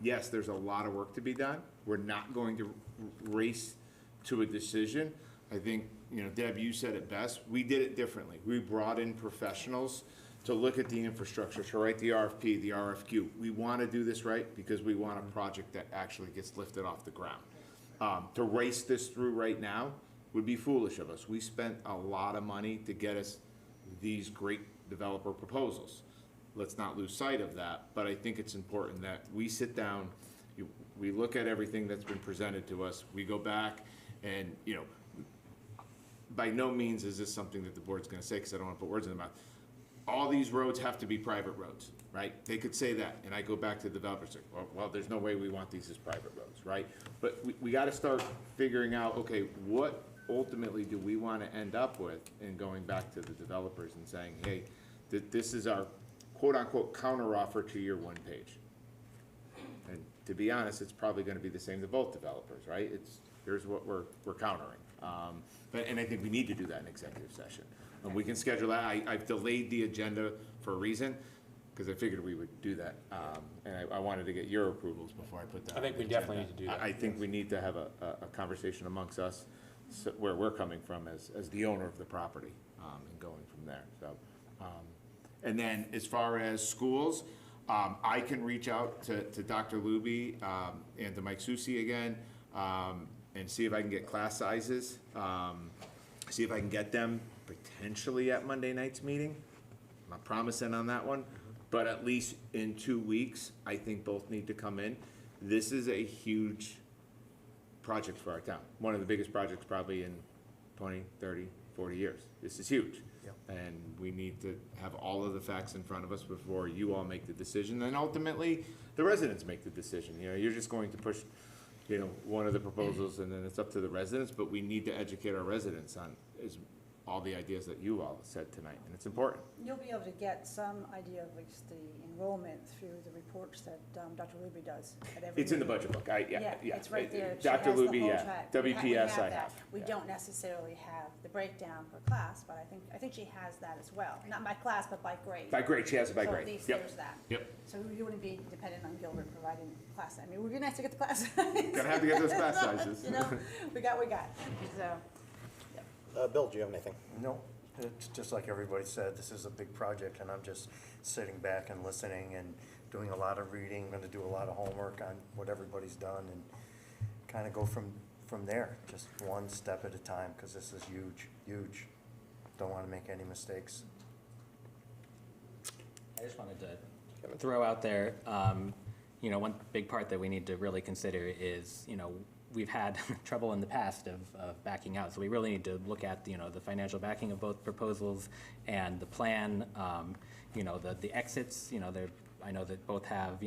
yes, there's a lot of work to be done. We're not going to race to a decision. I think, Deb, you said it best. We did it differently. We brought in professionals to look at the infrastructure, to write the RFP, the RFQ. We want to do this right because we want a project that actually gets lifted off the ground. To race this through right now would be foolish of us. We spent a lot of money to get us these great developer proposals. Let's not lose sight of that, but I think it's important that we sit down, we look at everything that's been presented to us, we go back and, by no means is this something that the board's gonna say, because I don't wanna put words in the mouth. All these roads have to be private roads, right? They could say that, and I go back to the developers, like, well, there's no way we want these as private roads, right? But we gotta start figuring out, okay, what ultimately do we wanna end up with, and going back to the developers and saying, hey, this is our quote-unquote counteroffer to your one page. And to be honest, it's probably gonna be the same to both developers, right? Here's what we're countering. And I think we need to do that in executive session. And we can schedule that. I've delayed the agenda for a reason, because I figured we would do that. And I wanted to get your approvals before I put that I think on the we definitely agenda. need to do that. I think we need to have a conversation amongst us, where we're coming from as the owner of the property, and going from there, so. And then as far as schools, I can reach out to Dr. Luby, and to Mike Susi again, and see if I can get class sizes, see if I can get them potentially at Monday night's meeting. I'm not promising on that one, but at least in 2 weeks, I think both need to come in. This is a huge project for our town. One of the biggest projects probably in 20, 30, 40 years. This is huge. And we need to have all of the facts in front of us before you all make the decision, and ultimately, the residents make the decision. You know, you're just going to push, one of the proposals, and then it's up to the residents, but we need to educate our residents on all the ideas that you all said tonight, and it's important. You'll be able to get some idea of at least the enrollment through the reports that Dr. Luby does at every It's in the meeting. budget book, yeah. It's right there. She Dr. has the Luby, whole yeah. track. WPS We I that. have. We yeah. don't necessarily have the breakdown per class, but I think she has that as well. Not by class, but by grade. By grade, she has it by So grade. at least Yep. there's that. Yep. So you wouldn't be dependent on Gilbert providing class. I mean, we're gonna have to get the class. Gonna have to get those class sizes. We got. So, Bill, do you have anything? No, it's just like everybody said, this is a big project, and I'm just sitting back and listening and doing a lot of reading, gonna do a lot of homework on what everybody's done, and kind of go from there, just one step at a time, because this is huge, huge. Don't want to make any mistakes. I just wanted to throw out there, one big part that we need to really consider is, we've had trouble in the past of backing out. So we really need to look at, the financial backing of both proposals and the plan, the exits, I know that both have,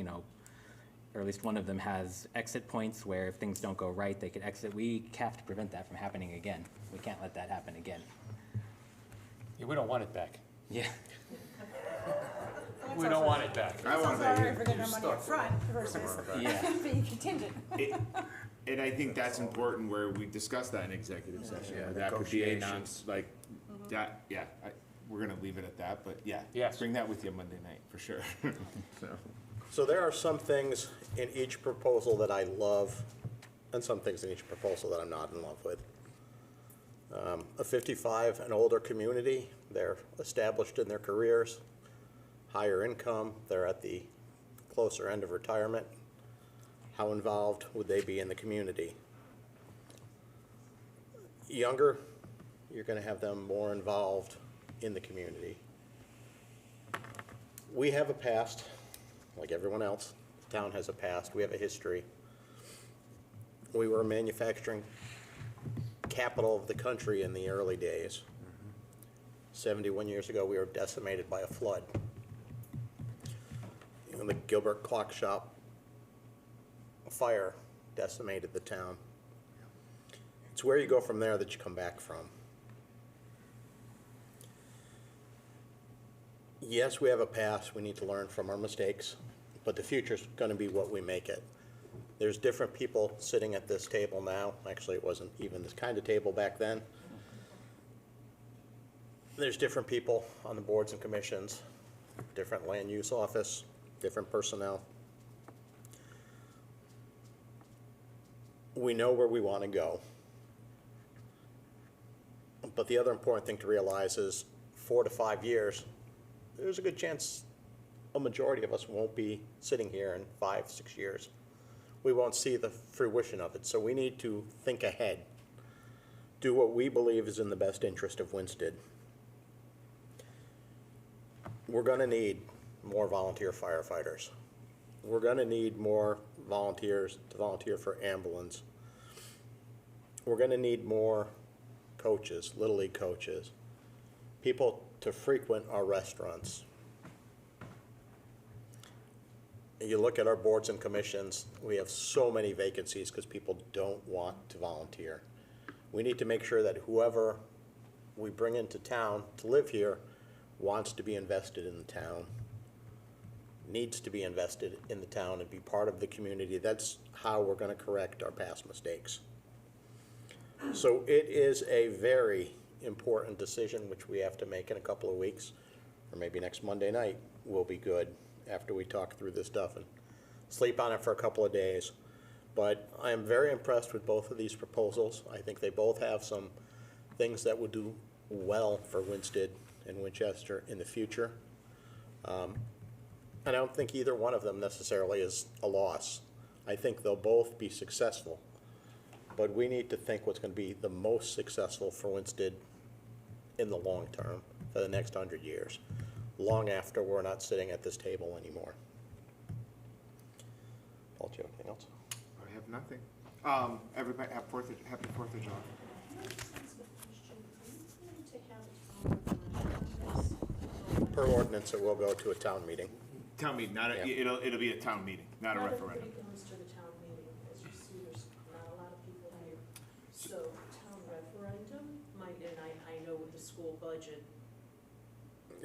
or at least one of them has exit points where if things don't go right, they could exit. We have to prevent that from happening again. We can't let that happen again. Yeah, we don't want it back. Yeah. We don't want it back. I want sorry that. for getting our money up front versus Yeah. being contingent. And I think that's important where we discuss that in executive session. Yeah, Where that could be a negotiations. that, yeah, we're gonna leave it at that, but yeah. Yes. Bring that with you Monday night, for sure. So there are some things in each proposal that I love, and some things in each proposal that I'm not in love with. A 55 and older community, they're established in their careers, higher income, they're at the closer end of retirement. How involved would they be in the community? Younger, you're gonna have them more involved in the community. We have a past, like everyone else. The town has a past, we have a history. We were a manufacturing capital of the country in the early days. 71 years ago, we were decimated by a flood. The Gilbert Clock Shop fire decimated the town. It's where you go from there that you come back from. Yes, we have a past, we need to learn from our mistakes, but the future's gonna be what we make it. There's different people sitting at this table now. Actually, it wasn't even this kind of table back then. There's different people on the boards and commissions, different land use office, different personnel. We know where we want to go. But the other important thing to realize is 4 to 5 years, there's a good chance a majority of us won't be sitting here in 5, 6 years. We won't see the fruition of it. So we need to think ahead, do what we believe is in the best interest of Winsted. We're going to need more volunteer firefighters. We're going to need more volunteers to volunteer for ambulance. We're going to need more coaches, Little League coaches, people to frequent our restaurants. You look at our boards and commissions, we have so many vacancies because people don't want to volunteer. We need to make sure that whoever we bring into town to live here wants to be invested in the town, needs to be invested in the town and be part of the community. That's how we're gonna correct our past mistakes. So it is a very important decision which we have to make in a couple of weeks, or maybe next Monday night will be good after we talk through this stuff and sleep on it for a couple of days. But I am very impressed with both of these proposals. I think they both have some things that would do well for Winsted and Winchester in the future. And I don't think either one of them necessarily is a loss. I think they'll both be successful. But we need to think what's going to be the most successful for Winsted in the long term, for the next 100 years, long after we're not sitting at this table anymore. Paul, do you have anything else? I have nothing. Everybody, happy 4th of July. Per ordinance, it will go to a town meeting. Town meeting, not a, Yeah. it'll be a town meeting, not a referendum. Not everybody comes to the town meeting, as you see, there's not a lot of people here. So town referendum might, and I know with the school budget.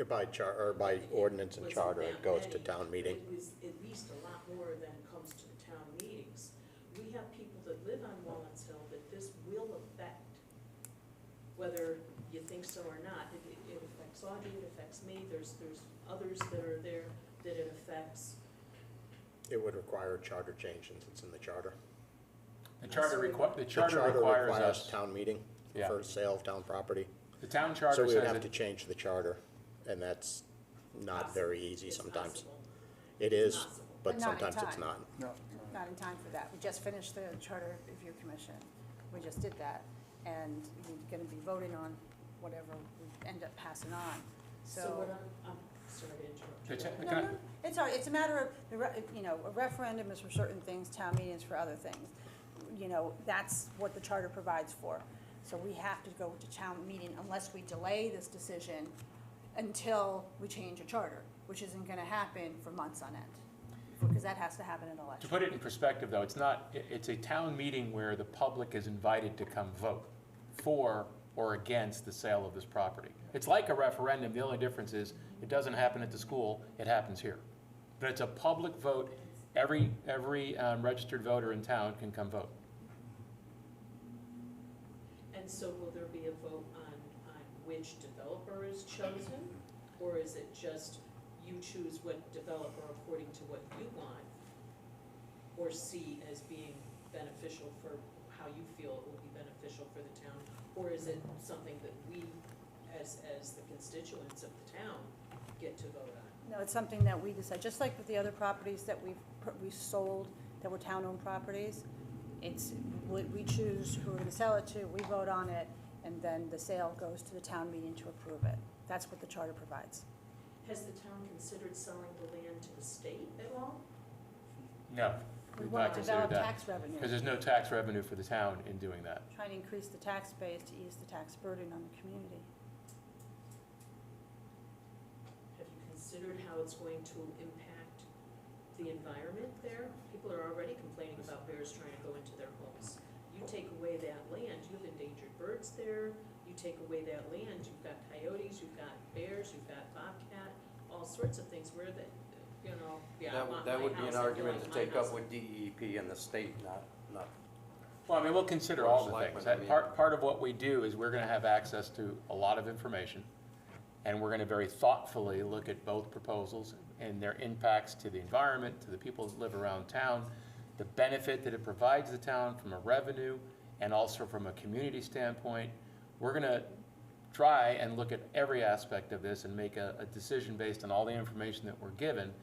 By ordinance and wasn't charter, it that goes to many. town meeting. It was at least a lot more than comes to the town meetings. We have people that live on Walnuts Hill that this will affect, whether you think so or not. It affects Audrey, it affects me, there's others that are there that it affects. It would require a charter change since it's in the charter. The charter The charter requires us, town meeting Yeah. for sale of town property. the town So charter we would says have to that, change the charter, and that's not very easy It's sometimes. possible. It is, Possible. but But not in sometimes it's time. not. No. Not in time for that. We just finished the Charter Review Commission. We just did that. And we're gonna be voting on whatever we end up passing on. So what I'm sorry to interrupt you. the ta- No, can I- no, it's all right. It's a matter of, a referendum is for certain things, town meetings for other things. That's what the charter provides for. So we have to go to town meeting unless we delay this decision until we change a charter, which isn't gonna happen for months on end. Because that has to happen in To election. put it in perspective, though, it's a town meeting where the public is invited to come vote for or against the sale of this property. It's like a referendum, the only difference is it doesn't happen at the school, it happens here. But it's a public vote, every registered voter in town can come vote. And so will there be a vote on which developer is chosen? Or is it just you choose what developer according to what you want? Or see as being beneficial for how you feel it will be beneficial for the town? Or is it something that we, as the constituents of the town, get to vote on? No, it's something that we decide, just like with the other properties that we sold that were town-owned properties. We choose who we're gonna sell it to, we vote on it, and then the sale goes to the town meeting to approve it. That's what the charter provides. Has the town considered selling the land to the state at all? No, We we've want not to considered develop that. tax revenue, Because there's no tax revenue for the town in doing that. trying to increase the tax base to ease the tax burden on the community. Have you considered how it's going to impact the environment there? People are already complaining about bears trying to go into their homes. You take away that land, you have endangered birds there. You take away that land, you've got coyotes, you've got bears, you've got bobcat, all sorts of things where That would be an argument to take up with. with DEP and the state, not. Well, I mean, we'll consider all the Selectmen, things. I mean- Part of what we do is we're gonna have access to a lot of information, and we're gonna very thoughtfully look at both proposals and their impacts to the environment, to the people that live around town, the benefit that it provides the town from a revenue and also from a community standpoint. We're gonna try and look at every aspect of this and make a decision based on all the information that we're given,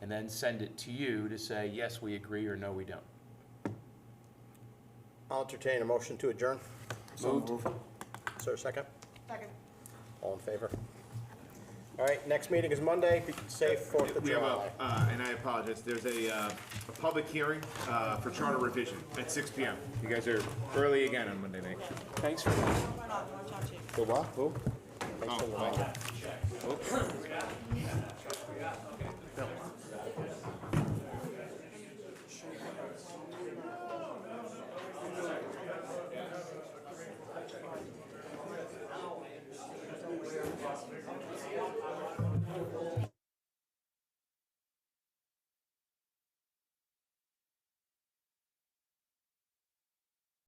and then send it to you to say, yes, we agree, or no, we don't. I'll entertain a motion to adjourn. Moved. Is there a second? Second. All in favor? All right, next meeting is Monday. Be safe, 4th of We have July. and I apologize, there's a public hearing for charter revision at 6 PM. You guys are early again on Monday night. Thanks for that. The what? Who? Thanks for the reminder. Oh.